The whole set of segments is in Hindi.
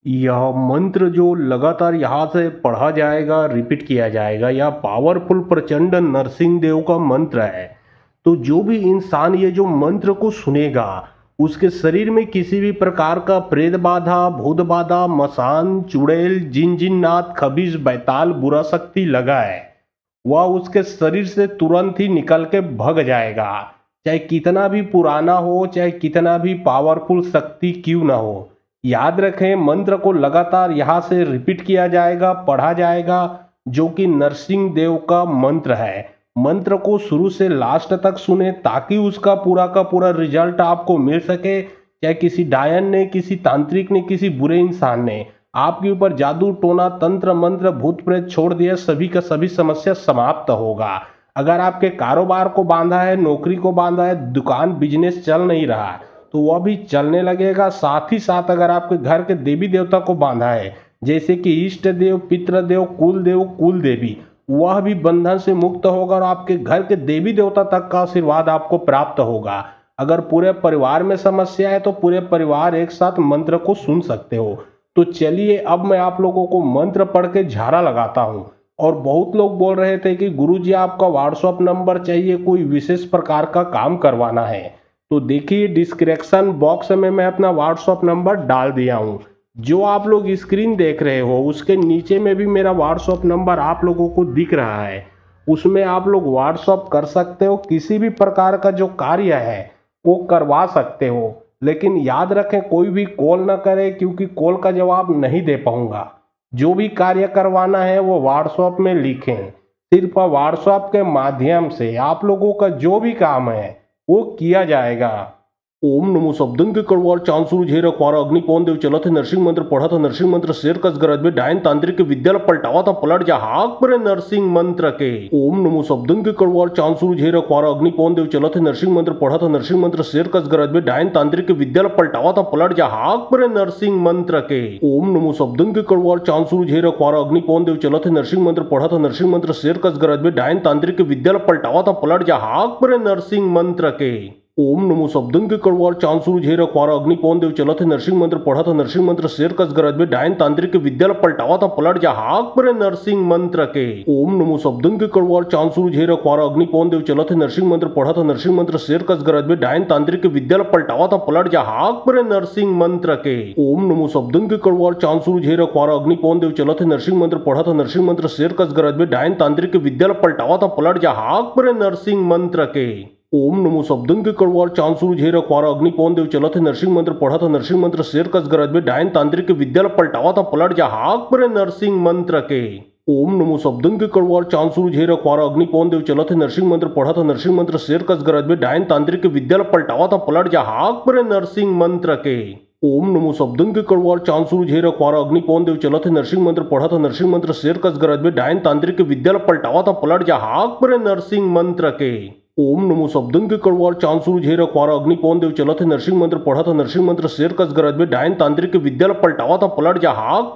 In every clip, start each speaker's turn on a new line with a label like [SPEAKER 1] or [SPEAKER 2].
[SPEAKER 1] यह मंत्र जो लगातार यहाँ से पढ़ा जाएगा, रिपीट किया जाएगा, यह पावरफुल प्रचंड नरसिंह देव का मंत्र है। तो जो भी इंसान ये जो मंत्र को सुनेगा, उसके शरीर में किसी भी प्रकार का प्रेत बाधा, भूत बाधा, मसान, चुड़ैल, जिन जिन्नात, खबीज, बैताल, बुरा शक्ति लगा है, वह उसके शरीर से तुरंत ही निकल के भग जाएगा। चाहे कितना भी पुराना हो, चाहे कितना भी पावरफुल शक्ति क्यों ना हो। याद रखें, मंत्र को लगातार यहाँ से रिपीट किया जाएगा, पढ़ा जाएगा, जो कि नरसिंह देव का मंत्र है। मंत्र को शुरू से लास्ट तक सुने ताकि उसका पूरा का पूरा रिजल्ट आपको मिल सके। चाहे किसी डायन ने, किसी तांत्रिक ने, किसी बुरे इंसान ने आपके ऊपर जादू टोना तंत्र मंत्र भूत प्रेत छोड़ दिया, सभी का सभी समस्या समाप्त होगा। अगर आपके कारोबार को बांधा है, नौकरी को बांधा है, दुकान बिजनेस चल नहीं रहा है, तो वह भी चलने लगेगा। साथ ही साथ अगर आपके घर के देवी देवता को बांधा है, जैसे कि इष्ट देव, पितृदेव, कुल देवी, वह भी बंधन से मुक्त होगा और आपके घर के देवी देवता तक का आशीर्वाद आपको प्राप्त होगा। अगर पूरे परिवार में समस्या है तो पूरे परिवार एक साथ मंत्र को सुन सकते हो। तो चलिए अब मैं आप लोगों को मंत्र पढ़ के झाड़ा लगाता हूँ। और बहुत लोग बोल रहे थे कि गुरुजी आपका व्हाट्सएप नंबर चाहिए, कोई विशेष प्रकार का काम करवाना है। तो देखिए डिस्क्रिप्शन बॉक्स में मैं अपना व्हाट्सएप नंबर डाल दिया हूँ। जो आप लोग स्क्रीन देख रहे हो उसके नीचे में भी मेरा व्हाट्सएप नंबर आप लोगों को दिख रहा है। उसमें आप लोग व्हाट्सएप कर सकते हो, किसी भी प्रकार का जो कार्य है वो करवा सकते हो। लेकिन याद रखें, कोई भी कॉल ना करे, क्योंकि कॉल का जवाब नहीं दे पाऊंगा। जो भी कार्य करवाना है वो व्हाट्सएप में लिखें। सिर्फ व्हाट्सएप के माध्यम से आप लोगों का जो भी काम है वो किया जाएगा। ओम नमो शब्दन के कड़वार चांसुर झे रखवारा अग्नि पवन देव चला थे नरसिंह मंत्र पढ़ा था नरसिंह मंत्र शेर कस गरज में डायन तांत्रिक के विद्यालय पलटावा था पलट जा हाक पर नरसिंह मंत्र के। ओम नमो शब्दन के कड़वार चांसुर झे रखवारा अग्नि पवन देव चला थे नरसिंह मंत्र पढ़ा था नरसिंह मंत्र शेर कस गरज में डायन तांत्रिक के विद्यालय पलटावा था पलट जा हाक पर नरसिंह मंत्र के। ओम नमो शब्दन के कड़वार चांसुर झे रखवारा अग्नि पवन देव चला थे नरसिंह मंत्र पढ़ा था नरसिंह मंत्र शेर कस गरज में डायन तांत्रिक के विद्यालय पलटावा था पलट जा हाक पर नरसिंह मंत्र के। ओम नमो शब्दन के कड़वार चांसुर झे रखवारा अग्नि पवन देव चला थे नरसिंह मंत्र पढ़ा था नरसिंह मंत्र शेर कस गरज में डायन तांत्रिक के विद्यालय पलटावा था पलट जा हाक पर नरसिंह मंत्र के। ओम नमो शब्दन के कड़वार चांसुर झे रखवारा अग्नि पवन देव चला थे नरसिंह मंत्र पढ़ा था नरसिंह मंत्र शेर कस गरज में डायन तांत्रिक के विद्यालय पलटावा था पलट जा हाक पर नरसिंह मंत्र के। ओम नमो शब्दन के कड़वार चांसुर झे रखवारा अग्नि पवन देव चला थे नरसिंह मंत्र पढ़ा था नरसिंह मंत्र शेर कस गरज में डायन तांत्रिक के विद्यालय पलटावा था पलट जा हाक पर नरसिंह मंत्र के। ओम नमो शब्दन के कड़वार चांसुर झे रखवारा अग्नि पवन देव चला थे नरसिंह मंत्र पढ़ा था नरसिंह मंत्र शेर कस गरज में डायन तांत्रिक के विद्यालय पलटावा था पलट जा हाक पर नरसिंह मंत्र के। ओम नमो शब्दन के कड़वार चांसुर झे रखवारा अग्नि पवन देव चला थे नरसिंह मंत्र पढ़ा था नरसिंह मंत्र शेर कस गरज में डायन तांत्रिक के विद्यालय पलटावा था पलट जा हाक पर नरसिंह मंत्र के। ओम नमो शब्दन के कड़वार चांसुर झे रखवारा अग्नि पवन देव चला थे नरसिंह मंत्र पढ़ा था नरसिंह मंत्र शेर कस गरज में डायन तांत्रिक के विद्यालय पलटावा था पलट जा हाक पर नरसिंह मंत्र के। ओम नमो शब्दन के कड़वार चांसुर झे रखवारा अग्नि पवन देव चला थे नरसिंह मंत्र पढ़ा था नरसिंह मंत्र शेर कस गरज में डायन तांत्रिक के विद्यालय पलटावा था पलट जा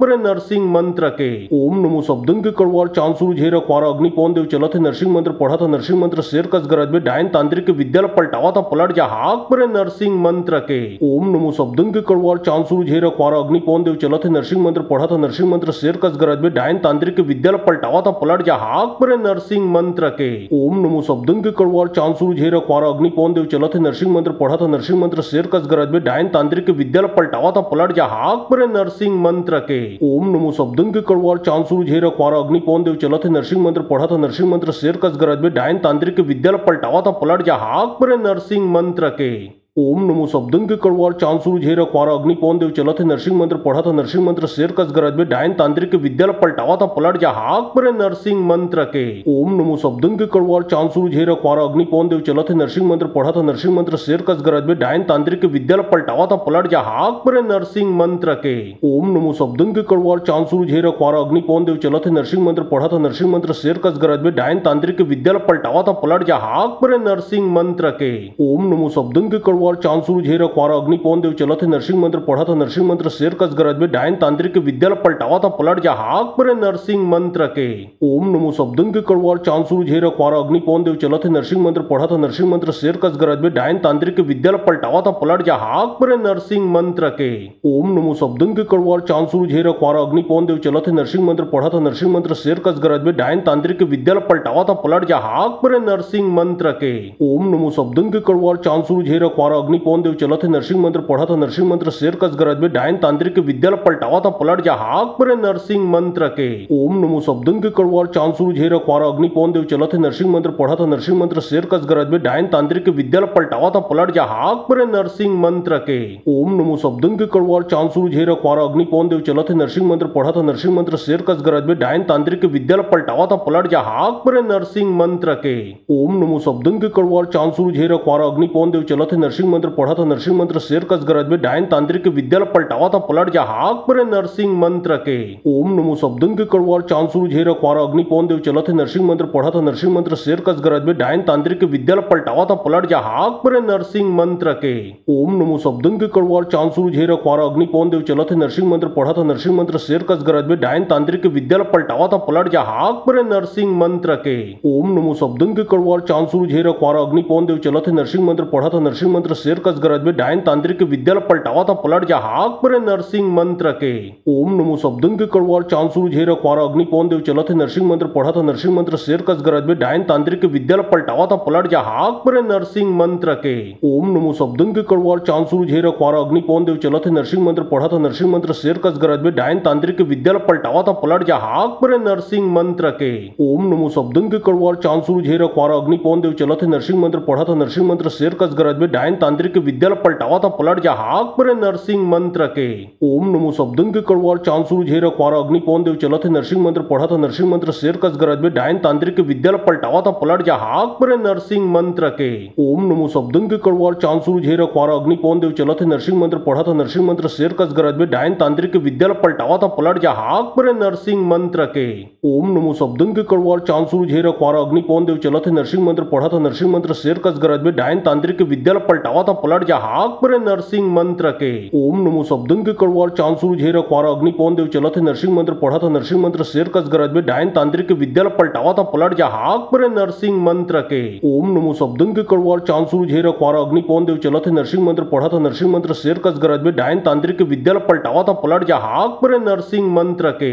[SPEAKER 1] हाक पर नरसिंह मंत्र के। ओम नमो शब्दन के कड़वार चांसुर झे रखवारा अग्नि पवन देव चला थे नरसिंह मंत्र पढ़ा था नरसिंह मंत्र शेर कस गरज में डायन तांत्रिक के विद्यालय पलटावा था पलट जा हाक पर नरसिंह मंत्र के। ओम नमो शब्दन के कड़वार चांसुर झे रखवारा अग्नि पवन देव चला थे नरसिंह मंत्र पढ़ा था नरसिंह मंत्र शेर कस गरज में डायन तांत्रिक के विद्यालय पलटावा था पलट जा हाक पर नरसिंह मंत्र के। ओम नमो शब्दन के कड़वार चांसुर झे रखवारा अग्नि पवन देव चला थे नरसिंह मंत्र पढ़ा था नरसिंह मंत्र शेर कस गरज में डायन तांत्रिक के विद्यालय पलटावा था पलट जा हाक पर नरसिंह मंत्र के। ओम नमो शब्दन के कड़वार चांसुर झे रखवारा अग्नि पवन देव चला थे नरसिंह मंत्र पढ़ा था नरसिंह मंत्र शेर कस गरज में डायन तांत्रिक के विद्यालय पलटावा था पलट जा हाक पर नरसिंह मंत्र के। ओम नमो शब्दन के कड़वार चांसुर झे रखवारा अग्नि पवन देव चला थे नरसिंह मंत्र पढ़ा था नरसिंह मंत्र शेर कस गरज में डायन तांत्रिक के विद्यालय पलटावा था पलट जा हाक पर नरसिंह मंत्र के। ओम नमो शब्दन के कड़वार चांसुर झे रखवारा अग्नि पवन देव चला थे नरसिंह मंत्र पढ़ा था नरसिंह मंत्र शेर कस गरज में डायन तांत्रिक के विद्यालय पलटावा था पलट जा हाक पर नरसिंह मंत्र के। ओम नमो शब्दन के कड़वार चांसुर झे रखवारा अग्नि पवन देव चला थे नरसिंह मंत्र पढ़ा था नरसिंह मंत्र शेर कस गरज में डायन तांत्रिक के विद्यालय पलटावा था पलट जा हाक पर नरसिंह मंत्र के। ओम नमो शब्दन के कड़वार कड़वार चांसुरु झेर अखबार अग्नि पवन देव चलत है नरसिंह मंत्र पढ़ा था नरसिंह मंत्र शेर कस गरज में डायन तांत्रिक के विद्या पलटावा था पलट जा हाक पर नरसिंह मंत्र के ओम नमो शब्दन के कड़वार चांसुरु झेर अखबार अग्नि पवन देव चलत है नरसिंह मंत्र पढ़ा था नरसिंह मंत्र शेर कस गरज में डायन तांत्रिक के विद्या पलटावा था पलट जा हाक पर नरसिंह मंत्र के ओम नमो शब्दन के कड़वार चांसुरु झेर अखबार अग्नि पवन देव चलत है नरसिंह मंत्र पढ़ा था नरसिंह मंत्र शेर कस गरज में डायन तांत्रिक के विद्या पलटावा था पलट जा हाक पर नरसिंह मंत्र के ओम नमो शब्दन के कड़वार चांसुरु झेर अखबार अग्नि पवन देव चलत है नरसिंह मंत्र पढ़ा था नरसिंह मंत्र शेर कस गरज में डायन तांत्रिक के विद्या पलटावा था पलट जा हाक पर नरसिंह मंत्र के ओम नमो शब्दन के कड़वार चांसुरु झेर अखबार अग्नि पवन देव चलत है नरसिंह मंत्र पढ़ा था नरसिंह मंत्र शेर कस गरज में डायन तांत्रिक के विद्या पलटावा था पलट जा हाक पर नरसिंह मंत्र के ओम नमो शब्दन के कड़वार चांसुरु झेर अखबार अग्नि पवन देव चलत है नरसिंह मंत्र पढ़ा था नरसिंह मंत्र शेर कस गरज में डायन तांत्रिक के विद्या पलटावा था पलट जा हाक पर नरसिंह मंत्र के ओम नमो शब्दन के कड़वार चांसुरु झेर अखबार अग्नि पवन देव चलत है नरसिंह मंत्र पढ़ा था नरसिंह मंत्र शेर कस गरज में डायन तांत्रिक के विद्या पलटावा था पलट जा हाक पर नरसिंह मंत्र के ओम नमो शब्दन के कड़वार चांसुरु झेर अखबार अग्नि पवन देव चलत है नरसिंह मंत्र पढ़ा था नरसिंह मंत्र शेर कस गरज में डायन तांत्रिक के विद्या पलटावा था पलट जा हाक पर नरसिंह मंत्र के ओम नमो शब्दन के कड़वार चांसुरु झेर अखबार अग्नि पवन देव चलत है नरसिंह मंत्र पढ़ा था नरसिंह मंत्र शेर कस गरज में डायन तांत्रिक के विद्या पलटावा था पलट जा हाक पर नरसिंह मंत्र के ओम नमो शब्दन के कड़वार चांसुरु झेर अखबार अग्नि पवन देव चलत है नरसिंह मंत्र पढ़ा था नरसिंह मंत्र शेर कस गरज में डायन तांत्रिक के विद्या पलटावा था पलट जा हाक पर नरसिंह मंत्र के ओम नमो शब्दन के कड़वार चांसुरु झेर अखबार अग्नि पवन देव चलत है नरसिंह मंत्र पढ़ा था नरसिंह मंत्र शेर कस गरज में डायन तांत्रिक के विद्या पलटावा था पलट जा हाक पर नरसिंह मंत्र के ओम नमो शब्दन के कड़वार चांसुरु झेर अखबार अग्नि पवन देव चलत है नरसिंह मंत्र पढ़ा था नरसिंह मंत्र शेर कस गरज में डायन तांत्रिक के विद्या पलटावा था पलट जा हाक पर नरसिंह मंत्र के ओम नमो शब्दन के कड़वार चांसुरु झेर अखबार अग्नि पवन देव चलत है नरसिंह मंत्र पढ़ा था नरसिंह मंत्र शेर कस गरज में डायन तांत्रिक के विद्या पलटावा था पलट जा हाक पर नरसिंह मंत्र के ओम नमो शब्दन के कड़वार चांसुरु झेर अखबार अग्नि पवन देव चलत है नरसिंह मंत्र पढ़ा था नरसिंह मंत्र शेर कस गरज में डायन तांत्रिक के विद्या पलटावा था पलट जा हाक पर नरसिंह मंत्र के ओम नमो शब्दन के कड़वार चांसुरु झेर अखबार अग्नि पवन देव चलत है नरसिंह मंत्र पढ़ा था नरसिंह मंत्र शेर कस गरज में डायन तांत्रिक के विद्या पलटावा था पलट जा हाक पर नरसिंह मंत्र के ओम नमो शब्दन के कड़वार चांसुरु झेर अखबार अग्नि पवन देव चलत है नरसिंह मंत्र पढ़ा था नरसिंह मंत्र शेर कस गरज में डायन तांत्रिक के विद्या पलटावा था पलट जा हाक पर नरसिंह मंत्र के ओम नमो शब्दन के कड़वार चांसुरु झेर अखबार अग्नि पवन देव चलत है नरसिंह मंत्र पढ़ा था नरसिंह मंत्र शेर कस गरज में डायन तांत्रिक के विद्या पलटावा था पलट जा हाक पर नरसिंह मंत्र के ओम नमो शब्दन के कड़वार चांसुरु झेर अखबार अग्नि पवन देव चलत है नरसिंह मंत्र पढ़ा था नरसिंह मंत्र शेर कस गरज में डायन तांत्रिक के विद्या पलटावा था पलट जा हाक पर नरसिंह मंत्र के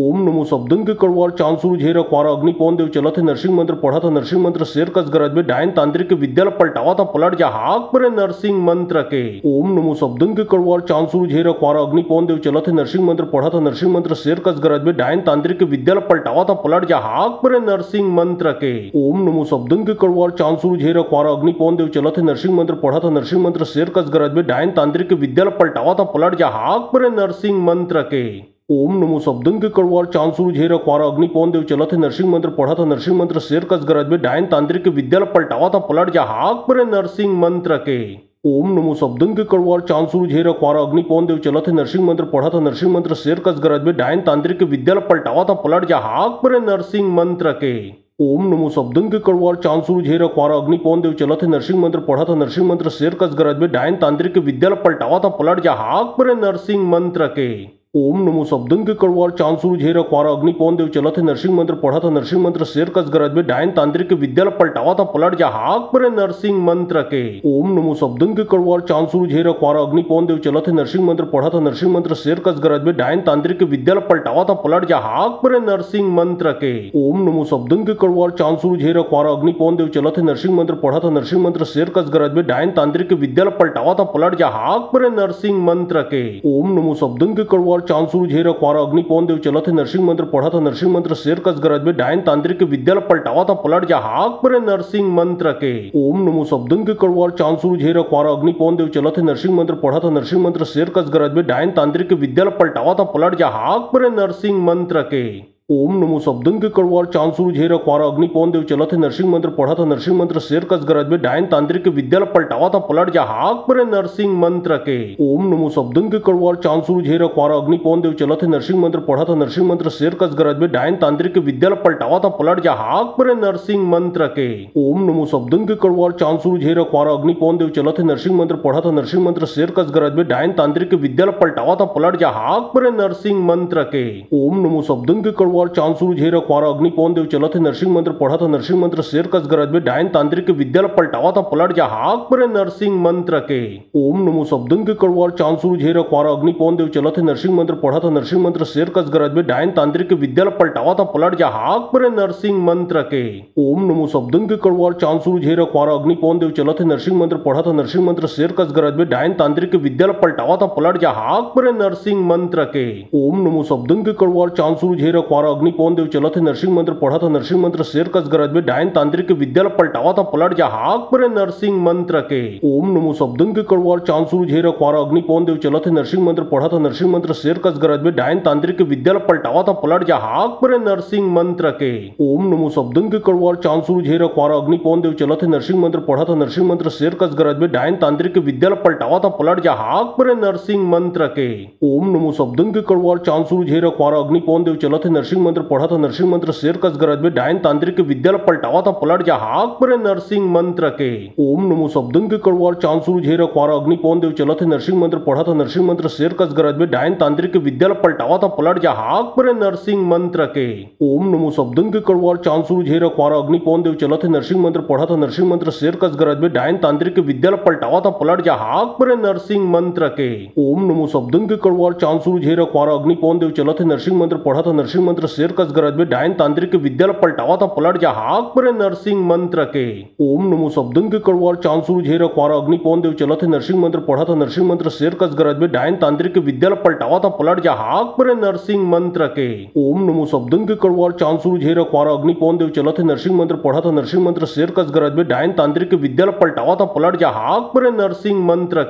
[SPEAKER 1] ओम नमो शब्दन के कड़वार चांसुरु झेर अखबार अग्नि पवन देव चलत है नरसिंह मंत्र पढ़ा था नरसिंह मंत्र शेर कस गरज में डायन तांत्रिक के विद्या पलटावा था पलट जा हाक पर नरसिंह मंत्र के ओम नमो शब्दन के कड़वार चांसुरु झेर अखबार अग्नि पवन देव चलत है नरसिंह मंत्र पढ़ा था नरसिंह मंत्र शेर कस गरज में डायन तांत्रिक के विद्या पलटावा था पलट जा हाक पर नरसिंह मंत्र के ओम नमो शब्दन के कड़वार चांसुरु झेर अखबार अग्नि पवन देव चलत है नरसिंह मंत्र पढ़ा था नरसिंह मंत्र शेर कस गरज में डायन तांत्रिक के विद्या पलटावा था पलट जा हाक पर नरसिंह मंत्र के ओम नमो शब्दन के कड़वार चांसुरु झेर अखबार अग्नि पवन देव चलत है नरसिंह मंत्र पढ़ा था नरसिंह मंत्र शेर कस गरज में डायन तांत्रिक के विद्या पलटावा था पलट जा हाक पर नरसिंह मंत्र के ओम नमो शब्दन के कड़वार चांसुरु झेर अखबार अग्नि पवन देव चलत है नरसिंह मंत्र पढ़ा था नरसिंह मंत्र शेर कस गरज में डायन तांत्रिक के विद्या पलटावा था पलट जा हाक पर नरसिंह मंत्र के ओम नमो शब्दन के कड़वार चांसुरु झेर अखबार अग्नि पवन देव चलत है नरसिंह मंत्र पढ़ा था नरसिंह मंत्र शेर कस गरज में डायन तांत्रिक के विद्या पलटावा था पलट जा हाक पर नरसिंह मंत्र के ओम नमो शब्दन के कड़वार चांसुरु झेर अखबार अग्नि पवन देव चलत है नरसिंह मंत्र पढ़ा था नरसिंह मंत्र शेर कस गरज में डायन तांत्रिक के विद्या पलटावा था पलट जा हाक पर नरसिंह मंत्र के ओम नमो शब्दन के कड़वार चांसुरु झेर अखबार अग्नि पवन देव चलत है नरसिंह मंत्र पढ़ा था नरसिंह मंत्र शेर कस गरज में डायन तांत्रिक के विद्या पलटावा था पलट जा हाक पर नरसिंह मंत्र के ओम नमो शब्दन के कड़वार चांसुरु झेर अखबार अग्नि पवन देव चलत है नरसिंह मंत्र पढ़ा था नरसिंह मंत्र शेर कस गरज में डायन तांत्रिक के विद्या पलटावा था पलट जा हाक पर नरसिंह मंत्र के ओम नमो शब्दन के कड़वार चांसुरु झेर अखबार अग्नि पवन देव चलत है नरसिंह मंत्र पढ़ा था नरसिंह मंत्र शेर कस गरज में डायन तांत्रिक के विद्या पलटावा था पलट जा हाक पर नरसिंह मंत्र के ओम नमो शब्दन के कड़वार चांसुरु झेर अखबार अग्नि पवन देव चलत है नरसिंह मंत्र पढ़ा था नरसिंह मंत्र शेर कस गरज में डायन तांत्रिक के विद्या पलटावा था पलट जा हाक पर नरसिंह मंत्र के ओम नमो शब्दन के कड़वार चांद सूरज हेरा क्वारा अग्नि पवन देव चला थे नरसिंह मंत्र पढ़ा था नरसिंह मंत्र शेर कस गरज में डायन तांत्रिक के विद्यालय पलटावा था पलट जा हाक पर नरसिंह मंत्र के ओम नमो शब्दन के कड़वार चांद सूरज हेरा क्वारा अग्नि पवन देव चला थे नरसिंह मंत्र पढ़ा था नरसिंह मंत्र शेर कस गरज में डायन तांत्रिक के विद्यालय पलटावा था पलट जा हाक पर नरसिंह मंत्र के ओम नमो शब्दन के कड़वार चांद सूरज हेरा क्वारा अग्नि पवन देव चला थे नरसिंह मंत्र पढ़ा था नरसिंह मंत्र शेर कस गरज में डायन तांत्रिक के विद्यालय पलटावा था पलट जा हाक पर नरसिंह मंत्र के ओम नमो शब्दन के कड़वार चांद सूरज हेरा क्वारा अग्नि पवन देव चला थे नरसिंह मंत्र पढ़ा था नरसिंह मंत्र शेर कस गरज में डायन तांत्रिक के विद्यालय पलटावा था पलट जा हाक पर नरसिंह मंत्र के ओम नमो शब्दन के कड़वार चांद सूरज हेरा क्वारा अग्नि पवन देव चला थे नरसिंह मंत्र पढ़ा था नरसिंह मंत्र शेर कस गरज में डायन तांत्रिक के विद्यालय पलटावा था पलट जा हाक पर नरसिंह मंत्र के ओम नमो शब्दन के कड़वार चांद सूरज हेरा क्वारा अग्नि पवन देव चला थे नरसिंह मंत्र पढ़ा था नरसिंह मंत्र शेर कस गरज में डायन तांत्रिक के विद्यालय पलटावा था पलट जा हाक पर नरसिंह मंत्र के ओम नमो शब्दन के कड़वार चांद सूरज हेरा क्वारा अग्नि पवन देव चला थे नरसिंह मंत्र पढ़ा था नरसिंह मंत्र शेर कस गरज में डायन तांत्रिक के विद्यालय पलटावा था पलट जा हाक पर नरसिंह मंत्र के ओम नमो शब्दन के कड़वार चांद सूरज हेरा क्वारा अग्नि पवन देव चला थे नरसिंह मंत्र पढ़ा था नरसिंह मंत्र शेर कस गरज में डायन तांत्रिक के विद्यालय पलटावा था पलट जा हाक पर नरसिंह मंत्र के ओम नमो शब्दन के कड़वार चांद सूरज हेरा क्वारा अग्नि पवन देव चला थे नरसिंह मंत्र पढ़ा था नरसिंह मंत्र शेर कस गरज में डायन तांत्रिक के विद्यालय पलटावा था पलट जा हाक पर नरसिंह मंत्र के ओम नमो शब्दन के कड़वार चांद सूरज हेरा क्वारा अग्नि पवन देव चला थे नरसिंह मंत्र पढ़ा था नरसिंह मंत्र शेर कस गरज में डायन तांत्रिक के विद्यालय पलटावा था पलट जा हाक पर नरसिंह मंत्र के ओम नमो शब्दन के कड़वार चांद सूरज हेरा क्वारा अग्नि पवन देव चला थे नरसिंह मंत्र पढ़ा था नरसिंह मंत्र शेर कस गरज में डायन तांत्रिक के विद्यालय पलटावा था पलट जा हाक पर नरसिंह मंत्र के ओम नमो शब्दन के कड़वार चांद सूरज हेरा क्वारा अग्नि पवन देव चला थे नरसिंह मंत्र पढ़ा था नरसिंह मंत्र शेर कस गरज में डायन तांत्रिक के विद्यालय पलटावा था पलट जा हाक पर नरसिंह मंत्र के ओम नमो शब्दन के कड़वार चांद सूरज हेरा क्वारा अग्नि पवन देव चला थे नरसिंह मंत्र पढ़ा था नरसिंह मंत्र शेर कस गरज में डायन तांत्रिक के विद्यालय पलटावा था पलट जा हाक पर नरसिंह मंत्र के ओम नमो शब्दन के कड़वार चांद सूरज हेरा क्वारा अग्नि पवन देव चला थे नरसिंह मंत्र पढ़ा था नरसिंह मंत्र शेर कस गरज में डायन तांत्रिक के विद्यालय पलटावा था पलट जा हाक पर नरसिंह मंत्र के ओम नमो शब्दन के कड़वार चांद सूरज हेरा क्वारा अग्नि पवन देव चला थे नरसिंह मंत्र पढ़ा था नरसिंह मंत्र शेर कस गरज में डायन तांत्रिक के विद्यालय पलटावा था पलट जा हाक पर नरसिंह मंत्र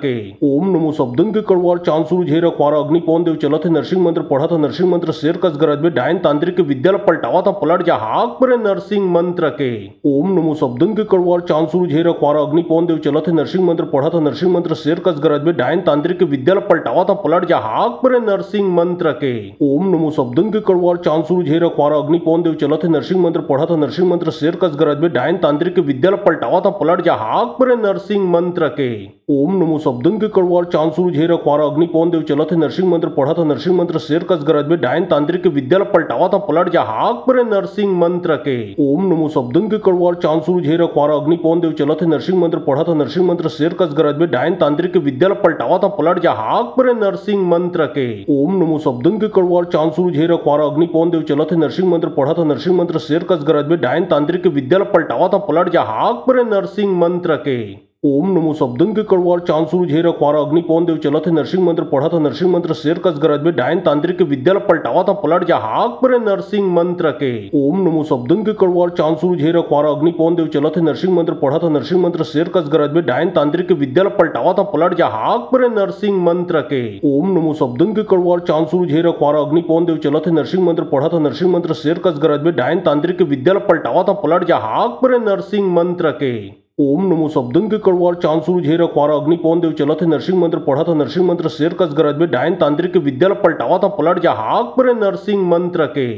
[SPEAKER 1] के ओम नमो शब्दन के कड़वार चांद सूरज हेरा क्वारा अग्नि पवन देव चला थे नरसिंह मंत्र पढ़ा था नरसिंह मंत्र शेर कस गरज में डायन तांत्रिक के विद्यालय पलटावा था पलट जा हाक पर नरसिंह मंत्र के ओम नमो शब्दन के कड़वार चांद सूरज हेरा क्वारा अग्नि पवन देव चला थे नरसिंह मंत्र पढ़ा था नरसिंह मंत्र शेर कस गरज में डायन तांत्रिक के विद्यालय पलटावा था पलट जा हाक पर नरसिंह मंत्र के ओम नमो शब्दन के कड़वार चांद सूरज हेरा क्वारा अग्नि पवन देव चला थे नरसिंह मंत्र पढ़ा था नरसिंह मंत्र शेर कस गरज में डायन तांत्रिक के विद्यालय पलटावा था पलट जा हाक पर नरसिंह मंत्र के ओम नमो शब्दन के कड़वार चांद सूरज हेरा क्वारा अग्नि पवन देव चला थे नरसिंह मंत्र पढ़ा था नरसिंह मंत्र शेर कस गरज में डायन तांत्रिक के विद्यालय पलटावा था पलट जा हाक पर नरसिंह मंत्र के ओम नमो शब्दन के कड़वार चांद सूरज हेरा क्वारा अग्नि पवन देव चला थे नरसिंह मंत्र पढ़ा था नरसिंह मंत्र शेर कस गरज में डायन तांत्रिक के विद्यालय पलटावा था पलट जा हाक पर नरसिंह मंत्र के ओम नमो शब्दन के कड़वार चांद सूरज हेरा क्वारा अग्नि पवन देव चला थे नरसिंह मंत्र पढ़ा था नरसिंह मंत्र शेर कस गरज में डायन तांत्रिक के विद्यालय पलटावा था पलट जा हाक पर नरसिंह मंत्र के ओम नमो शब्दन के कड़वार चांद सूरज हेरा क्वारा अग्नि पवन देव चला थे नरसिंह मंत्र पढ़ा था नरसिंह मंत्र शेर कस गरज में डायन तांत्रिक के विद्यालय पलटावा था पलट जा हाक पर नरसिंह मंत्र के ओम नमो शब्दन के कड़वार चांद सूरज हेरा क्वारा अग्नि पवन देव चला थे नरसिंह मंत्र पढ़ा था नरसिंह मंत्र शेर कस गरज में डायन तांत्रिक के विद्यालय पलटावा था पलट जा हाक पर नरसिंह मंत्र के ओम नमो शब्दन के कड़वार चांद सूरज हेरा क्वारा अग्नि पवन देव चला थे नरसिंह मंत्र पढ़ा था नरसिंह मंत्र शेर कस गरज में डायन तांत्रिक के विद्यालय पलटावा था पलट जा हाक पर नरसिंह मंत्र के ओम नमो शब्दन के कड़वार चांद सूरज हेरा क्वारा अग्नि पवन देव चला थे नरसिंह मंत्र पढ़ा था नरसिंह मंत्र शेर कस गरज में डायन तांत्रिक के विद्यालय पलटावा था पलट जा हाक पर नरसिंह मंत्र के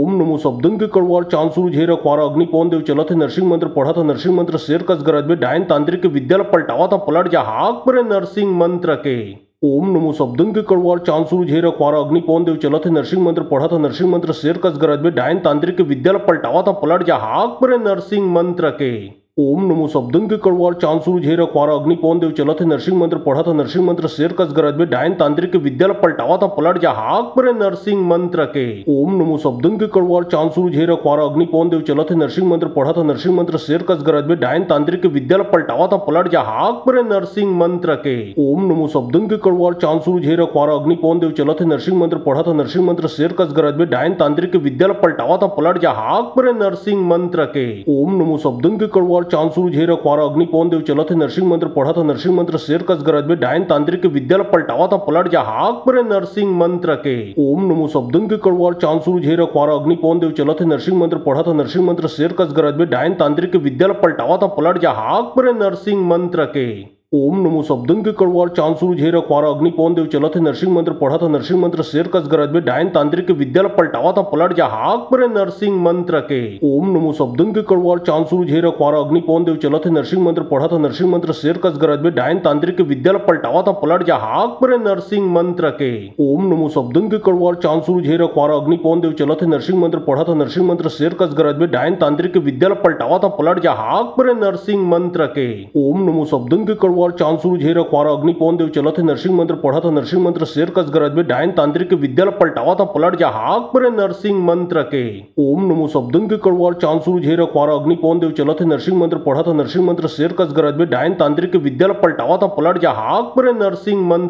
[SPEAKER 1] ओम नमो शब्दन के कड़वार चांद सूरज हेरा क्वारा अग्नि पवन देव चला थे नरसिंह मंत्र पढ़ा था नरसिंह मंत्र शेर कस गरज में डायन तांत्रिक के विद्यालय पलटावा था पलट जा हाक पर नरसिंह मंत्र के ओम नमो शब्दन के कड़वार चांद सूरज हेरा क्वारा अग्नि पवन देव चला थे नरसिंह मंत्र पढ़ा था नरसिंह मंत्र शेर कस गरज में डायन तांत्रिक के विद्यालय पलटावा था पलट जा हाक पर नरसिंह मंत्र के ओम नमो शब्दन के कड़वार चांद सूरज हेरा क्वारा अग्नि पवन देव चला थे नरसिंह मंत्र पढ़ा था नरसिंह मंत्र शेर कस गरज में डायन तांत्रिक के विद्यालय पलटावा था पलट जा हाक पर नरसिंह मंत्र के ओम नमो शब्दन के कड़वार चांद सूरज हेरा क्वारा अग्नि पवन देव चला थे नरसिंह मंत्र पढ़ा था नरसिंह मंत्र शेर कस गरज में डायन तांत्रिक के विद्यालय पलटावा था पलट जा हाक पर नरसिंह मंत्र के ओम नमो शब्दन के कड़वार चांद सूरज हेरा क्वारा अग्नि पवन देव चला थे नरसिंह मंत्र पढ़ा था नरसिंह मंत्र शेर कस गरज में डायन तांत्रिक के विद्यालय पलटावा था पलट जा हाक पर नरसिंह मंत्र के ओम नमो शब्दन के कड़वार चांसुर झेर अखबार अग्नि पवन देव चलत है नरसिंह मंत्र पढ़ा था नरसिंह मंत्र शेर कस गरज में डायन तांत्रिक विद्या पलटावा था पलट जा हाक पर नरसिंह मंत्र के ओम नमो शब्दन के कड़वार चांसुर झेर अखबार अग्नि पवन देव चलत है नरसिंह मंत्र पढ़ा था नरसिंह मंत्र शेर कस गरज में डायन तांत्रिक विद्या पलटावा था पलट जा हाक पर नरसिंह मंत्र के ओम नमो शब्दन के कड़वार चांसुर झेर अखबार अग्नि पवन देव चलत है नरसिंह मंत्र पढ़ा था नरसिंह मंत्र शेर कस गरज में डायन तांत्रिक विद्या पलटावा था पलट जा हाक पर नरसिंह मंत्र के ओम नमो शब्दन के कड़वार चांसुर झेर अखबार अग्नि पवन देव चलत है नरसिंह मंत्र पढ़ा था नरसिंह मंत्र शेर कस गरज में डायन तांत्रिक विद्या पलटावा था पलट जा हाक पर नरसिंह मंत्र के ओम नमो शब्दन के कड़वार चांसुर झेर अखबार अग्नि पवन देव चलत है नरसिंह मंत्र पढ़ा था नरसिंह मंत्र शेर कस गरज में डायन तांत्रिक विद्या पलटावा था पलट जा हाक पर नरसिंह मंत्र के ओम नमो शब्दन के कड़वार चांसुर झेर अखबार अग्नि पवन देव चलत है नरसिंह मंत्र पढ़ा था नरसिंह मंत्र शेर कस गरज में डायन तांत्रिक विद्या पलटावा था पलट जा हाक पर नरसिंह मंत्र के ओम नमो शब्दन के कड़वार चांसुर झेर अखबार अग्नि पवन देव चलत है नरसिंह मंत्र पढ़ा था नरसिंह मंत्र शेर कस गरज में डायन तांत्रिक विद्या पलटावा था पलट जा हाक पर नरसिंह मंत्र के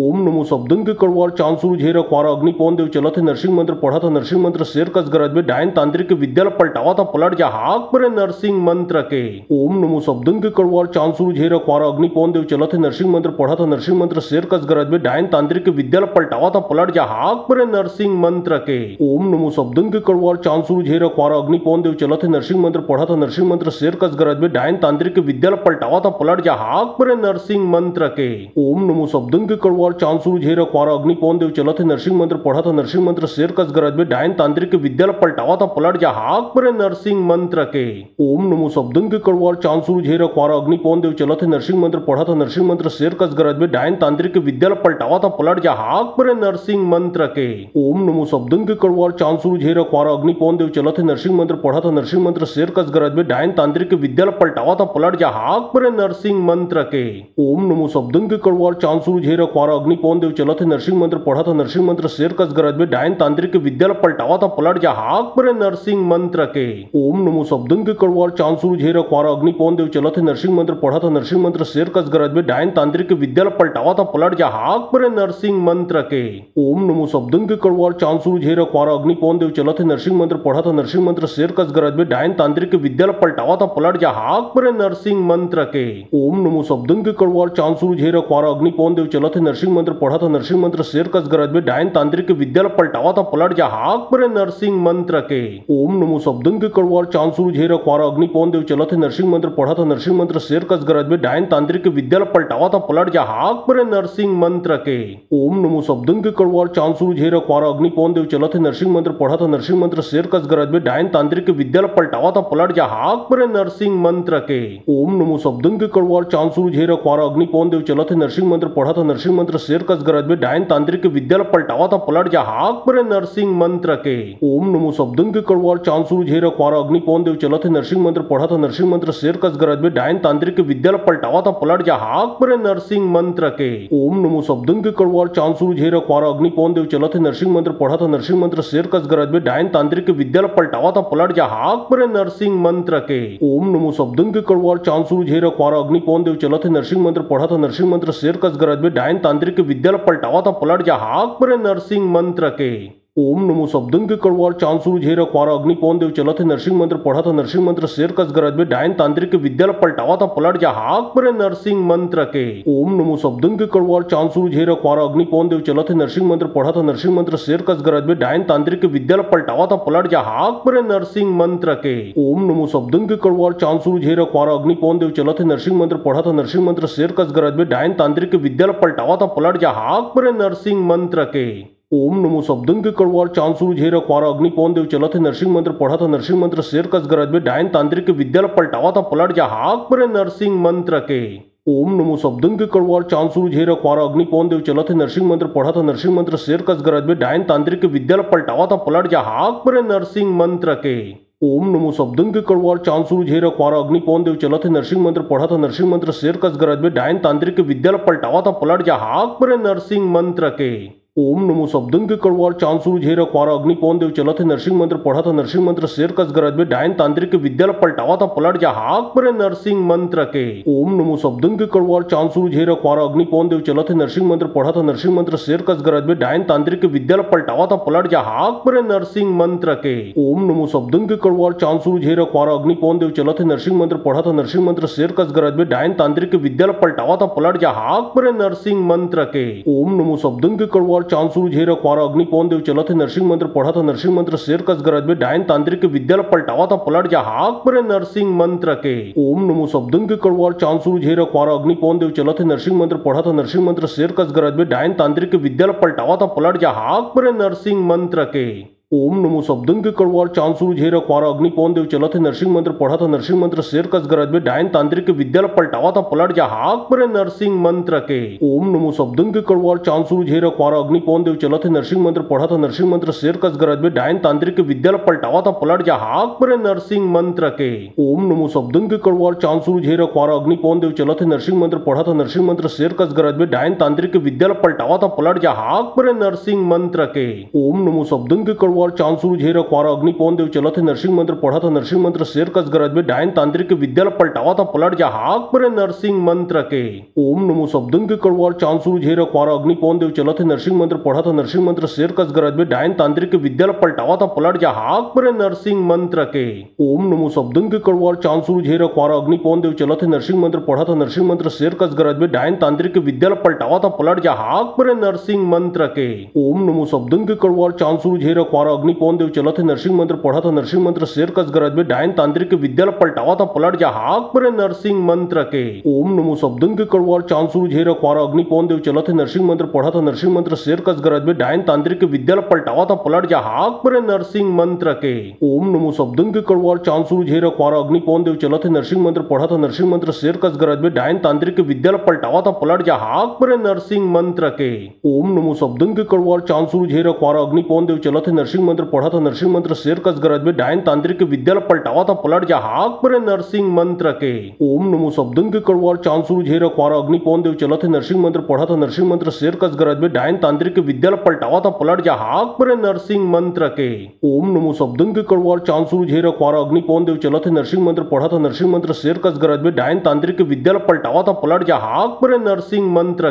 [SPEAKER 1] ओम नमो शब्दन के कड़वार चांसुर झेर अखबार अग्नि पवन देव चलत है नरसिंह मंत्र पढ़ा था नरसिंह मंत्र शेर कस गरज में डायन तांत्रिक विद्या पलटावा था पलट जा हाक पर नरसिंह मंत्र के ओम नमो शब्दन के कड़वार चांसुर झेर अखबार अग्नि पवन देव चलत है नरसिंह मंत्र पढ़ा था नरसिंह मंत्र शेर कस गरज में डायन तांत्रिक विद्या पलटावा था पलट जा हाक पर नरसिंह मंत्र के ओम नमो शब्दन के कड़वार चांसुर झेर अखबार अग्नि पवन देव चलत है नरसिंह मंत्र पढ़ा था नरसिंह मंत्र शेर कस गरज में डायन तांत्रिक विद्या पलटावा था पलट जा हाक पर नरसिंह मंत्र के ओम नमो शब्दन के कड़वार चांसुर झेर अखबार अग्नि पवन देव चलत है नरसिंह मंत्र पढ़ा था नरसिंह मंत्र शेर कस गरज में डायन तांत्रिक विद्या पलटावा था पलट जा हाक पर नरसिंह मंत्र के ओम नमो शब्दन के कड़वार चांसुर झेर अखबार अग्नि पवन देव चलत है नरसिंह मंत्र पढ़ा था नरसिंह मंत्र शेर कस गरज में डायन तांत्रिक विद्या पलटावा था पलट जा हाक पर नरसिंह मंत्र के ओम नमो शब्दन के कड़वार चांसुर झेर अखबार अग्नि पवन देव चलत है नरसिंह मंत्र पढ़ा था नरसिंह मंत्र शेर कस गरज में डायन तांत्रिक विद्या पलटावा था पलट जा हाक पर नरसिंह मंत्र के ओम नमो शब्दन के कड़वार चांसुर झेर अखबार अग्नि पवन देव चलत है नरसिंह मंत्र पढ़ा था नरसिंह मंत्र शेर कस गरज में डायन तांत्रिक विद्या पलटावा था पलट जा हाक पर नरसिंह मंत्र के ओम नमो शब्दन के कड़वार चांसुर झेर अखबार अग्नि पवन देव चलत है नरसिंह मंत्र पढ़ा था नरसिंह मंत्र शेर कस गरज में डायन तांत्रिक विद्या पलटावा था पलट जा हाक पर नरसिंह मंत्र के ओम नमो शब्दन के कड़वार चांसुर झेर अखबार अग्नि पवन देव चलत है नरसिंह मंत्र पढ़ा था नरसिंह मंत्र शेर कस गरज में डायन तांत्रिक विद्या पलटावा था पलट जा हाक पर नरसिंह मंत्र के ओम नमो शब्दन के कड़वार चांसुर झेर अखबार अग्नि पवन देव चलत है नरसिंह मंत्र पढ़ा था नरसिंह मंत्र शेर कस गरज में डायन तांत्रिक विद्या पलटावा था पलट जा हाक पर नरसिंह मंत्र के ओम नमो शब्दन के कड़वार चांसुर झेर अखबार अग्नि पवन देव चलत है नरसिंह मंत्र पढ़ा था नरसिंह मंत्र शेर कस गरज में डायन तांत्रिक विद्या पलटावा था पलट जा हाक पर नरसिंह मंत्र के ओम नमो शब्दन के कड़वार चांसुर झेर अखबार अग्नि पवन देव चलत है नरसिंह मंत्र पढ़ा था नरसिंह मंत्र शेर कस गरज में डायन तांत्रिक विद्या पलटावा था पलट जा हाक पर नरसिंह मंत्र के ओम नमो शब्दन के कड़वार चांसुर झेर अखबार अग्नि पवन देव चलत है नरसिंह मंत्र पढ़ा था नरसिंह मंत्र शेर कस गरज में डायन तांत्रिक विद्या पलटावा था पलट जा हाक पर नरसिंह मंत्र के ओम नमो शब्दन के कड़वार चांसुर झेर अखबार अग्नि पवन देव चलत है नरसिंह मंत्र पढ़ा था नरसिंह मंत्र शेर कस गरज में डायन तांत्रिक विद्या पलटावा था पलट जा हाक पर नरसिंह मंत्र के ओम नमो शब्दन के कड़वार चांसुर झेर अखबार अग्नि पवन देव चलत है नरसिंह मंत्र पढ़ा था नरसिंह मंत्र शेर कस गरज में डायन तांत्रिक विद्या पलटावा था पलट जा हाक पर नरसिंह मंत्र के ओम नमो शब्दन के कड़वार चांसुर झेर अखबार अग्नि पवन देव चलत है नरसिंह मंत्र पढ़ा था नरसिंह मंत्र शेर कस गरज में डायन तांत्रिक विद्या पलटावा था पलट जा हाक पर नरसिंह मंत्र के ओम नमो शब्दन के कड़वार चांसुर झेर अखबार अग्नि पवन देव चलत है नरसिंह मंत्र पढ़ा था नरसिंह मंत्र शेर कस गरज में डायन तांत्रिक विद्या पलटावा था पलट जा हाक पर नरसिंह मंत्र के ओम नमो शब्दन के कड़वार चांसुर झेर अखबार अग्नि पवन देव चलत है नरसिंह मंत्र पढ़ा था नरसिंह मंत्र शेर कस गरज में डायन तांत्रिक विद्या पलटावा था पलट जा हाक पर नरसिंह मंत्र के ओम नमो शब्दन के कड़वार चांसुर झेर अखबार अग्नि पवन देव चलत है नरसिंह मंत्र पढ़ा था नरसिंह मंत्र शेर कस गरज में डायन तांत्रिक विद्या पलटावा था पलट जा हाक पर नरसिंह मंत्र के ओम नमो शब्दन के कड़वार चांसुर झेर अखबार अग्नि पवन देव चलत है नरसिंह मंत्र पढ़ा था नरसिंह मंत्र शेर कस गरज में डायन तांत्रिक विद्या पलटावा था पलट जा हाक पर नरसिंह मंत्र के ओम नमो शब्दन के कड़वार चांसुर झेर अखबार अग्नि पवन देव चलत है नरसिंह मंत्र पढ़ा था नरसिंह मंत्र शेर कस गरज में डायन तांत्रिक विद्या पलटावा था पलट जा हाक पर नरसिंह मंत्र के ओम नमो शब्दन के कड़वार चांसुर झेर अखबार अग्नि पवन देव चलत है नरसिंह मंत्र पढ़ा था नरसिंह मंत्र शेर कस गरज में डायन तांत्रिक विद्या पलटावा था पलट जा हाक पर नरसिंह मंत्र के ओम नमो शब्दन के कड़वार चांद सूरज हेरा क्वारा अग्नि पवन देव चला थे नरसिंह मंत्र पढ़ा था नरसिंह मंत्र शेर कस गरज में डायन तांत्रिक विद्या पलटावा था पलट जा हाक पर नरसिंह मंत्र के ओम नमो शब्दन के कड़वार चांद सूरज हेरा क्वारा अग्नि पवन देव चला थे नरसिंह मंत्र पढ़ा था नरसिंह मंत्र शेर कस गरज में डायन तांत्रिक विद्या पलटावा था पलट जा हाक पर नरसिंह मंत्र के ओम नमो शब्दन के कड़वार चांद सूरज हेरा क्वारा अग्नि पवन देव चला थे नरसिंह मंत्र पढ़ा था नरसिंह मंत्र शेर कस गरज में डायन तांत्रिक विद्या पलटावा था पलट जा हाक पर नरसिंह मंत्र के ओम नमो शब्दन के कड़वार चांद सूरज हेरा क्वारा अग्नि पवन देव चला थे नरसिंह मंत्र पढ़ा था नरसिंह मंत्र शेर कस गरज में डायन तांत्रिक विद्या पलटावा था पलट जा हाक पर नरसिंह मंत्र के ओम नमो शब्दन के कड़वार चांद सूरज हेरा क्वारा अग्नि पवन देव चला थे नरसिंह मंत्र पढ़ा था नरसिंह मंत्र शेर कस गरज में डायन तांत्रिक विद्या पलटावा था पलट जा हाक पर नरसिंह मंत्र के ओम नमो शब्दन के कड़वार चांद सूरज हेरा क्वारा अग्नि पवन देव चला थे नरसिंह मंत्र पढ़ा था नरसिंह मंत्र शेर कस गरज में डायन तांत्रिक विद्या पलटावा था पलट जा हाक पर नरसिंह मंत्र के ओम नमो शब्दन के कड़वार चांद सूरज हेरा क्वारा अग्नि पवन देव चला थे नरसिंह मंत्र पढ़ा था नरसिंह मंत्र शेर कस गरज में डायन तांत्रिक विद्या पलटावा था पलट जा हाक पर नरसिंह मंत्र के ओम नमो शब्दन के कड़वार चांद सूरज हेरा क्वारा अग्नि पवन देव चला थे नरसिंह मंत्र पढ़ा था नरसिंह मंत्र शेर कस गरज में डायन तांत्रिक विद्या पलटावा था पलट जा हाक पर नरसिंह मंत्र के ओम नमो शब्दन के कड़वार चांद सूरज हेरा क्वारा अग्नि पवन देव चला थे नरसिंह मंत्र पढ़ा था नरसिंह मंत्र शेर कस गरज में डायन तांत्रिक विद्या पलटावा था पलट जा हाक पर नरसिंह मंत्र के ओम नमो शब्दन के कड़वार चांद सूरज हेरा क्वारा अग्नि पवन देव चला थे नरसिंह मंत्र पढ़ा था नरसिंह मंत्र शेर कस गरज में डायन तांत्रिक विद्या पलटावा था पलट जा हाक पर नरसिंह मंत्र के ओम नमो शब्दन के कड़वार चांद सूरज हेरा क्वारा अग्नि पवन देव चला थे नरसिंह मंत्र पढ़ा था नरसिंह मंत्र शेर कस गरज में डायन तांत्रिक विद्या पलटावा था पलट जा हाक पर नरसिंह मंत्र के ओम नमो शब्दन के कड़वार चांद सूरज हेरा क्वारा अग्नि पवन देव चला थे नरसिंह मंत्र पढ़ा था नरसिंह मंत्र शेर कस गरज में डायन तांत्रिक विद्या पलटावा था पलट जा हाक पर नरसिंह मंत्र के ओम नमो शब्दन के कड़वार चांद सूरज हेरा क्वारा अग्नि पवन देव चला थे नरसिंह मंत्र पढ़ा था नरसिंह मंत्र शेर कस गरज में डायन तांत्रिक विद्या पलटावा था पलट जा हाक पर नरसिंह मंत्र के ओम नमो शब्दन के कड़वार चांद सूरज हेरा क्वारा अग्नि पवन देव चला थे नरसिंह मंत्र पढ़ा था नरसिंह मंत्र शेर कस गरज में डायन तांत्रिक विद्या पलटावा था पलट जा हाक पर नरसिंह मंत्र के ओम नमो शब्दन के कड़वार चांद सूरज हेरा क्वारा अग्नि पवन देव चला थे नरसिंह मंत्र पढ़ा था नरसिंह मंत्र शेर कस गरज में डायन तांत्रिक विद्या पलटावा था पलट जा हाक पर नरसिंह मंत्र के ओम नमो शब्दन के कड़वार चांद सूरज हेरा क्वारा अग्नि पवन देव चला थे नरसिंह मंत्र पढ़ा था नरसिंह मंत्र शेर कस गरज में डायन तांत्रिक विद्या पलटावा था पलट जा हाक पर नरसिंह मंत्र के ओम नमो शब्दन के कड़वार चांद सूरज हेरा क्वारा अग्नि पवन देव चला थे नरसिंह मंत्र पढ़ा था नरसिंह मंत्र शेर कस गरज में डायन तांत्रिक विद्या पलटावा था पलट जा हाक पर नरसिंह मंत्र के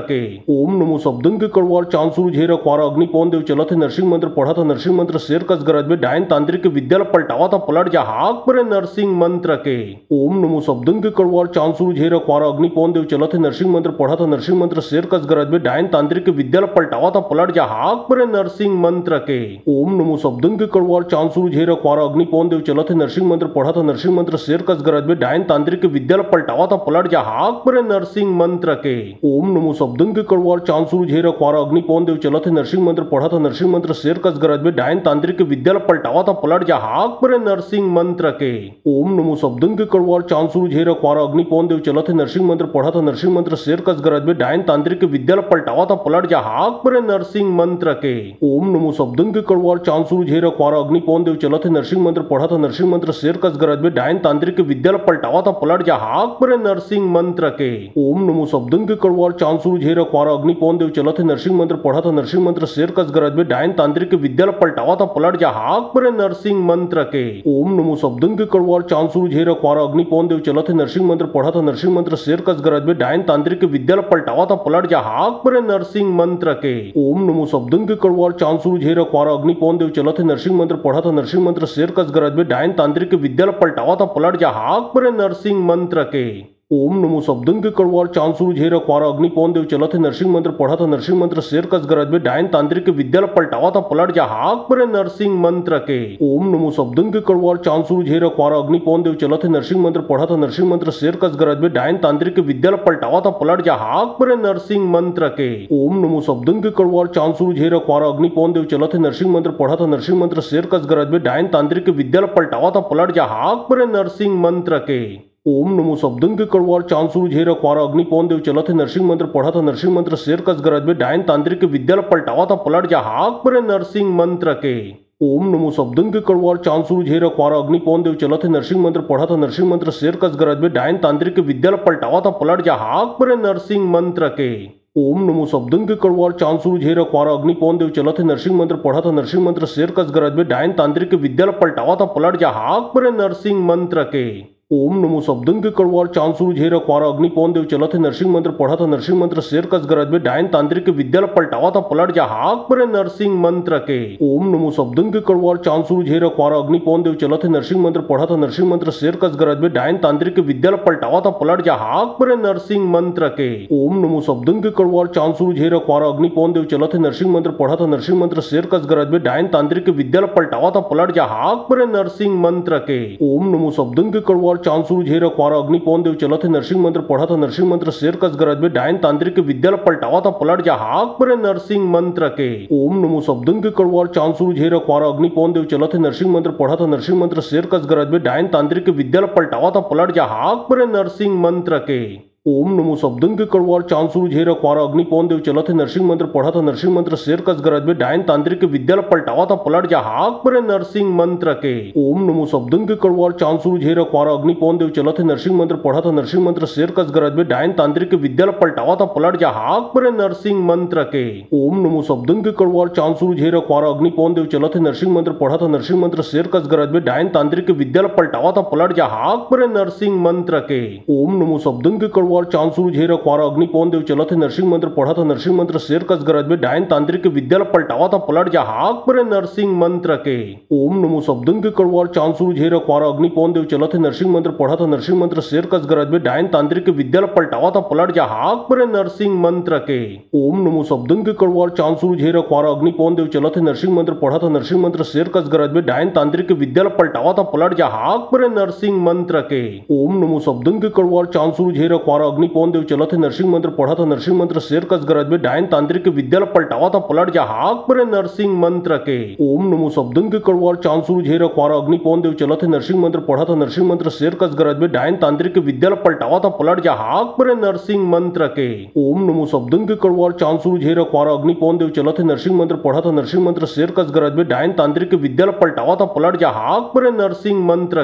[SPEAKER 1] ओम नमो शब्दन के कड़वार चांद सूरज हेरा क्वारा अग्नि पवन देव चला थे नरसिंह मंत्र पढ़ा था नरसिंह मंत्र शेर कस गरज में डायन तांत्रिक विद्या पलटावा था पलट जा हाक पर नरसिंह मंत्र के ओम नमो शब्दन के कड़वार चांद सूरज हेरा क्वारा अग्नि पवन देव चला थे नरसिंह मंत्र पढ़ा था नरसिंह मंत्र शेर कस गरज में डायन तांत्रिक विद्या पलटावा था पलट जा हाक पर नरसिंह मंत्र के ओम नमो शब्दन के कड़वार चांद सूरज हेरा क्वारा अग्नि पवन देव चला थे नरसिंह मंत्र पढ़ा था नरसिंह मंत्र शेर कस गरज में डायन तांत्रिक विद्या पलटावा था पलट जा हाक पर नरसिंह मंत्र के ओम नमो शब्दन के कड़वार चांद सूरज हेरा क्वारा अग्नि पवन देव चला थे नरसिंह मंत्र पढ़ा था नरसिंह मंत्र शेर कस गरज में डायन तांत्रिक विद्या पलटावा था पलट जा हाक पर नरसिंह मंत्र के ओम नमो शब्दन के कड़वार चांद सूरज हेरा क्वारा अग्नि पवन देव चला थे नरसिंह मंत्र पढ़ा था नरसिंह मंत्र शेर कस गरज में डायन तांत्रिक विद्या पलटावा था पलट जा हाक पर नरसिंह मंत्र के ओम नमो शब्दन के कड़वार चांद सूरज हेरा क्वारा अग्नि पवन देव चला थे नरसिंह मंत्र पढ़ा था नरसिंह मंत्र शेर कस गरज में डायन तांत्रिक विद्या पलटावा था पलट जा हाक पर नरसिंह मंत्र के ओम नमो शब्दन के कड़वार चांद सूरज हेरा क्वारा अग्नि पवन देव चला थे नरसिंह मंत्र पढ़ा था नरसिंह मंत्र शेर कस गरज में डायन तांत्रिक विद्या पलटावा था पलट जा हाक पर नरसिंह मंत्र के ओम नमो शब्दन के कड़वार चांद सूरज हेरा क्वारा अग्नि पवन देव चला थे नरसिंह मंत्र पढ़ा था नरसिंह मंत्र शेर कस गरज में डायन तांत्रिक विद्या पलटावा था पलट जा हाक पर नरसिंह मंत्र के ओम नमो शब्दन के कड़वार चांद सूरज हेरा क्वारा अग्नि पवन देव चला थे नरसिंह मंत्र पढ़ा था नरसिंह मंत्र शेर कस गरज में डायन तांत्रिक विद्या पलटावा था पलट जा हाक पर नरसिंह मंत्र के ओम नमो शब्दन के कड़वार चांद सूरज हेरा क्वारा अग्नि पवन देव चला थे नरसिंह मंत्र पढ़ा था नरसिंह मंत्र शेर कस गरज में डायन तांत्रिक विद्या पलटावा था पलट जा हाक पर नरसिंह मंत्र के ओम नमो शब्दन के कड़वार चांद सूरज हेरा क्वारा अग्नि पवन देव चला थे नरसिंह मंत्र पढ़ा था नरसिंह मंत्र शेर कस गरज में डायन तांत्रिक विद्या पलटावा था पलट जा हाक पर नरसिंह मंत्र के ओम नमो शब्दन के कड़वार चांद सूरज हेरा क्वारा अग्नि पवन देव चला थे नरसिंह मंत्र पढ़ा था नरसिंह मंत्र शेर कस गरज में डायन तांत्रिक विद्या पलटावा था पलट जा हाक पर नरसिंह मंत्र के ओम नमो शब्दन के कड़वार चांद सूरज हेरा क्वारा अग्नि पवन देव चला थे नरसिंह मंत्र पढ़ा था नरसिंह मंत्र शेर कस गरज में डायन तांत्रिक विद्या पलटावा था पलट जा हाक पर नरसिंह मंत्र के ओम नमो शब्दन के कड़वार चांद सूरज हेरा क्वारा अग्नि पवन देव चला थे नरसिंह मंत्र पढ़ा था नरसिंह मंत्र शेर कस गरज में डायन तांत्रिक विद्या पलटावा था पलट जा हाक पर नरसिंह मंत्र के ओम नमो शब्दन के कड़वार चांद सूरज हेरा क्वारा अग्नि पवन देव चला थे नरसिंह मंत्र पढ़ा था नरसिंह मंत्र शेर कस गरज में डायन तांत्रिक विद्या पलटावा था पलट जा हाक पर नरसिंह मंत्र के ओम नमो शब्दन के कड़वार चांद सूरज हेरा क्वारा अग्नि पवन देव चला थे नरसिंह मंत्र पढ़ा था नरसिंह मंत्र शेर कस गरज में डायन तांत्रिक विद्या पलटावा था पलट जा हाक पर नरसिंह मंत्र के ओम नमो शब्दन के कड़वार चांद सूरज हेरा क्वारा अग्नि पवन देव चला थे नरसिंह मंत्र पढ़ा था नरसिंह मंत्र शेर कस गरज में डायन तांत्रिक विद्या पलटावा था पलट जा हाक पर नरसिंह मंत्र के ओम नमो शब्दन के कड़वार चांद सूरज हेरा क्वारा अग्नि पवन देव चला थे नरसिंह मंत्र पढ़ा था नरसिंह मंत्र शेर कस गरज में डायन तांत्रिक विद्या पलटावा था पलट जा हाक पर नरसिंह मंत्र के ओम नमो शब्दन के कड़वार चांद सूरज हेरा क्वारा अग्नि पवन देव चला थे नरसिंह मंत्र पढ़ा था नरसिंह मंत्र शेर कस गरज में डायन तांत्रिक विद्या पलटावा था पलट जा हाक पर नरसिंह मंत्र के ओम नमो शब्दन के कड़वार चांद सूरज हेरा क्वारा अग्नि पवन देव चला थे नरसिंह मंत्र पढ़ा था नरसिंह मंत्र शेर कस गरज में डायन तांत्रिक विद्या पलटावा था पलट जा हाक पर नरसिंह मंत्र के ओम नमो शब्दन के कड़वार चांद सूरज हेरा क्वारा अग्नि पवन देव चला थे नरसिंह मंत्र पढ़ा था नरसिंह मंत्र शेर कस गरज में डायन तांत्रिक विद्या पलटावा था पलट जा हाक पर नरसिंह मंत्र के ओम नमो शब्दन के कड़वार चांद सूरज हेरा क्वारा अग्नि पवन देव चला थे नरसिंह मंत्र पढ़ा था नरसिंह मंत्र शेर कस गरज में डायन तांत्रिक विद्या पलटावा था पलट जा हाक पर नरसिंह मंत्र के ओम नमो शब्दन के कड़वार चांद सूरज हेरा क्वारा अग्नि पवन देव चला थे नरसिंह मंत्र पढ़ा था नरसिंह मंत्र शेर कस गरज में डायन तांत्रिक विद्या पलटावा था पलट जा हाक पर नरसिंह मंत्र के ओम नमो शब्दन के कड़वार चांद सूरज हेरा क्वारा अग्नि पवन देव चला थे नरसिंह मंत्र पढ़ा था नरसिंह मंत्र शेर कस गरज में डायन तांत्रिक विद्या पलटावा था पलट जा हाक पर नरसिंह मंत्र के ओम नमो शब्दन के कड़वार चांद सूरज हेरा क्वारा अग्नि पवन देव चला थे नरसिंह मंत्र पढ़ा था नरसिंह मंत्र शेर कस गरज में डायन तांत्रिक विद्या पलटावा था पलट जा हाक पर नरसिंह मंत्र के ओम नमो शब्दन के कड़वार चांद सूरज हेरा क्वारा अग्नि पवन देव चला थे नरसिंह मंत्र पढ़ा था नरसिंह मंत्र शेर कस गरज में डायन तांत्रिक विद्या पलटावा था पलट जा हाक पर नरसिंह मंत्र के ओम नमो शब्दन के कड़वार चांद सूरज हेरा क्वारा अग्नि पवन देव चला थे नरसिंह मंत्र पढ़ा था नरसिंह मंत्र शेर कस गरज में डायन तांत्रिक विद्या पलटावा था पलट जा हाक पर नरसिंह मंत्र के ओम नमो शब्दन के कड़वार चांद सूरज हेरा क्वारा अग्नि पवन देव चला थे नरसिंह मंत्र पढ़ा था नरसिंह मंत्र शेर कस गरज में डायन तांत्रिक विद्या पलटावा था पलट जा हाक पर नरसिंह मंत्र के ओम नमो शब्दन के कड़वार चांद सूरज हेरा क्वारा अग्नि पवन देव चला थे नरसिंह मंत्र पढ़ा था नरसिंह मंत्र शेर कस गरज में डायन तांत्रिक विद्या पलटावा था पलट जा हाक पर नरसिंह मंत्र के ओम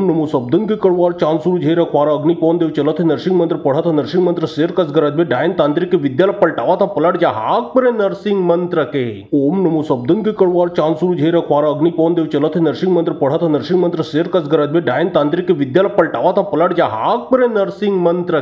[SPEAKER 1] नमो शब्दन के कड़वार चांद सूरज हेरा क्वारा अग्नि पवन देव चला थे नरसिंह मंत्र पढ़ा था नरसिंह मंत्र शेर कस गरज में डायन तांत्रिक विद्या पलटावा था पलट जा हाक पर नरसिंह मंत्र के ओम नमो शब्दन के कड़वार चांद सूरज हेरा क्वारा अग्नि पवन देव चला थे नरसिंह मंत्र पढ़ा था नरसिंह मंत्र शेर कस गरज में डायन तांत्रिक विद्या पलटावा था पलट जा हाक पर नरसिंह मंत्र के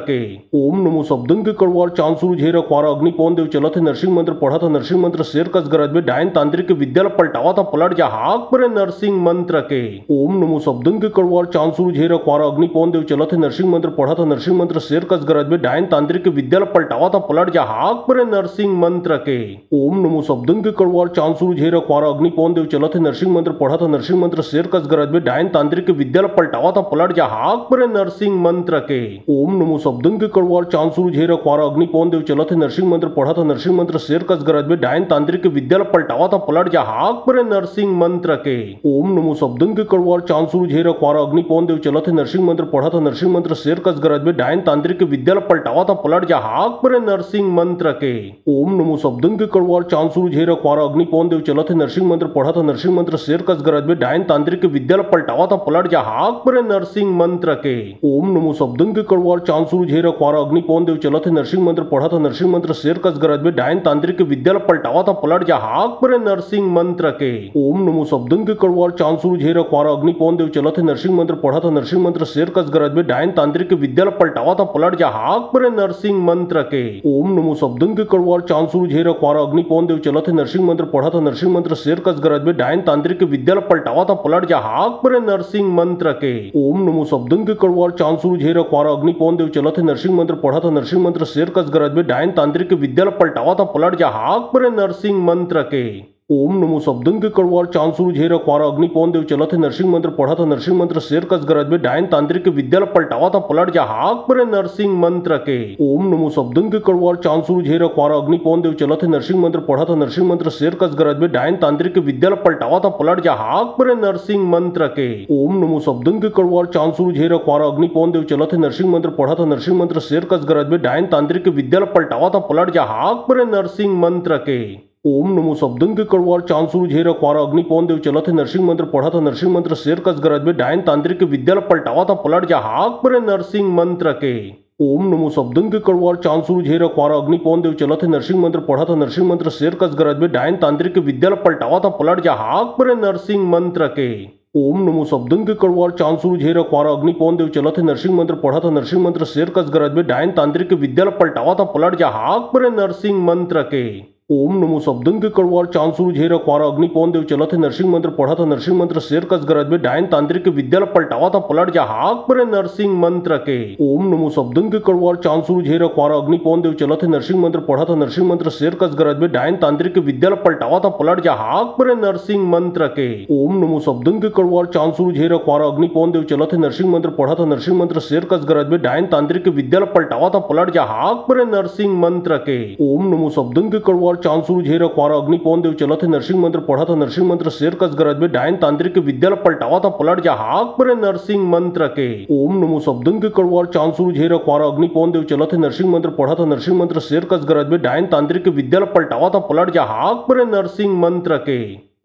[SPEAKER 1] ओम नमो शब्दन के कड़वार चांद सूरज हेरा क्वारा अग्नि पवन देव चला थे नरसिंह मंत्र पढ़ा था नरसिंह मंत्र शेर कस गरज में डायन तांत्रिक विद्या पलटावा था पलट जा हाक पर नरसिंह मंत्र के ओम नमो शब्दन के कड़वार चांद सूरज हेरा क्वारा अग्नि पवन देव चला थे नरसिंह मंत्र पढ़ा था नरसिंह मंत्र शेर कस गरज में डायन तांत्रिक विद्या पलटावा था पलट जा हाक पर नरसिंह मंत्र के ओम नमो शब्दन के कड़वार चांद सूरज हेरा क्वारा अग्नि पवन देव चला थे नरसिंह मंत्र पढ़ा था नरसिंह मंत्र शेर कस गरज में डायन तांत्रिक विद्या पलटावा था पलट जा हाक पर नरसिंह मंत्र के ओम नमो शब्दन के कड़वार चांद सूरज हेरा क्वारा अग्नि पवन देव चला थे नरसिंह मंत्र पढ़ा था नरसिंह मंत्र शेर कस गरज में डायन तांत्रिक विद्या पलटावा था पलट जा हाक पर नरसिंह मंत्र के ओम नमो शब्दन के कड़वार चांद सूरज हेरा क्वारा अग्नि पवन देव चला थे नरसिंह मंत्र पढ़ा था नरसिंह मंत्र शेर कस गरज में डायन तांत्रिक विद्या पलटावा था पलट जा हाक पर नरसिंह मंत्र के ओम नमो शब्दन के कड़वार चांद सूरज हेरा क्वारा अग्नि पवन देव चला थे नरसिंह मंत्र पढ़ा था नरसिंह मंत्र शेर कस गरज में डायन तांत्रिक विद्या पलटावा था पलट जा हाक पर नरसिंह मंत्र के ओम नमो शब्दन के कड़वार चांद सूरज हेरा क्वारा अग्नि पवन देव चला थे नरसिंह मंत्र पढ़ा था नरसिंह मंत्र शेर कस गरज में डायन तांत्रिक विद्या पलटावा था पलट जा हाक पर नरसिंह मंत्र के ओम नमो शब्दन के कड़वार चांद सूरज हेरा क्वारा अग्नि पवन देव चला थे नरसिंह मंत्र पढ़ा था नरसिंह मंत्र शेर कस गरज में डायन तांत्रिक विद्या पलटावा था पलट जा हाक पर नरसिंह मंत्र के ओम नमो शब्दन के कड़वार चांद सूरज हेरा क्वारा अग्नि पवन देव चला थे नरसिंह मंत्र पढ़ा था नरसिंह मंत्र शेर कस गरज में डायन तांत्रिक विद्या पलटावा था पलट जा हाक पर नरसिंह मंत्र के ओम नमो शब्दन के कड़वार चांद सूरज हेरा क्वारा अग्नि पवन देव चला थे नरसिंह मंत्र पढ़ा था नरसिंह मंत्र शेर कस गरज में डायन तांत्रिक विद्या पलटावा था पलट जा हाक पर नरसिंह मंत्र के ओम नमो शब्दन के कड़वार चांद सूरज हेरा क्वारा अग्नि पवन देव चला थे नरसिंह मंत्र पढ़ा था नरसिंह मंत्र शेर कस गरज में डायन तांत्रिक विद्या पलटावा था पलट जा हाक पर नरसिंह मंत्र के ओम नमो शब्दन के कड़वार चांद सूरज हेरा क्वारा अग्नि पवन देव चला थे नरसिंह मंत्र पढ़ा था नरसिंह मंत्र शेर कस गरज में डायन तांत्रिक विद्या पलटावा था पलट जा हाक पर नरसिंह मंत्र के ओम नमो शब्दन के कड़वार चांद सूरज हेरा क्वारा अग्नि पवन देव चला थे नरसिंह मंत्र पढ़ा था नरसिंह मंत्र शेर कस गरज में डायन तांत्रिक विद्या पलटावा था पलट जा हाक पर नरसिंह मंत्र के ओम नमो शब्दन के कड़वार चांद सूरज हेरा क्वारा अग्नि पवन देव चला थे नरसिंह मंत्र पढ़ा था नरसिंह मंत्र शेर कस गरज में डायन तांत्रिक विद्या पलटावा था पलट जा हाक पर नरसिंह मंत्र के ओम नमो सबदन के कड़वार चांद सूरज झेर अखबारा अग्नि पवन देव चलत है नरसिंह मंत्र पढ़ा था नरसिंह मंत्र शेर कस गरज में डायन तांत्रिक के विद्यालय पलटावा था पलट जा हाक पर नरसिंह मंत्र के ओम नमो सबदन के कड़वार चांद सूरज झेर अखबारा अग्नि पवन देव चलत है नरसिंह मंत्र पढ़ा था नरसिंह मंत्र शेर कस गरज में डायन तांत्रिक के विद्यालय पलटावा था पलट जा हाक पर नरसिंह मंत्र के ओम नमो सबदन के कड़वार चांद सूरज झेर अखबारा अग्नि पवन देव चलत है नरसिंह मंत्र पढ़ा था नरसिंह मंत्र शेर कस गरज में डायन तांत्रिक के विद्यालय पलटावा था पलट जा हाक पर नरसिंह मंत्र के ओम नमो सबदन के कड़वार चांद सूरज झेर अखबारा अग्नि पवन देव चलत है नरसिंह मंत्र पढ़ा था नरसिंह मंत्र शेर कस गरज में डायन तांत्रिक के विद्यालय पलटावा था पलट जा हाक पर नरसिंह मंत्र के ओम नमो सबदन के कड़वार चांद सूरज झेर अखबारा अग्नि पवन देव चलत है नरसिंह मंत्र पढ़ा था नरसिंह मंत्र शेर कस गरज में डायन तांत्रिक के विद्यालय पलटावा था पलट जा हाक पर नरसिंह मंत्र के ओम नमो सबदन के कड़वार चांद सूरज झेर अखबारा अग्नि पवन देव चलत है नरसिंह मंत्र पढ़ा था नरसिंह मंत्र शेर कस गरज में डायन तांत्रिक के विद्यालय पलटावा था पलट जा हाक पर नरसिंह मंत्र के ओम नमो सबदन के कड़वार चांद सूरज झेर अखबारा अग्नि पवन देव चलत है नरसिंह मंत्र पढ़ा था नरसिंह मंत्र शेर कस गरज में डायन तांत्रिक के विद्यालय पलटावा था पलट जा हाक पर नरसिंह मंत्र के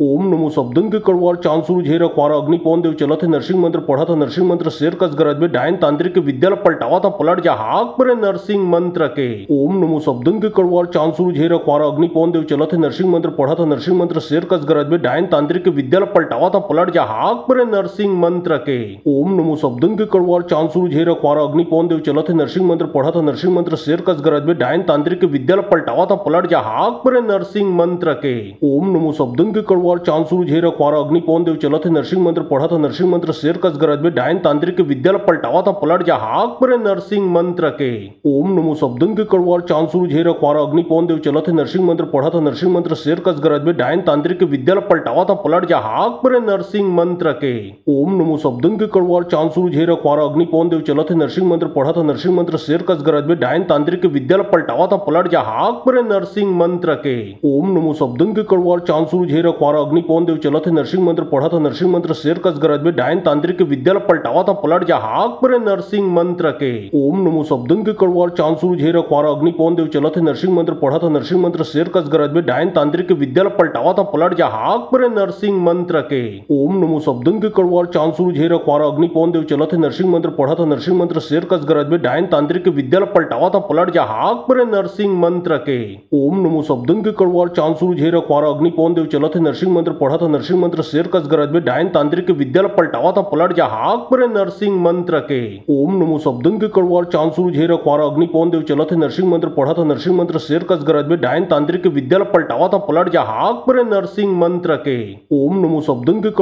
[SPEAKER 1] ओम नमो सबदन के कड़वार चांद सूरज झेर अखबारा अग्नि पवन देव चलत है नरसिंह मंत्र पढ़ा था नरसिंह मंत्र शेर कस गरज में डायन तांत्रिक के विद्यालय पलटावा था पलट जा हाक पर नरसिंह मंत्र के ओम नमो सबदन के कड़वार चांद सूरज झेर अखबारा अग्नि पवन देव चलत है नरसिंह मंत्र पढ़ा था नरसिंह मंत्र शेर कस गरज में डायन तांत्रिक के विद्यालय पलटावा था पलट जा हाक पर नरसिंह मंत्र के ओम नमो सबदन के कड़वार चांद सूरज झेर अखबारा अग्नि पवन देव चलत है नरसिंह मंत्र पढ़ा था नरसिंह मंत्र शेर कस गरज में डायन तांत्रिक के विद्यालय पलटावा था पलट जा हाक पर नरसिंह मंत्र के ओम नमो सबदन के कड़वार चांद सूरज झेर अखबारा अग्नि पवन देव चलत है नरसिंह मंत्र पढ़ा था नरसिंह मंत्र शेर कस गरज में डायन तांत्रिक के विद्यालय पलटावा था पलट जा हाक पर नरसिंह मंत्र के ओम नमो सबदन के कड़वार चांद सूरज झेर अखबारा अग्नि पवन देव चलत है नरसिंह मंत्र पढ़ा था नरसिंह मंत्र शेर कस गरज में डायन तांत्रिक के विद्यालय पलटावा था पलट जा हाक पर नरसिंह मंत्र के ओम नमो सबदन के कड़वार चांद सूरज झेर अखबारा अग्नि पवन देव चलत है नरसिंह मंत्र पढ़ा था नरसिंह मंत्र शेर कस गरज में डायन तांत्रिक के विद्यालय पलटावा था पलट जा हाक पर नरसिंह मंत्र के ओम नमो सबदन के कड़वार चांद सूरज झेर अखबारा अग्नि पवन देव चलत है नरसिंह मंत्र पढ़ा था नरसिंह मंत्र शेर कस गरज में डायन तांत्रिक के विद्यालय पलटावा था पलट जा हाक पर नरसिंह मंत्र के ओम नमो सबदन के कड़वार चांद सूरज झेर अखबारा अग्नि पवन देव चलत है नरसिंह मंत्र पढ़ा था नरसिंह मंत्र शेर कस गरज में डायन तांत्रिक के विद्यालय पलटावा था पलट जा हाक पर नरसिंह मंत्र के ओम नमो सबदन के कड़वार चांद सूरज झेर अखबारा अग्नि पवन देव चलत है नरसिंह मंत्र पढ़ा था नरसिंह मंत्र शेर कस गरज में डायन तांत्रिक के विद्यालय पलटावा था पलट जा हाक पर नरसिंह मंत्र के ओम नमो सबदन के कड़वार चांद सूरज झेर अखबारा अग्नि पवन देव चलत है नरसिंह मंत्र पढ़ा था नरसिंह मंत्र शेर कस गरज में डायन तांत्रिक के विद्यालय पलटावा था पलट जा हाक पर नरसिंह मंत्र के ओम नमो सबदन के कड़वार चांद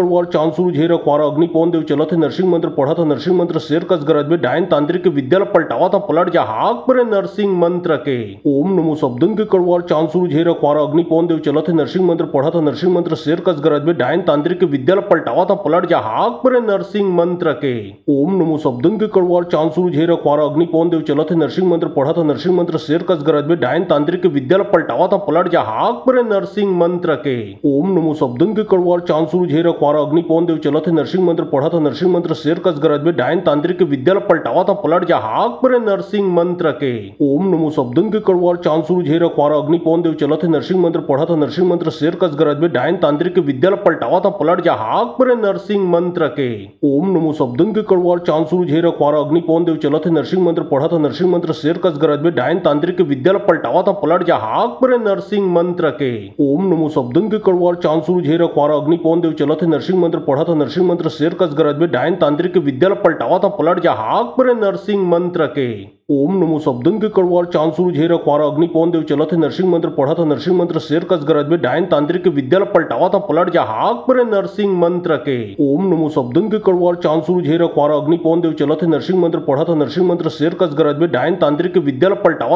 [SPEAKER 1] सूरज झेर अखबारा अग्नि पवन देव चलत है नरसिंह मंत्र पढ़ा था नरसिंह मंत्र शेर कस गरज में डायन तांत्रिक के विद्यालय पलटावा था पलट जा हाक पर नरसिंह मंत्र के ओम नमो सबदन के कड़वार चांद सूरज झेर अखबारा अग्नि पवन देव चलत है नरसिंह मंत्र पढ़ा था नरसिंह मंत्र शेर कस गरज में डायन तांत्रिक के विद्यालय पलटावा था पलट जा हाक पर नरसिंह मंत्र के ओम नमो सबदन के कड़वार चांद सूरज झेर अखबारा अग्नि पवन देव चलत है नरसिंह मंत्र पढ़ा था नरसिंह मंत्र शेर कस गरज में डायन तांत्रिक के विद्यालय पलटावा था पलट जा हाक पर नरसिंह मंत्र के ओम नमो सबदन के कड़वार चांद सूरज झेर अखबारा अग्नि पवन देव चलत है नरसिंह मंत्र पढ़ा था नरसिंह मंत्र शेर कस गरज में डायन तांत्रिक के विद्यालय पलटावा था पलट जा हाक पर नरसिंह मंत्र के ओम नमो सबदन के कड़वार चांद सूरज झेर अखबारा अग्नि पवन देव चलत है नरसिंह मंत्र पढ़ा था नरसिंह मंत्र शेर कस गरज में डायन तांत्रिक के विद्यालय पलटावा था पलट जा हाक पर नरसिंह मंत्र के ओम नमो सबदन के कड़वार चांद सूरज झेर अखबारा अग्नि पवन देव चलत है नरसिंह मंत्र पढ़ा था नरसिंह मंत्र शेर कस गरज में डायन तांत्रिक के विद्यालय पलटावा था पलट जा हाक पर नरसिंह मंत्र के ओम नमो सबदन के कड़वार चांद सूरज झेर अखबारा अग्नि पवन देव चलत है नरसिंह मंत्र पढ़ा था नरसिंह मंत्र शेर कस गरज में डायन तांत्रिक के विद्यालय पलटावा था पलट जा हाक पर नरसिंह मंत्र के ओम नमो सबदन के कड़वार चांद सूरज झेर अखबारा अग्नि पवन देव चलत है नरसिंह मंत्र पढ़ा था नरसिंह मंत्र शेर कस गरज में डायन तांत्रिक के विद्यालय पलटावा था पलट जा हाक पर नरसिंह मंत्र के ओम नमो सबदन के कड़वार चांद सूरज झेर अखबारा अग्नि पवन देव चलत है नरसिंह मंत्र पढ़ा था नरसिंह मंत्र शेर कस गरज में डायन तांत्रिक के विद्यालय पलटावा था पलट जा हाक पर नरसिंह मंत्र के ओम नमो सबदन के कड़वार चांद सूरज झेर अखबारा अग्नि पवन देव चलत है नरसिंह मंत्र पढ़ा था नरसिंह मंत्र शेर कस गरज में डायन तांत्रिक के विद्यालय पलटावा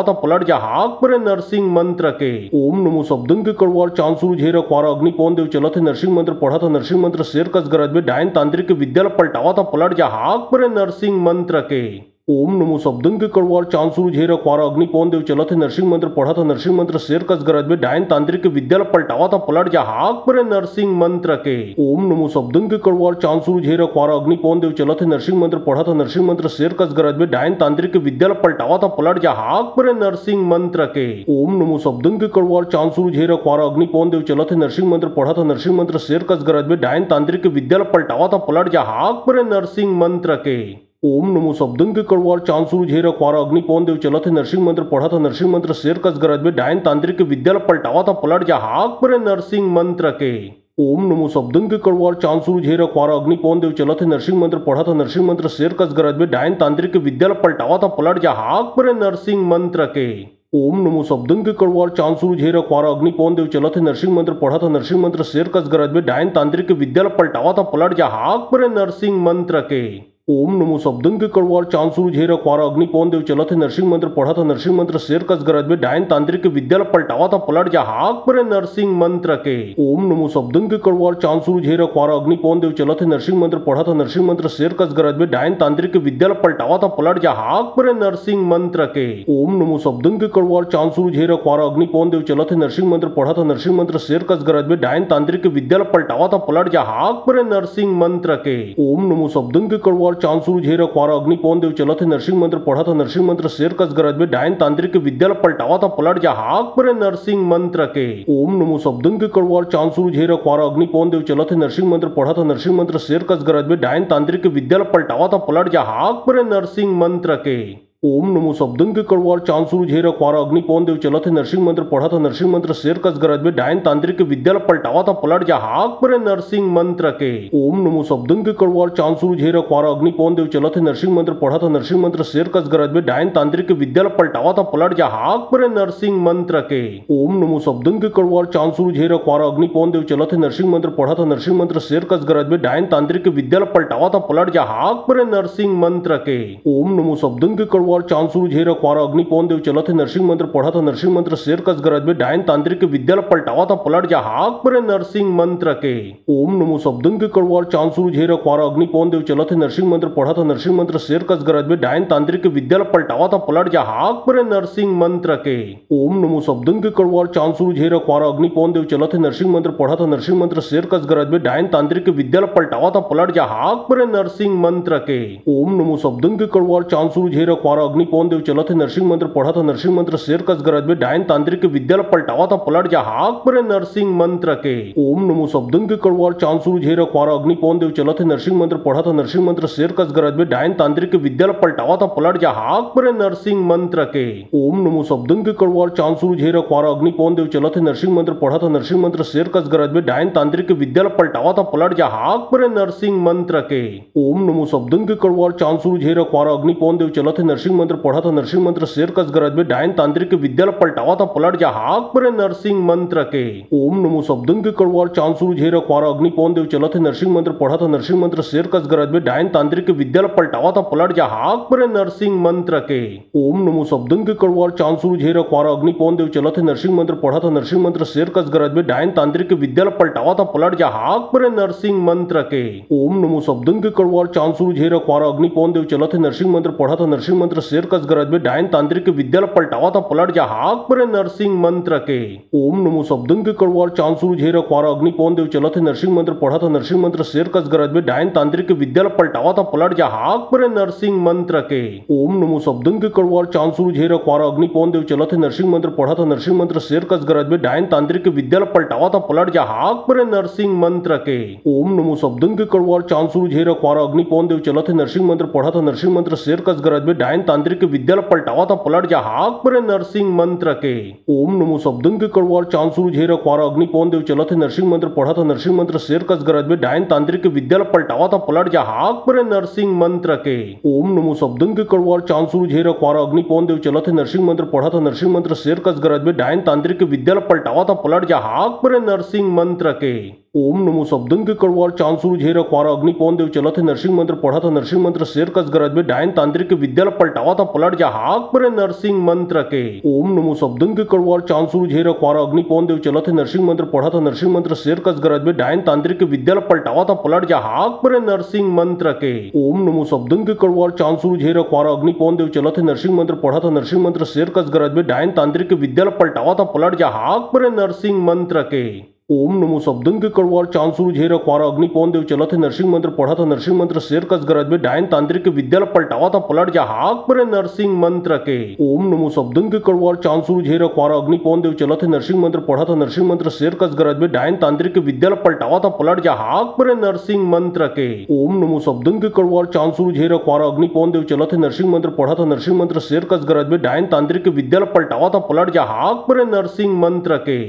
[SPEAKER 1] था पलट जा हाक पर नरसिंह मंत्र के ओम नमो सबदन के कड़वार चांद सूरज झेर अखबारा अग्नि पवन देव चलत है नरसिंह मंत्र पढ़ा था नरसिंह मंत्र शेर कस गरज में डायन तांत्रिक के विद्यालय पलटावा था पलट जा हाक पर नरसिंह मंत्र के ओम नमो सबदन के कड़वार चांद सूरज झेर अखबारा अग्नि पवन देव चलत है नरसिंह मंत्र पढ़ा था नरसिंह मंत्र शेर कस गरज में डायन तांत्रिक के विद्यालय पलटावा था पलट जा हाक पर नरसिंह मंत्र के ओम नमो सबदन के कड़वार चांद सूरज झेर अखबारा अग्नि पवन देव चलत है नरसिंह मंत्र पढ़ा था नरसिंह मंत्र शेर कस गरज में डायन तांत्रिक के विद्यालय पलटावा था पलट जा हाक पर नरसिंह मंत्र के ओम नमो सबदन के कड़वार चांद सूरज झेर अखबारा अग्नि पवन देव चलत है नरसिंह मंत्र पढ़ा था नरसिंह मंत्र शेर कस गरज में डायन तांत्रिक के विद्यालय पलटावा था पलट जा हाक पर नरसिंह मंत्र के ओम नमो शब्दन के कड़वार चांद सूरज हे रखवारा अग्नि पवन देव चलत है नरसिंह मंत्र पढ़ा था नरसिंह मंत्र शेर कस गरज में डायन तांत्रिक के विद्या पलटावा था पलट जा हाक पर नरसिंह मंत्र के। ओम नमो शब्दन के कड़वार चांद सूरज हे रखवारा अग्नि पवन देव चलत है नरसिंह मंत्र पढ़ा था नरसिंह मंत्र शेर कस गरज में डायन तांत्रिक के विद्या पलटावा था पलट जा हाक पर नरसिंह मंत्र के। ओम नमो शब्दन के कड़वार चांद सूरज हे रखवारा अग्नि पवन देव चलत है नरसिंह मंत्र पढ़ा था नरसिंह मंत्र शेर कस गरज में डायन तांत्रिक के विद्या पलटावा था पलट जा हाक पर नरसिंह मंत्र के। ओम नमो शब्दन के कड़वार चांद सूरज हे रखवारा अग्नि पवन देव चलत है नरसिंह मंत्र पढ़ा था नरसिंह मंत्र शेर कस गरज में डायन तांत्रिक के विद्या पलटावा था पलट जा हाक पर नरसिंह मंत्र के। ओम नमो शब्दन के कड़वार चांद सूरज हे रखवारा अग्नि पवन देव चलत है नरसिंह मंत्र पढ़ा था नरसिंह मंत्र शेर कस गरज में डायन तांत्रिक के विद्या पलटावा था पलट जा हाक पर नरसिंह मंत्र के। ओम नमो शब्दन के कड़वार चांद सूरज हे रखवारा अग्नि पवन देव चलत है नरसिंह मंत्र पढ़ा था नरसिंह मंत्र शेर कस गरज में डायन तांत्रिक के विद्या पलटावा था पलट जा हाक पर नरसिंह मंत्र के। ओम नमो शब्दन के कड़वार चांद सूरज हे रखवारा अग्नि पवन देव चलत है नरसिंह मंत्र पढ़ा था नरसिंह मंत्र शेर कस गरज में डायन तांत्रिक के विद्या पलटावा था पलट जा हाक पर नरसिंह मंत्र के। ओम नमो शब्दन के कड़वार चांद सूरज हे रखवारा अग्नि पवन देव चलत है नरसिंह मंत्र पढ़ा था नरसिंह मंत्र शेर कस गरज में डायन तांत्रिक के विद्या पलटावा था पलट जा हाक पर नरसिंह मंत्र के। ओम नमो शब्दन के कड़वार चांद सूरज हे रखवारा अग्नि पवन देव चलत है नरसिंह मंत्र पढ़ा था नरसिंह मंत्र शेर कस गरज में डायन तांत्रिक के विद्या पलटावा था पलट जा हाक पर नरसिंह मंत्र के। ओम नमो शब्दन के कड़वार चांद सूरज हे रखवारा अग्नि पवन देव चलत है नरसिंह मंत्र पढ़ा था नरसिंह मंत्र शेर कस गरज में डायन तांत्रिक के विद्या पलटावा था पलट जा हाक पर नरसिंह मंत्र के। ओम नमो शब्दन के कड़वार चांद सूरज हे रखवारा अग्नि पवन देव चलत है नरसिंह मंत्र पढ़ा था नरसिंह मंत्र शेर कस गरज में डायन तांत्रिक के विद्या पलटावा था पलट जा हाक पर नरसिंह मंत्र के। ओम नमो शब्दन के कड़वार चांद सूरज हे रखवारा अग्नि पवन देव चलत है नरसिंह मंत्र पढ़ा था नरसिंह मंत्र शेर कस गरज में डायन तांत्रिक के विद्या पलटावा था पलट जा हाक पर नरसिंह मंत्र के। ओम नमो शब्दन के कड़वार चांद सूरज हे रखवारा अग्नि पवन देव चलत है नरसिंह मंत्र पढ़ा था नरसिंह मंत्र शेर कस गरज में डायन तांत्रिक के विद्या पलटावा था पलट जा हाक पर नरसिंह मंत्र के। ओम नमो शब्दन के कड़वार चांद सूरज हे रखवारा अग्नि पवन देव चलत है नरसिंह मंत्र पढ़ा था नरसिंह मंत्र शेर कस गरज में डायन तांत्रिक के विद्या पलटावा था पलट जा हाक पर नरसिंह मंत्र के। ओम नमो शब्दन के कड़वार चांद सूरज हे रखवारा अग्नि पवन देव चलत है नरसिंह मंत्र पढ़ा था नरसिंह मंत्र शेर कस गरज में डायन तांत्रिक के विद्या पलटावा था पलट जा हाक पर नरसिंह मंत्र के। ओम नमो शब्दन के कड़वार चांद सूरज हे रखवारा अग्नि पवन देव चलत है नरसिंह मंत्र पढ़ा था नरसिंह मंत्र शेर कस गरज में डायन तांत्रिक के विद्या पलटावा था पलट जा हाक पर नरसिंह मंत्र के। ओम नमो शब्दन के कड़वार चांद सूरज हे रखवारा अग्नि पवन देव चलत है नरसिंह मंत्र पढ़ा था नरसिंह मंत्र शेर कस गरज में डायन तांत्रिक के विद्या पलटावा था पलट जा हाक पर नरसिंह मंत्र के। ओम नमो शब्दन के कड़वार चांद सूरज हे रखवारा अग्नि पवन देव चलत है नरसिंह मंत्र पढ़ा था नरसिंह मंत्र शेर कस गरज में डायन तांत्रिक के विद्या पलटावा था पलट जा हाक पर नरसिंह मंत्र के। ओम नमो शब्दन के कड़वार चांद सूरज हे रखवारा अग्नि पवन देव चलत है नरसिंह मंत्र पढ़ा था नरसिंह मंत्र शेर कस गरज में डायन तांत्रिक के विद्या पलटावा था पलट जा हाक पर नरसिंह मंत्र के। ओम नमो शब्दन के कड़वार चांद सूरज हे रखवारा अग्नि पवन देव चलत है नरसिंह मंत्र पढ़ा था नरसिंह मंत्र शेर कस गरज में डायन तांत्रिक के विद्या पलटावा था पलट जा हाक पर नरसिंह मंत्र के। ओम नमो शब्दन के कड़वार चांद सूरज हे रखवारा अग्नि पवन देव चलत है नरसिंह मंत्र पढ़ा था नरसिंह मंत्र शेर कस गरज में डायन तांत्रिक के विद्या पलटावा था पलट जा हाक पर नरसिंह मंत्र के। ओम नमो शब्दन के कड़वार चांद सूरज हे रखवारा अग्नि पवन देव चलत है नरसिंह मंत्र पढ़ा था नरसिंह मंत्र शेर कस गरज में डायन तांत्रिक के विद्या पलटावा था पलट जा हाक पर नरसिंह मंत्र के। ओम नमो शब्दन के कड़वार चांद सूरज हे रखवारा अग्नि पवन देव चलत है नरसिंह मंत्र पढ़ा था नरसिंह मंत्र शेर कस गरज में डायन तांत्रिक के विद्या पलटावा था पलट जा हाक पर नरसिंह मंत्र के। ओम नमो शब्दन के कड़वार चांद सूरज हे रखवारा अग्नि पवन देव चलत है नरसिंह मंत्र पढ़ा था नरसिंह मंत्र शेर कस गरज में डायन तांत्रिक के विद्या पलटावा था पलट जा हाक पर नरसिंह मंत्र के। ओम नमो शब्दन के कड़वार चांद सूरज हे रखवारा अग्नि पवन देव चलत है नरसिंह मंत्र पढ़ा था नरसिंह मंत्र शेर कस गरज में डायन तांत्रिक के विद्या पलटावा था पलट जा हाक पर नरसिंह मंत्र के। ओम नमो शब्दन के कड़वार चांद सूरज हे रखवारा अग्नि पवन देव चलत है नरसिंह मंत्र पढ़ा था नरसिंह मंत्र शेर कस गरज में डायन तांत्रिक के विद्या पलटावा था पलट जा हाक पर नरसिंह मंत्र के। ओम नमो शब्दन के कड़वार चांद सूरज हे रखवारा अग्नि पवन देव चलत है नरसिंह मंत्र पढ़ा था नरसिंह मंत्र शेर कस गरज में डायन तांत्रिक के विद्या पलटावा था पलट जा हाक पर नरसिंह मंत्र के। ओम नमो शब्दन के कड़वार चांद सूरज हे रखवारा अग्नि पवन देव चलत है नरसिंह मंत्र पढ़ा था नरसिंह मंत्र शेर कस गरज में डायन तांत्रिक के विद्या पलटावा था पलट जा हाक पर नरसिंह मंत्र के। ओम नमो शब्दन के कड़वार चांद सूरज हे रखवारा अग्नि पवन देव चलत है नरसिंह मंत्र पढ़ा था नरसिंह मंत्र शेर कस गरज में डायन तांत्रिक के विद्या पलटावा था पलट जा हाक पर नरसिंह मंत्र के। ओम नमो शब्दन के कड़वार चांद सूरज हेरा क्वारा अग्नि पवन देव चला थे नरसिंह मंत्र पढ़ा था नरसिंह मंत्र शेर कस गरज में डायन तांत्रिक के विद्या पलटावा था पलट जा हाक पर नरसिंह मंत्र के ओम नमो शब्दन के कड़वार चांद सूरज हेरा क्वारा अग्नि पवन देव चला थे नरसिंह मंत्र पढ़ा था नरसिंह मंत्र शेर कस गरज में डायन तांत्रिक के विद्या पलटावा था पलट जा हाक पर नरसिंह मंत्र के ओम नमो शब्दन के कड़वार चांद सूरज हेरा क्वारा अग्नि पवन देव चला थे नरसिंह मंत्र पढ़ा था नरसिंह मंत्र शेर कस गरज में डायन तांत्रिक के विद्या पलटावा था पलट जा हाक पर नरसिंह मंत्र के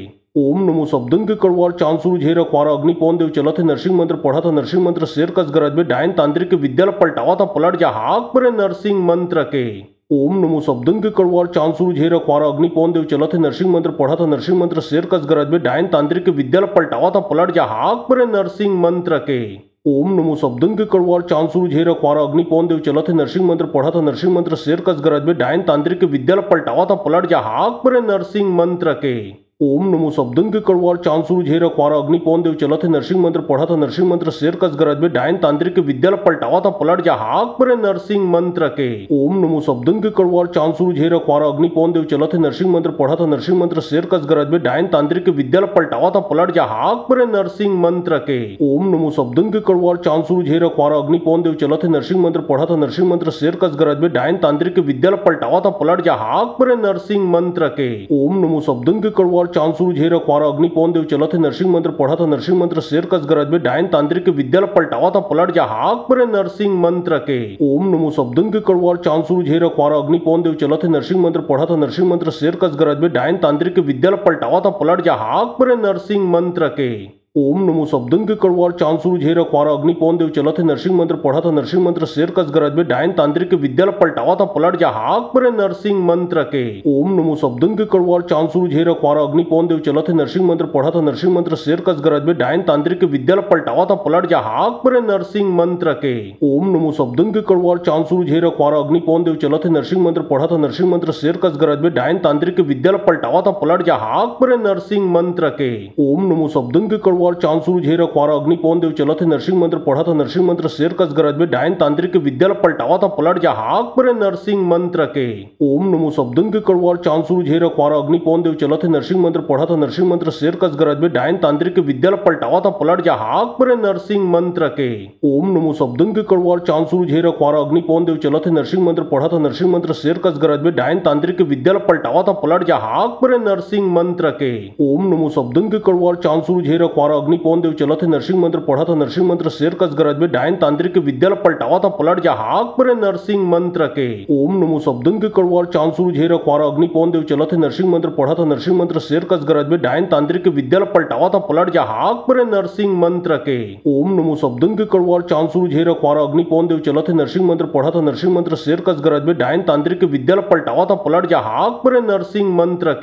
[SPEAKER 1] ओम नमो शब्दन के कड़वार चांद सूरज हेरा क्वारा अग्नि पवन देव चला थे नरसिंह मंत्र पढ़ा था नरसिंह मंत्र शेर कस गरज में डायन तांत्रिक के विद्या पलटावा था पलट जा हाक पर नरसिंह मंत्र के ओम नमो शब्दन के कड़वार चांद सूरज हेरा क्वारा अग्नि पवन देव चला थे नरसिंह मंत्र पढ़ा था नरसिंह मंत्र शेर कस गरज में डायन तांत्रिक के विद्या पलटावा था पलट जा हाक पर नरसिंह मंत्र के ओम नमो शब्दन के कड़वार चांद सूरज हेरा क्वारा अग्नि पवन देव चला थे नरसिंह मंत्र पढ़ा था नरसिंह मंत्र शेर कस गरज में डायन तांत्रिक के विद्या पलटावा था पलट जा हाक पर नरसिंह मंत्र के ओम नमो शब्दन के कड़वार चांद सूरज हेरा क्वारा अग्नि पवन देव चला थे नरसिंह मंत्र पढ़ा था नरसिंह मंत्र शेर कस गरज में डायन तांत्रिक के विद्या पलटावा था पलट जा हाक पर नरसिंह मंत्र के ओम नमो शब्दन के कड़वार चांद सूरज हेरा क्वारा अग्नि पवन देव चला थे नरसिंह मंत्र पढ़ा था नरसिंह मंत्र शेर कस गरज में डायन तांत्रिक के विद्या पलटावा था पलट जा हाक पर नरसिंह मंत्र के ओम नमो शब्दन के कड़वार चांद सूरज हेरा क्वारा अग्नि पवन देव चला थे नरसिंह मंत्र पढ़ा था नरसिंह मंत्र शेर कस गरज में डायन तांत्रिक के विद्या पलटावा था पलट जा हाक पर नरसिंह मंत्र के ओम नमो शब्दन के कड़वार चांद सूरज हेरा क्वारा अग्नि पवन देव चला थे नरसिंह मंत्र पढ़ा था नरसिंह मंत्र शेर कस गरज में डायन तांत्रिक के विद्या पलटावा था पलट जा हाक पर नरसिंह मंत्र के ओम नमो शब्दन के कड़वार चांद सूरज हेरा क्वारा अग्नि पवन देव चला थे नरसिंह मंत्र पढ़ा था नरसिंह मंत्र शेर कस गरज में डायन तांत्रिक के विद्या पलटावा था पलट जा हाक पर नरसिंह मंत्र के ओम नमो शब्दन के कड़वार चांद सूरज हेरा क्वारा अग्नि पवन देव चला थे नरसिंह मंत्र पढ़ा था नरसिंह मंत्र शेर कस गरज में डायन तांत्रिक के विद्या पलटावा था पलट जा हाक पर नरसिंह मंत्र के ओम नमो शब्दन के कड़वार चांद सूरज हेरा क्वारा अग्नि पवन देव चला थे नरसिंह मंत्र पढ़ा था नरसिंह मंत्र शेर कस गरज में डायन तांत्रिक के विद्या पलटावा था पलट जा हाक पर नरसिंह मंत्र के ओम नमो शब्दन के कड़वार चांद सूरज हेरा क्वारा अग्नि पवन देव चला थे नरसिंह मंत्र पढ़ा था नरसिंह मंत्र शेर कस गरज में डायन तांत्रिक के विद्या पलटावा था पलट जा हाक पर नरसिंह मंत्र के ओम नमो शब्दन के कड़वार चांद सूरज हेरा क्वारा अग्नि पवन देव चला थे नरसिंह मंत्र पढ़ा था नरसिंह मंत्र शेर कस गरज में डायन तांत्रिक के विद्या पलटावा था पलट जा हाक पर नरसिंह मंत्र के ओम नमो शब्दन के कड़वार चांद सूरज हेरा क्वारा अग्नि पवन देव चला थे नरसिंह मंत्र पढ़ा था नरसिंह मंत्र शेर कस गरज में डायन तांत्रिक के विद्या पलटावा था पलट जा हाक पर नरसिंह मंत्र के ओम नमो शब्दन के कड़वार चांद सूरज हेरा क्वारा अग्नि पवन देव चला थे नरसिंह मंत्र पढ़ा था नरसिंह मंत्र शेर कस गरज में डायन तांत्रिक के विद्या पलटावा था पलट जा हाक पर नरसिंह मंत्र के ओम नमो शब्दन के कड़वार चांद सूरज हेरा क्वारा अग्नि पवन देव चला थे नरसिंह मंत्र पढ़ा था नरसिंह मंत्र शेर कस गरज में डायन तांत्रिक के विद्या पलटावा था पलट जा हाक पर नरसिंह मंत्र के ओम नमो शब्दन के कड़वार चांद सूरज हेरा क्वारा अग्नि पवन देव चला थे नरसिंह मंत्र पढ़ा था नरसिंह मंत्र शेर कस गरज में डायन तांत्रिक के विद्या पलटावा था पलट जा हाक पर नरसिंह मंत्र के ओम नमो शब्दन के कड़वार चांद सूरज हेरा क्वारा अग्नि पवन देव चला थे नरसिंह मंत्र पढ़ा था नरसिंह मंत्र शेर कस गरज में डायन तांत्रिक के विद्या पलटावा था पलट जा हाक पर नरसिंह मंत्र के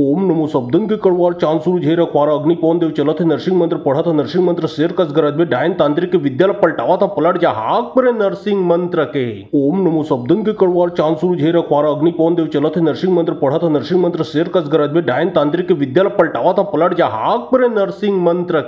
[SPEAKER 1] ओम नमो शब्दन के कड़वार चांद सूरज हेरा क्वारा अग्नि पवन देव चला थे नरसिंह मंत्र पढ़ा था नरसिंह मंत्र शेर कस गरज में डायन तांत्रिक के विद्या पलटावा था पलट जा हाक पर नरसिंह मंत्र के ओम नमो शब्दन के कड़वार चांद सूरज हेरा क्वारा अग्नि पवन देव चला थे नरसिंह मंत्र पढ़ा था नरसिंह मंत्र शेर कस गरज में डायन तांत्रिक के विद्या पलटावा था पलट जा हाक पर नरसिंह मंत्र के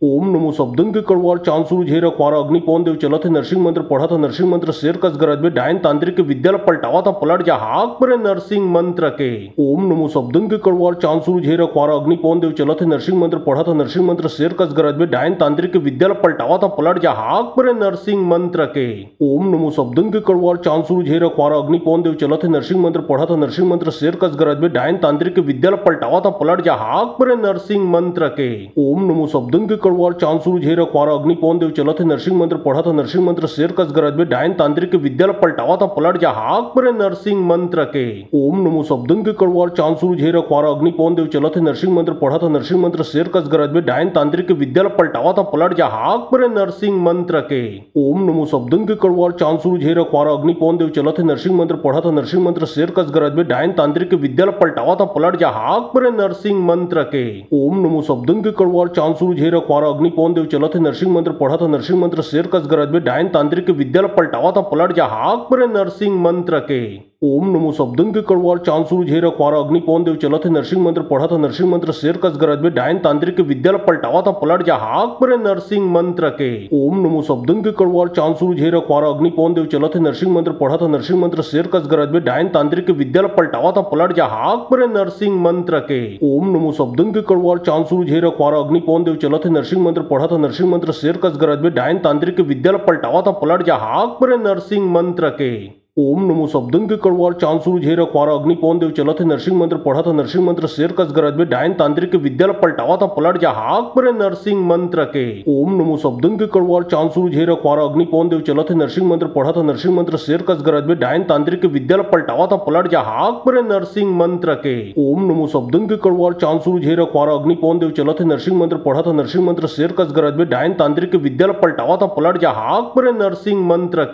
[SPEAKER 1] ओम नमो शब्दन के कड़वार चांद सूरज हेरा क्वारा अग्नि पवन देव चला थे नरसिंह मंत्र पढ़ा था नरसिंह मंत्र शेर कस गरज में डायन तांत्रिक के विद्या पलटावा था पलट जा हाक पर नरसिंह मंत्र के ओम नमो शब्दन के कड़वार चांद सूरज हेरा क्वारा अग्नि पवन देव चला थे नरसिंह मंत्र पढ़ा था नरसिंह मंत्र शेर कस गरज में डायन तांत्रिक के विद्या पलटावा था पलट जा हाक पर नरसिंह मंत्र के ओम नमो शब्दन के कड़वार चांद सूरज हेरा क्वारा अग्नि पवन देव चला थे नरसिंह मंत्र पढ़ा था नरसिंह मंत्र शेर कस गरज में डायन तांत्रिक के विद्या पलटावा था पलट जा हाक पर नरसिंह मंत्र के ओम नमो शब्दन के कड़वार चांद सूरज हेरा क्वारा अग्नि पवन देव चला थे नरसिंह मंत्र पढ़ा था नरसिंह मंत्र शेर कस गरज में डायन तांत्रिक के विद्या पलटावा था पलट जा हाक पर नरसिंह मंत्र के ओम नमो शब्दन के कड़वार चांद सूरज हेरा क्वारा अग्नि पवन देव चला थे नरसिंह मंत्र पढ़ा था नरसिंह मंत्र शेर कस गरज में डायन तांत्रिक के विद्या पलटावा था पलट जा हाक पर नरसिंह मंत्र के ओम नमो शब्दन के कड़वार चांद सूरज हेरा क्वारा अग्नि पवन देव चला थे नरसिंह मंत्र पढ़ा था नरसिंह मंत्र शेर कस गरज में डायन तांत्रिक के विद्या पलटावा था पलट जा हाक पर नरसिंह मंत्र के ओम नमो शब्दन के कड़वार चांद सूरज हेरा क्वारा अग्नि पवन देव चला थे नरसिंह मंत्र पढ़ा था नरसिंह मंत्र शेर कस गरज में डायन तांत्रिक के विद्या पलटावा था पलट जा हाक पर नरसिंह मंत्र के ओम नमो शब्दन के कड़वार चांद सूरज हेरा क्वारा अग्नि पवन देव चलत है नरसिंह मंत्र पढ़ा था नरसिंह मंत्र शेर कस गरज में डायन तांत्रिक के विद्या पलटावा था पलट जा हाक पर नरसिंह मंत्र के ओम नमो शब्दन के कड़वार चांद सूरज हेरा क्वारा अग्नि पवन देव चलत है नरसिंह मंत्र पढ़ा था नरसिंह मंत्र शेर कस गरज में डायन तांत्रिक के विद्या पलटावा था पलट जा हाक पर नरसिंह मंत्र के ओम नमो शब्दन के कड़वार चांद सूरज हेरा क्वारा अग्नि पवन देव चलत है नरसिंह मंत्र पढ़ा था नरसिंह मंत्र शेर कस गरज में डायन तांत्रिक के विद्या पलटावा था पलट जा हाक पर नरसिंह मंत्र के ओम नमो शब्दन के कड़वार चांद सूरज हेरा क्वारा अग्नि पवन देव चलत है नरसिंह मंत्र पढ़ा था नरसिंह मंत्र शेर कस गरज में डायन तांत्रिक के विद्या पलटावा था पलट जा हाक पर नरसिंह मंत्र के ओम नमो शब्दन के कड़वार चांद सूरज हेरा क्वारा अग्नि पवन देव चलत है नरसिंह मंत्र पढ़ा था नरसिंह मंत्र शेर कस गरज में डायन तांत्रिक के विद्या पलटावा था पलट जा हाक पर नरसिंह मंत्र के ओम नमो शब्दन के कड़वार चांद सूरज हेरा क्वारा अग्नि पवन देव चलत है नरसिंह मंत्र पढ़ा था नरसिंह मंत्र शेर कस गरज में डायन तांत्रिक के विद्या पलटावा था पलट जा हाक पर नरसिंह मंत्र के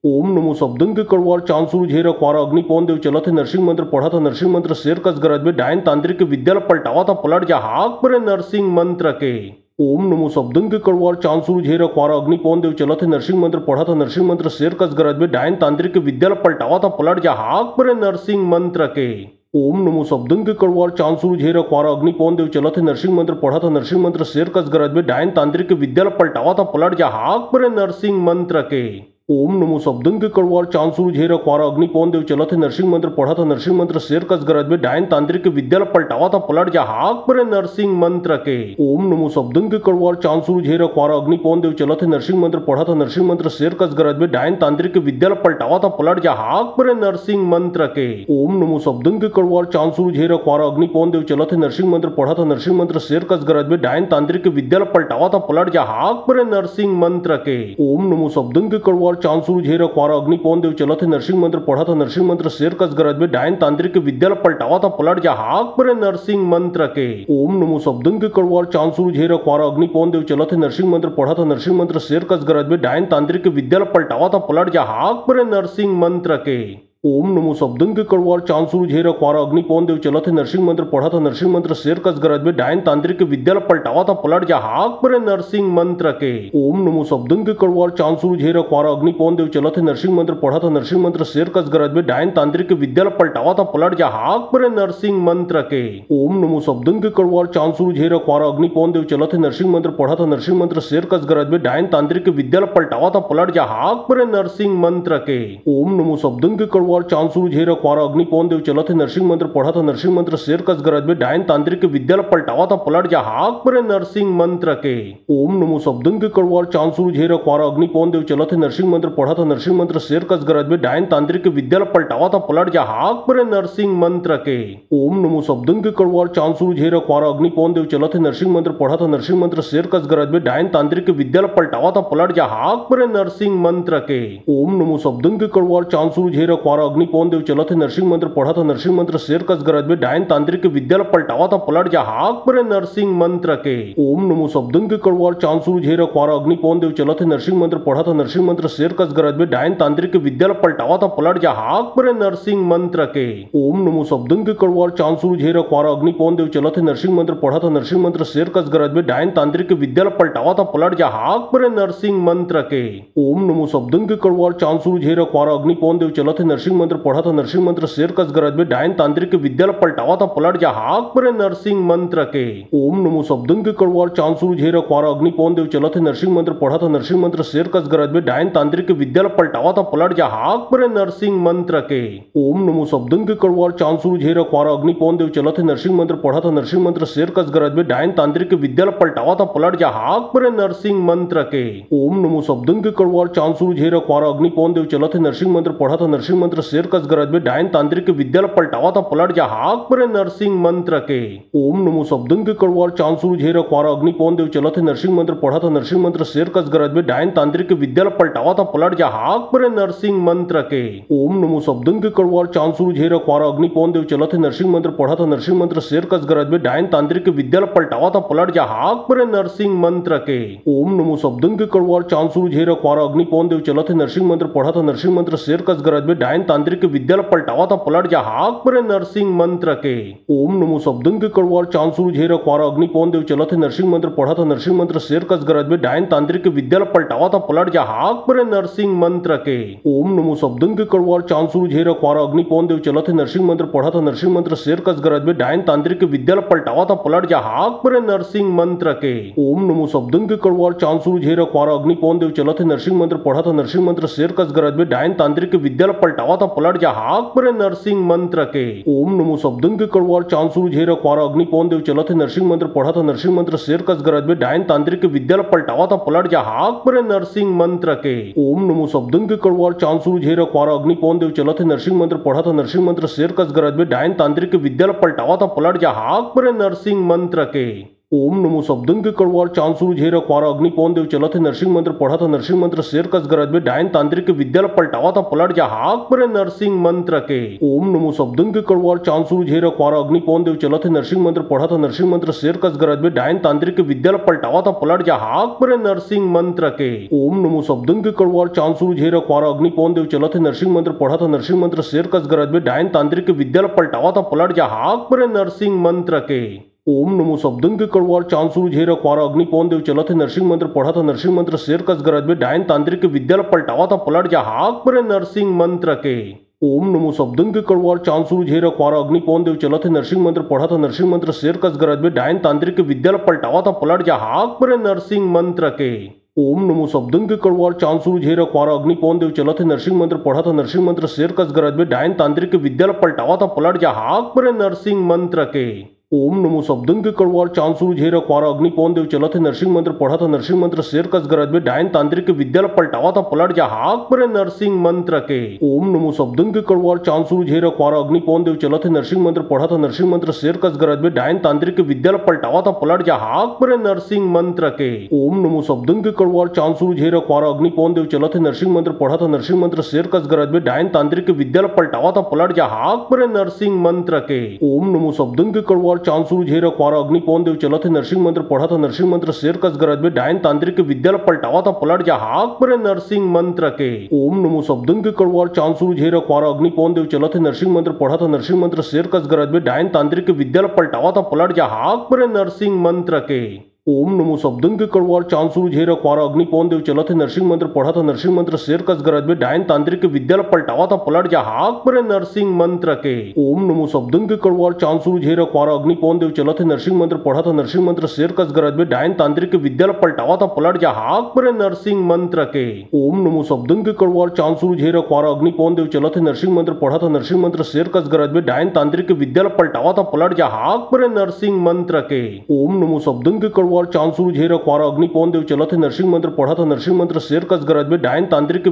[SPEAKER 1] ओम नमो शब्दन के कड़वार चांद सूरज हेरा क्वारा अग्नि पवन देव चलत है नरसिंह मंत्र पढ़ा था नरसिंह मंत्र शेर कस गरज में डायन तांत्रिक के विद्या पलटावा था पलट जा हाक पर नरसिंह मंत्र के ओम नमो शब्दन के कड़वार चांद सूरज हेरा क्वारा अग्नि पवन देव चलत है नरसिंह मंत्र पढ़ा था नरसिंह मंत्र शेर कस गरज में डायन तांत्रिक के विद्या पलटावा था पलट जा हाक पर नरसिंह मंत्र के ओम नमो शब्दन के कड़वार चांद सूरज हेरा क्वारा अग्नि पवन देव चलत है नरसिंह मंत्र पढ़ा था नरसिंह मंत्र शेर कस गरज में डायन तांत्रिक के विद्या पलटावा था पलट जा हाक पर नरसिंह मंत्र के ओम नमो शब्दन के कड़वार चांद सूरज हेरा क्वारा अग्नि पवन देव चलत है नरसिंह मंत्र पढ़ा था नरसिंह मंत्र शेर कस गरज में डायन तांत्रिक के विद्या पलटावा था पलट जा हाक पर नरसिंह मंत्र के ओम नमो शब्दन के कड़वार चांद सूरज हेरा क्वारा अग्नि पवन देव चलत है नरसिंह मंत्र पढ़ा था नरसिंह मंत्र शेर कस गरज में डायन तांत्रिक के विद्या पलटावा था पलट जा हाक पर नरसिंह मंत्र के ओम नमो शब्दन के कड़वार चांद सूरज हेरा क्वारा अग्नि पवन देव चलत है नरसिंह मंत्र पढ़ा था नरसिंह मंत्र शेर कस गरज में डायन तांत्रिक के विद्या पलटावा था पलट जा हाक पर नरसिंह मंत्र के ओम नमो शब्दन के कड़वार चांद सूरज हेरा क्वारा अग्नि पवन देव चलत है नरसिंह मंत्र पढ़ा था नरसिंह मंत्र शेर कस गरज में डायन तांत्रिक के विद्या पलटावा था पलट जा हाक पर नरसिंह मंत्र के ओम नमो शब्दन के कड़वार चांद सूरज हेरा क्वारा अग्नि पवन देव चलत है नरसिंह मंत्र पढ़ा था नरसिंह मंत्र शेर कस गरज में डायन तांत्रिक के विद्या पलटावा था पलट जा हाक पर नरसिंह मंत्र के ओम नमो शब्दन के कड़वार चांद सूरज हेरा क्वारा अग्नि पवन देव चलत है नरसिंह मंत्र पढ़ा था नरसिंह मंत्र शेर कस गरज में डायन तांत्रिक के विद्या पलटावा था पलट जा हाक पर नरसिंह मंत्र के ओम नमो शब्दन के कड़वार चांद सूरज हेरा क्वारा अग्नि पवन देव चलत है नरसिंह मंत्र पढ़ा था नरसिंह मंत्र शेर कस गरज में डायन तांत्रिक के विद्या पलटावा था पलट जा हाक पर नरसिंह मंत्र के ओम नमो शब्दन के कड़वार चांद सूरज हेरा क्वारा अग्नि पवन देव चलत है नरसिंह मंत्र पढ़ा था नरसिंह मंत्र शेर कस गरज में डायन तांत्रिक के विद्या पलटावा था पलट जा हाक पर नरसिंह मंत्र के ओम नमो शब्दन के कड़वार चांद सूरज हेरा क्वारा अग्नि पवन देव चलत है नरसिंह मंत्र पढ़ा था नरसिंह मंत्र शेर कस गरज में डायन तांत्रिक के विद्या पलटावा था पलट जा हाक पर नरसिंह मंत्र के ओम नमो शब्दन के कड़वार चांद सूरज हेरा क्वारा अग्नि पवन देव चलत है नरसिंह मंत्र पढ़ा था नरसिंह मंत्र शेर कस गरज में डायन तांत्रिक के विद्या पलटावा था पलट जा हाक पर नरसिंह मंत्र के ओम नमो शब्दन के कड़वार चांद सूरज हेरा क्वारा अग्नि पवन देव चलत है नरसिंह मंत्र पढ़ा था नरसिंह मंत्र शेर कस गरज में डायन तांत्रिक के विद्या पलटावा था पलट जा हाक पर नरसिंह मंत्र के ओम नमो शब्दन के कड़वार चांद सूरज हेरा क्वारा अग्नि पवन देव चलत है नरसिंह मंत्र पढ़ा था नरसिंह मंत्र शेर कस गरज में डायन तांत्रिक के विद्या पलटावा था पलट जा हाक पर नरसिंह मंत्र के ओम नमो शब्दन के कड़वार चांद सूरज हेरा क्वारा अग्नि पवन देव चलत है नरसिंह मंत्र पढ़ा था नरसिंह मंत्र शेर कस गरज में डायन तांत्रिक के विद्या पलटावा था पलट जा हाक पर नरसिंह मंत्र के ओम नमो शब्दन के कड़वार चांद सूरज हेरा क्वारा अग्नि पवन देव चलत है नरसिंह मंत्र पढ़ा था नरसिंह मंत्र शेर कस गरज में डायन तांत्रिक के विद्या पलटावा था पलट जा हाक पर नरसिंह मंत्र के ओम नमो शब्दन के कड़वार चांद सूरज हेरा क्वारा अग्नि पवन देव चलत है नरसिंह मंत्र पढ़ा था नरसिंह मंत्र शेर कस गरज में डायन तांत्रिक के विद्या पलटावा था पलट जा हाक पर नरसिंह मंत्र के ओम नमो शब्दन के कड़वार चांद सूरज हेरा क्वारा अग्नि पवन देव चलत है नरसिंह मंत्र पढ़ा था नरसिंह मंत्र शेर कस गरज में डायन तांत्रिक के विद्या पलटावा था पलट जा हाक पर नरसिंह मंत्र के ओम नमो शब्दन के कड़वार चांद सूरज हेरा क्वारा अग्नि पवन देव चलत है नरसिंह मंत्र पढ़ा था नरसिंह मंत्र शेर कस गरज में डायन तांत्रिक के विद्या पलटावा था पलट जा हाक पर नरसिंह मंत्र के ओम नमो शब्दन के कड़वार चांद सूरज हेरा क्वारा अग्नि पवन देव चलत है नरसिंह मंत्र पढ़ा था नरसिंह मंत्र शेर कस गरज में डायन तांत्रिक के विद्या पलटावा था पलट जा हाक पर नरसिंह मंत्र के ओम नमो शब्दन के कड़वार चांद सूरज हेरा क्वारा अग्नि पवन देव चलत है नरसिंह मंत्र पढ़ा था नरसिंह मंत्र शेर कस गरज में डायन तांत्रिक के विद्या पलटावा था पलट जा हाक पर नरसिंह मंत्र के ओम नमो शब्दन के कड़वार चांद सूरज हेरा क्वारा अग्नि पवन देव चलत है नरसिंह मंत्र पढ़ा था नरसिंह मंत्र शेर कस गरज में डायन तांत्रिक के विद्या पलटावा था पलट जा हाक पर नरसिंह मंत्र के ओम नमो शब्दन के कड़वार चांद सूरज हेरा क्वारा अग्नि पवन देव चलत है नरसिंह मंत्र पढ़ा था नरसिंह मंत्र शेर कस गरज में डायन तांत्रिक विद्याला पलटावा था पलट जा हाक पर नरसिंह मंत्र के। ओम नमो शब्दन के कड़वार चांद सूरज हेरा क्वारा अग्नि पवन देव चला थे नरसिंह मंत्र पढ़ा था नरसिंह मंत्र शेर कस गरज में डायन तांत्रिक विद्याला पलटावा था पलट जा हाक पर नरसिंह मंत्र के। ओम नमो शब्दन के कड़वार चांद सूरज हेरा क्वारा अग्नि पवन देव चला थे नरसिंह मंत्र पढ़ा था नरसिंह मंत्र शेर कस गरज में डायन तांत्रिक विद्याला पलटावा था पलट जा हाक पर नरसिंह मंत्र के। ओम नमो शब्दन के कड़वार चांद सूरज हेरा क्वारा अग्नि पवन देव चला थे नरसिंह मंत्र पढ़ा था नरसिंह मंत्र शेर कस गरज में डायन तांत्रिक विद्याला पलटावा था पलट जा हाक पर नरसिंह मंत्र के। ओम नमो शब्दन के कड़वार चांद सूरज हेरा क्वारा अग्नि पवन देव चला थे नरसिंह मंत्र पढ़ा था नरसिंह मंत्र शेर कस गरज में डायन तांत्रिक विद्याला पलटावा था पलट जा हाक पर नरसिंह मंत्र के। ओम नमो शब्दन के कड़वार चांद सूरज हेरा क्वारा अग्नि पवन देव चला थे नरसिंह मंत्र पढ़ा था नरसिंह मंत्र शेर कस गरज में डायन तांत्रिक विद्याला पलटावा था पलट जा हाक पर नरसिंह मंत्र के। ओम नमो शब्दन के कड़वार चांद सूरज हेरा क्वारा अग्नि पवन देव चला थे नरसिंह मंत्र पढ़ा था नरसिंह मंत्र शेर कस गरज में डायन तांत्रिक विद्याला पलटावा था पलट जा हाक पर नरसिंह मंत्र के। ओम नमो शब्दन के कड़वार चांद सूरज हेरा क्वारा अग्नि पवन देव चला थे नरसिंह मंत्र पढ़ा था नरसिंह मंत्र शेर कस गरज में डायन तांत्रिक विद्याला पलटावा था पलट जा हाक पर नरसिंह मंत्र के। ओम नमो शब्दन के कड़वार चांद सूरज हेरा क्वारा अग्नि पवन देव चला थे नरसिंह मंत्र पढ़ा था नरसिंह मंत्र शेर कस गरज में डायन तांत्रिक विद्याला पलटावा था पलट जा हाक पर नरसिंह मंत्र के। ओम नमो शब्दन के कड़वार चांद सूरज हेरा क्वारा अग्नि पवन देव चला थे नरसिंह मंत्र पढ़ा था नरसिंह मंत्र शेर कस गरज में डायन तांत्रिक विद्याला पलटावा था पलट जा हाक पर नरसिंह मंत्र के। ओम नमो शब्दन के कड़वार चांद सूरज हेरा क्वारा अग्नि पवन देव चला थे नरसिंह मंत्र पढ़ा था नरसिंह मंत्र शेर कस गरज में डायन तांत्रिक विद्याला पलटावा था पलट जा हाक पर नरसिंह मंत्र के। ओम नमो शब्दन के कड़वार चांद सूरज हेरा क्वारा अग्नि पवन देव चला थे नरसिंह मंत्र पढ़ा था नरसिंह मंत्र शेर कस गरज में डायन तांत्रिक विद्याला पलटावा था पलट जा हाक पर नरसिंह मंत्र के। ओम नमो शब्दन के कड़वार चांद सूरज हेरा क्वारा अग्नि पवन देव चला थे नरसिंह मंत्र पढ़ा था नरसिंह मंत्र शेर कस गरज में डायन तांत्रिक विद्याला पलटावा था पलट जा हाक पर नरसिंह मंत्र के। ओम नमो शब्दन के कड़वार चांद सूरज हेरा क्वारा अग्नि पवन देव चला थे नरसिंह मंत्र पढ़ा था नरसिंह मंत्र शेर कस गरज में डायन तांत्रिक विद्याला पलटावा था पलट जा हाक पर नरसिंह मंत्र के। ओम नमो शब्दन के कड़वार चांद सूरज हेरा क्वारा अग्नि पवन देव चला थे नरसिंह मंत्र पढ़ा था नरसिंह मंत्र शेर कस गरज में डायन तांत्रिक विद्याला पलटावा था पलट जा हाक पर नरसिंह मंत्र के। ओम नमो शब्दन के कड़वार चांद सूरज हेरा क्वारा अग्नि पवन देव चला थे नरसिंह मंत्र पढ़ा था नरसिंह मंत्र शेर कस गरज में डायन तांत्रिक विद्याला पलटावा था पलट जा हाक पर नरसिंह मंत्र के। ओम नमो शब्दन के कड़वार चांद सूरज हेरा क्वारा अग्नि पवन देव चला थे नरसिंह मंत्र पढ़ा था नरसिंह मंत्र शेर कस गरज में डायन तांत्रिक विद्याला पलटावा था पलट जा हाक पर नरसिंह मंत्र के। ओम नमो शब्दन के कड़वार चांद सूरज हेरा क्वारा अग्नि पवन देव चला थे नरसिंह मंत्र पढ़ा था नरसिंह मंत्र शेर कस गरज में डायन तांत्रिक विद्याला पलटावा था पलट जा हाक पर नरसिंह मंत्र के। ओम नमो शब्दन के कड़वार चांद सूरज हेरा क्वारा अग्नि पवन देव चला थे नरसिंह मंत्र पढ़ा था नरसिंह मंत्र शेर कस गरज में डायन तांत्रिक विद्याला पलटावा था पलट जा हाक पर नरसिंह मंत्र के। ओम नमो शब्दन के कड़वार चांद सूरज हेरा क्वारा अग्नि पवन देव चला थे नरसिंह मंत्र पढ़ा था नरसिंह मंत्र शेर कस गरज में डायन तांत्रिक विद्याला पलटावा था पलट जा हाक पर नरसिंह मंत्र के। ओम नमो शब्दन के कड़वार चांद सूरज हेरा क्वारा अग्नि पवन देव चला थे नरसिंह मंत्र पढ़ा था नरसिंह मंत्र शेर कस गरज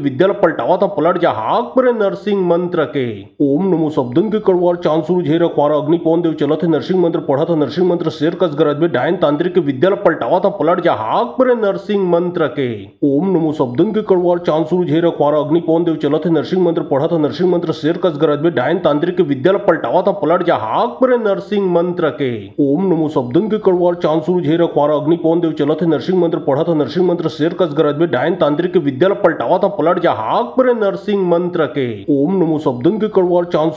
[SPEAKER 1] में डायन तांत्रिक विद्याला पलटावा था पलट जा हाक पर नरसिंह मंत्र के। ओम नमो शब्दन के कड़वार चांद सूरज हेरा क्वारा अग्नि पवन देव चला थे नरसिंह मंत्र पढ़ा था नरसिंह मंत्र शेर कस गरज में डायन तांत्रिक विद्याला पलटावा था पलट जा हाक पर नरसिंह मंत्र के। ओम नमो शब्दन के कड़वार चांद सूरज हेरा क्वारा अग्नि पवन देव चला थे नरसिंह मंत्र पढ़ा था नरसिंह मंत्र शेर कस गरज में डायन तांत्रिक विद्याला पलटावा था पलट जा हाक पर नरसिंह मंत्र के। ओम नमो शब्दन के कड़वार चांद सूरज हेरा क्वारा अग्नि पवन देव चला थे नरसिंह मंत्र पढ़ा था नरसिंह मंत्र शेर कस गरज में डायन तांत्रिक विद्याला पलटावा था पलट जा हाक पर नरसिंह मंत्र के। ओम नमो शब्दन के कड़वार चांद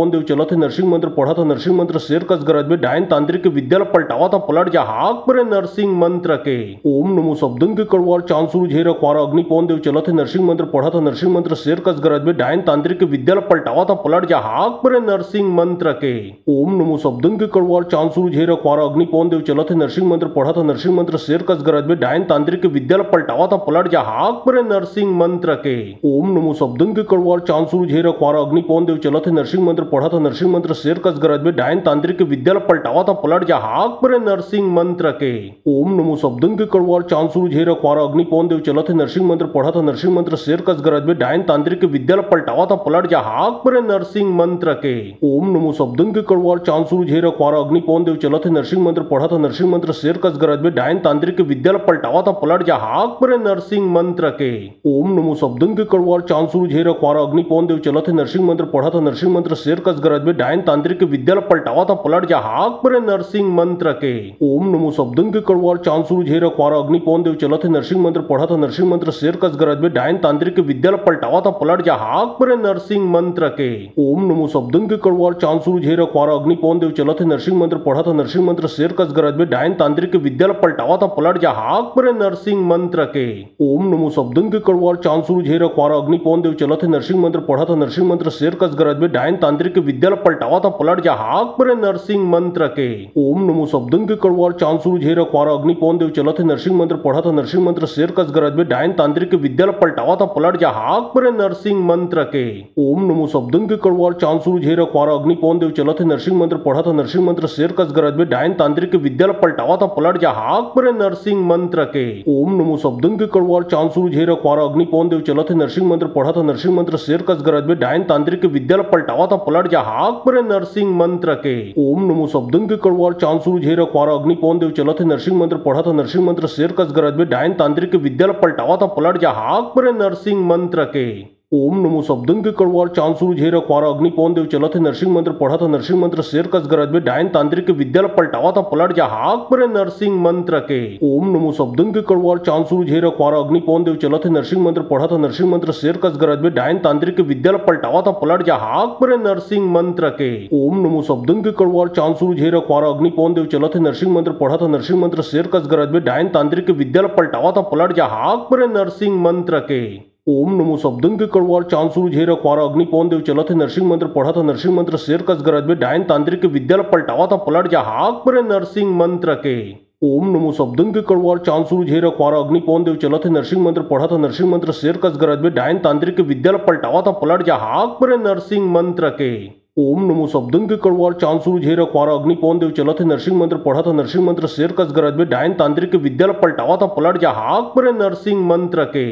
[SPEAKER 1] सूरज हेरा क्वारा अग्नि पवन देव चला थे नरसिंह मंत्र पढ़ा था नरसिंह मंत्र शेर कस गरज में डायन तांत्रिक विद्याला पलटावा था पलट जा हाक पर नरसिंह मंत्र के। ओम नमो शब्दन के कड़वार चांद सूरज हेरा क्वारा अग्नि पवन देव चला थे नरसिंह मंत्र पढ़ा था नरसिंह मंत्र शेर कस गरज में डायन तांत्रिक विद्याला पलटावा था पलट जा हाक पर नरसिंह मंत्र के। ओम नमो शब्दन के कड़वार चांद सूरज हेरा क्वारा अग्नि पवन देव चला थे नरसिंह मंत्र पढ़ा था नरसिंह मंत्र शेर कस गरज में डायन तांत्रिक विद्याला पलटावा था पलट जा हाक पर नरसिंह मंत्र के। ओम नमो शब्दन के कड़वार चांद सूरज हेरा क्वारा अग्नि पवन देव चला थे नरसिंह मंत्र पढ़ा था नरसिंह मंत्र शेर कस गरज में डायन तांत्रिक विद्याला पलटावा था पलट जा हाक पर नरसिंह मंत्र के। ओम नमो शब्दन के कड़वार चांद सूरज हेरा क्वारा अग्नि पवन देव चला थे नरसिंह मंत्र पढ़ा था नरसिंह मंत्र शेर कस गरज में डायन तांत्रिक विद्याला पलटावा था पलट जा हाक पर नरसिंह मंत्र के। ओम नमो शब्दन के कड़वार चांद सूरज हेरा क्वारा अग्नि पवन देव चला थे नरसिंह मंत्र पढ़ा था नरसिंह मंत्र मंत्र शेर कस गरज में डायन तांत्रिक विद्या पलटावा था पलट जा हाक पर नरसिंह मंत्र के ओम नमो शब्दन के कड़वार चांद सूरज हेरा क्वारा अग्नि पवन देव चला थे नरसिंह मंत्र पढ़ा था नरसिंह मंत्र शेर कस गरज में डायन तांत्रिक विद्या पलटावा था पलट जा हाक पर नरसिंह मंत्र के ओम नमो शब्दन के कड़वार चांद सूरज हेरा क्वारा अग्नि पवन देव चला थे नरसिंह मंत्र पढ़ा था नरसिंह मंत्र शेर कस गरज में डायन तांत्रिक विद्या पलटावा था पलट जा हाक पर नरसिंह मंत्र के ओम नमो शब्दन के कड़वार चांद सूरज हेरा क्वारा अग्नि पवन देव चला थे नरसिंह मंत्र पढ़ा था नरसिंह मंत्र शेर कस गरज में डायन तांत्रिक विद्या पलटावा था पलट जा हाक पर नरसिंह मंत्र के ओम नमो शब्दन के कड़वार चांद सूरज हेरा क्वारा अग्नि पवन देव चला थे नरसिंह मंत्र पढ़ा था नरसिंह मंत्र शेर कस गरज में डायन तांत्रिक विद्या पलटावा था पलट जा हाक पर नरसिंह मंत्र के ओम नमो शब्दन के कड़वार चांद सूरज हेरा क्वारा अग्नि पवन देव चला थे नरसिंह मंत्र पढ़ा था नरसिंह मंत्र शेर कस गरज में डायन तांत्रिक विद्या पलटावा था पलट जा हाक पर नरसिंह मंत्र के ओम नमो शब्दन के कड़वार चांद सूरज हेरा क्वारा अग्नि पवन देव चला थे नरसिंह मंत्र पढ़ा था नरसिंह मंत्र शेर कस गरज में डायन तांत्रिक विद्या पलटावा था पलट जा हाक पर नरसिंह मंत्र के ओम नमो शब्दन के कड़वार चांद सूरज हेरा क्वारा अग्नि पवन देव चला थे नरसिंह मंत्र पढ़ा था नरसिंह मंत्र शेर कस गरज में डायन तांत्रिक विद्या पलटावा था पलट जा हाक पर नरसिंह मंत्र के ओम नमो शब्दन के कड़वार चांद सूरज हेरा क्वारा अग्नि पवन देव चला थे नरसिंह मंत्र पढ़ा था नरसिंह मंत्र शेर कस गरज में डायन तांत्रिक विद्या पलटावा था पलट जा हाक पर नरसिंह मंत्र के ओम नमो शब्दन के कड़वार चांद सूरज हेरा क्वारा अग्नि पवन देव चला थे नरसिंह मंत्र पढ़ा था नरसिंह मंत्र शेर कस गरज में डायन तांत्रिक विद्या पलटावा था पलट जा हाक पर नरसिंह मंत्र के ओम नमो शब्दन के कड़वार चांद सूरज हेरा क्वारा अग्नि पवन देव चला थे नरसिंह मंत्र पढ़ा था नरसिंह मंत्र शेर कस गरज में डायन तांत्रिक विद्या पलटावा था पलट जा हाक पर नरसिंह मंत्र के ओम नमो शब्दन के कड़वार चांद सूरज हेरा क्वारा अग्नि पवन देव चला थे नरसिंह मंत्र पढ़ा था नरसिंह मंत्र शेर कस गरज में डायन तांत्रिक विद्या पलटावा था पलट जा हाक पर नरसिंह मंत्र के ओम नमो शब्दन के कड़वार चांद सूरज हेरा क्वारा अग्नि पवन देव चला थे नरसिंह मंत्र पढ़ा था नरसिंह मंत्र शेर कस गरज में डायन तांत्रिक विद्या पलटावा था पलट जा हाक पर नरसिंह मंत्र के ओम नमो शब्दन के कड़वार चांद सूरज हेरा क्वारा अग्नि पवन देव चला थे नरसिंह मंत्र पढ़ा था नरसिंह मंत्र शेर कस गरज में डायन तांत्रिक विद्या पलटावा था पलट जा हाक पर नरसिंह मंत्र के ओम नमो शब्दन के कड़वार चांद सूरज हेरा क्वारा अग्नि पवन देव चला थे नरसिंह मंत्र पढ़ा था नरसिंह मंत्र शेर कस गरज में डायन तांत्रिक विद्या पलटावा था पलट जा हाक पर नरसिंह मंत्र के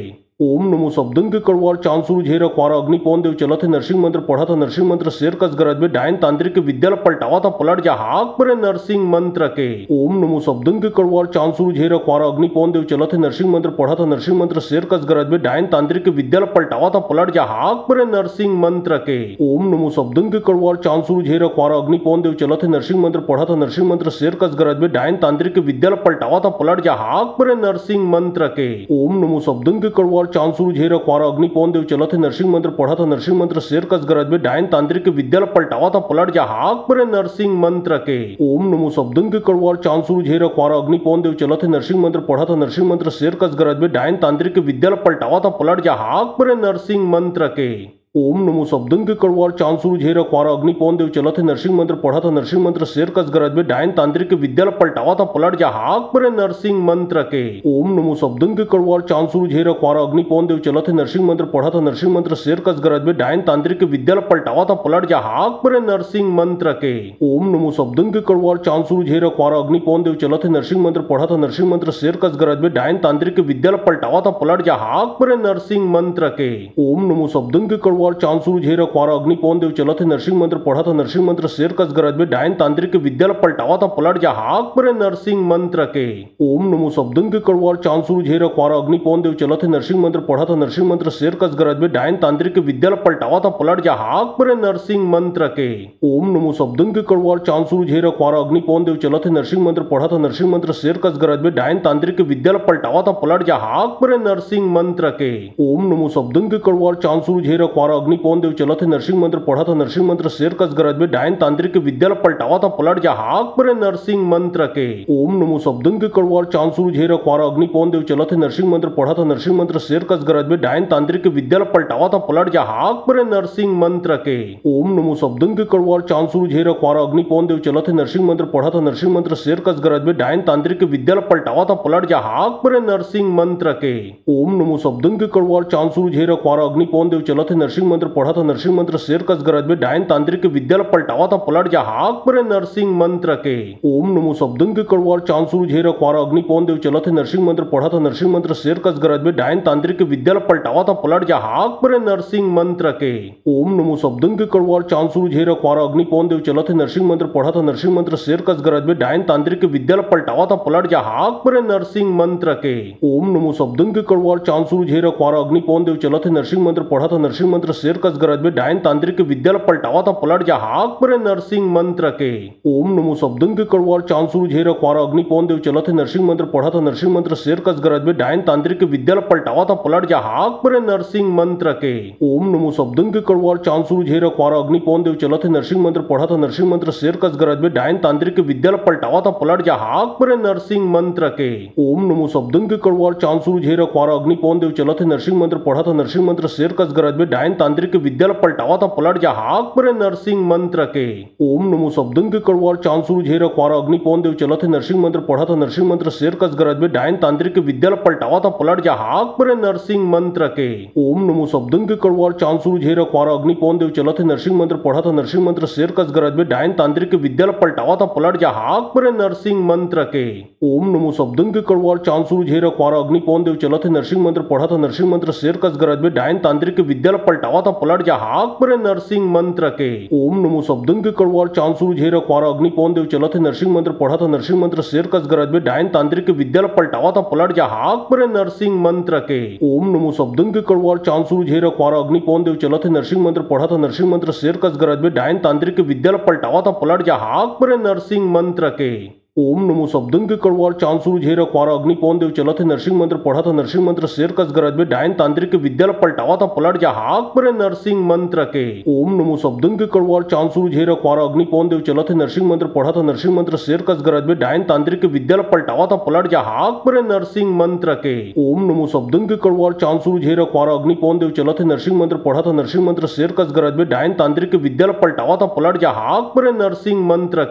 [SPEAKER 1] ओम नमो शब्दन के कड़वार चांद सूरज हेरा क्वारा अग्नि पवन देव चला थे नरसिंह मंत्र पढ़ा था नरसिंह मंत्र शेर कस गरज में डायन तांत्रिक विद्या पलटावा था पलट जा हाक पर नरसिंह मंत्र के ओम नमो शब्दन के कड़वार चांद सूरज हेरा क्वारा अग्नि पवन देव चला थे नरसिंह मंत्र पढ़ा था नरसिंह मंत्र शेर कस गरज में डायन तांत्रिक विद्या पलटावा था पलट जा हाक पर नरसिंह मंत्र के ओम नमो शब्दन के कड़वार चांद सूरज हेरा क्वारा अग्नि पवन देव चला थे नरसिंह मंत्र पढ़ा था नरसिंह मंत्र शेर कस गरज में डायन तांत्रिक विद्या पलटावा था पलट जा हाक पर नरसिंह मंत्र के ओम नमो शब्दन के कड़वार चांद सूरज हेरा क्वारा अग्नि पवन देव चला थे नरसिंह मंत्र पढ़ा था नरसिंह मंत्र शेर कस गरज में डायन तांत्रिक विद्या पलटावा था पलट जा हाक पर नरसिंह मंत्र के ओम नमो शब्दन के कड़वार चांद सूरज हेरा क्वारा अग्नि पवन देव चला थे नरसिंह मंत्र पढ़ा था नरसिंह मंत्र शेर कस गरज में डायन तांत्रिक विद्या पलटावा था पलट जा हाक पर नरसिंह मंत्र के ओम नमो शब्दन के कड़वार चांद सूरज हेरा क्वारा अग्नि पवन देव चला थे नरसिंह मंत्र पढ़ा था नरसिंह मंत्र शेर कस गरज में डायन तांत्रिक विद्या पलटावा था पलट जा हाक पर नरसिंह मंत्र के ओम नमो शब्दन के कड़वार चांद सूरज हेरा क्वारा अग्नि पवन देव चला थे नरसिंह मंत्र पढ़ा था नरसिंह मंत्र शेर कस गरज में डायन तांत्रिक विद्या पलटावा था पलट जा हाक पर नरसिंह मंत्र के ओम नमो शब्दन के कड़वार चांद सूरज हेरा क्वारा अग्नि पवन देव चला थे नरसिंह मंत्र पढ़ा था नरसिंह मंत्र शेर कस गरज में डायन तांत्रिक विद्या पलटावा था पलट जा हाक पर नरसिंह मंत्र के ओम नमो शब्दन के कड़वार चांद सूरज हेरा क्वारा अग्नि पवन देव चला थे नरसिंह मंत्र पढ़ा था नरसिंह मंत्र शेर कस गरज में डायन तांत्रिक विद्या पलटावा था पलट जा हाक पर नरसिंह मंत्र के ओम नमो शब्दन के कड़वार चांद सूरज हेरा क्वारा अग्नि पवन देव चला थे नरसिंह मंत्र पढ़ा था नरसिंह मंत्र शेर कस गरज में डायन तांत्रिक विद्या पलटावा था पलट जा हाक पर नरसिंह मंत्र के ओम नमो शब्दन के कड़वार चांद सूरज हेरा क्वारा अग्नि पवन देव चला थे नरसिंह मंत्र पढ़ा था नरसिंह मंत्र शेर कस गरज में डायन तांत्रिक विद्या पलटावा था पलट जा हाक पर नरसिंह मंत्र के ओम नमो शब्दन के कड़वार चांद सूरज हेरा क्वारा अग्नि पवन देव चला थे नरसिंह मंत्र पढ़ा था नरसिंह मंत्र शेर कस गरज में डायन तांत्रिक विद्या पलटावा था पलट जा हाक पर नरसिंह मंत्र के ओम नमो शब्दन के कड़वार चांद सूरज हेरा क्वारा अग्नि पवन देव चला थे नरसिंह मंत्र पढ़ा था नरसिंह मंत्र शेर कस गरज में डायन तांत्रिक विद्या पलटावा था पलट जा हाक पर नरसिंह मंत्र के ओम नमो शब्दन के कड़वार चांद सूरज हेरा क्वारा अग्नि पवन देव चला थे नरसिंह मंत्र पढ़ा था नरसिंह मंत्र शेर कस गरज में डायन तांत्रिक विद्या पलटावा था पलट जा हाक पर नरसिंह मंत्र के ओम नमो शब्दन के कड़वार चांद सूरज हेरा क्वारा अग्नि पवन देव चला थे नरसिंह नरसिंह मंत्र पढ़ा था नरसिंह मंत्र शेर कस गरज में डायन तांत्रिक विद्या पलटावा था पलट जा हाक पर नरसिंह मंत्र के ओम नमो शब्दन के कड़वार चांद सूरज हेरा क्वारा अग्नि पवन देव चला थे नरसिंह मंत्र पढ़ा था नरसिंह मंत्र शेर कस गरज में डायन तांत्रिक विद्या पलटावा था पलट जा हाक पर नरसिंह मंत्र के ओम नमो शब्दन के कड़वार चांद सूरज हेरा क्वारा अग्नि पवन देव चला थे नरसिंह मंत्र पढ़ा था नरसिंह मंत्र शेर कस गरज में डायन तांत्रिक विद्या पलटावा था पलट जा हाक पर नरसिंह मंत्र के ओम नमो शब्दन के कड़वार चांद सूरज हेरा क्वारा अग्नि पवन देव चला थे नरसिंह मंत्र पढ़ा था नरसिंह मंत्र शेर कस गरज में डायन तांत्रिक विद्या पलटावा था पलट जा हाक पर नरसिंह मंत्र के ओम नमो शब्दन के कड़वार चांद सूरज हेरा क्वारा अग्नि पवन देव चला थे नरसिंह मंत्र पढ़ा था नरसिंह मंत्र शेर कस गरज में डायन तांत्रिक विद्या पलटावा था पलट जा हाक पर नरसिंह मंत्र के ओम नमो शब्दन के कड़वार चांद सूरज हेरा क्वारा अग्नि पवन देव चला थे नरसिंह मंत्र पढ़ा था नरसिंह मंत्र शेर कस गरज में डायन तांत्रिक विद्या पलटावा था पलट जा हाक पर नरसिंह मंत्र के ओम नमो शब्दन के कड़वार चांद सूरज हेरा क्वारा अग्नि पवन देव चला थे नरसिंह मंत्र पढ़ा था नरसिंह मंत्र शेर कस गरज में डायन तांत्रिक विद्या पलटावा था पलट जा हाक पर नरसिंह मंत्र के ओम नमो शब्दन के कड़वार चांद सूरज हेरा क्वारा अग्नि पवन देव चला थे नरसिंह मंत्र पढ़ा था नरसिंह मंत्र शेर कस गरज में डायन तांत्रिक विद्या पलटावा था पलट जा हाक पर नरसिंह मंत्र के ओम नमो शब्दन के कड़वार चांद सूरज हेरा क्वारा अग्नि पवन देव चला थे नरसिंह मंत्र पढ़ा था नरसिंह मंत्र शेर कस गरज में डायन तांत्रिक विद्या पलटावा था पलट जा हाक पर नरसिंह मंत्र के ओम नमो शब्दन के कड़वार चांद सूरज हेरा क्वारा अग्नि पवन देव चला थे नरसिंह मंत्र पढ़ा था नरसिंह मंत्र शेर कस गरज में डायन तांत्रिक विद्या पलटावा था पलट जा हाक पर नरसिंह मंत्र के ओम नमो शब्दन के कड़वार चांद सूरज हेरा क्वारा अग्नि पवन देव चला थे नरसिंह मंत्र पढ़ा था नरसिंह मंत्र शेर कस गरज में डायन तांत्रिक विद्या पलटावा था पलट जा हाक पर नरसिंह मंत्र के ओम नमो शब्दन के कड़वार चांद सूरज हेरा क्वारा अग्नि पवन देव चला थे नरसिंह मंत्र पढ़ा था नरसिंह मंत्र शेर कस गरज में डायन तांत्रिक विद्या पलटावा था पलट जा हाक पर नरसिंह मंत्र के ओम नमो शब्दन के कड़वार चांद सूरज हेरा क्वारा अग्नि पवन देव चला थे नरसिंह मंत्र पढ़ा था नरसिंह मंत्र शेर कस गरज में डायन तांत्रिक विद्या पलटावा था पलट जा हाक पर नरसिंह मंत्र के ओम नमो शब्दन के कड़वार चांद सूरज हेरा क्वारा अग्नि पवन देव चला थे नरसिंह मंत्र पढ़ा था नरसिंह मंत्र शेर कस गरज में डायन तांत्रिक विद्या पलटावा था पलट जा हाक पर नरसिंह मंत्र के ओम नमो शब्दन के कड़वार चांद सूरज हेरा क्वारा अग्नि पवन देव चला थे नरसिंह मंत्र पढ़ा था नरसिंह मंत्र शेर कस गरज में डायन तांत्रिक विद्या पलटावा था पलट जा हाक पर नरसिंह मंत्र के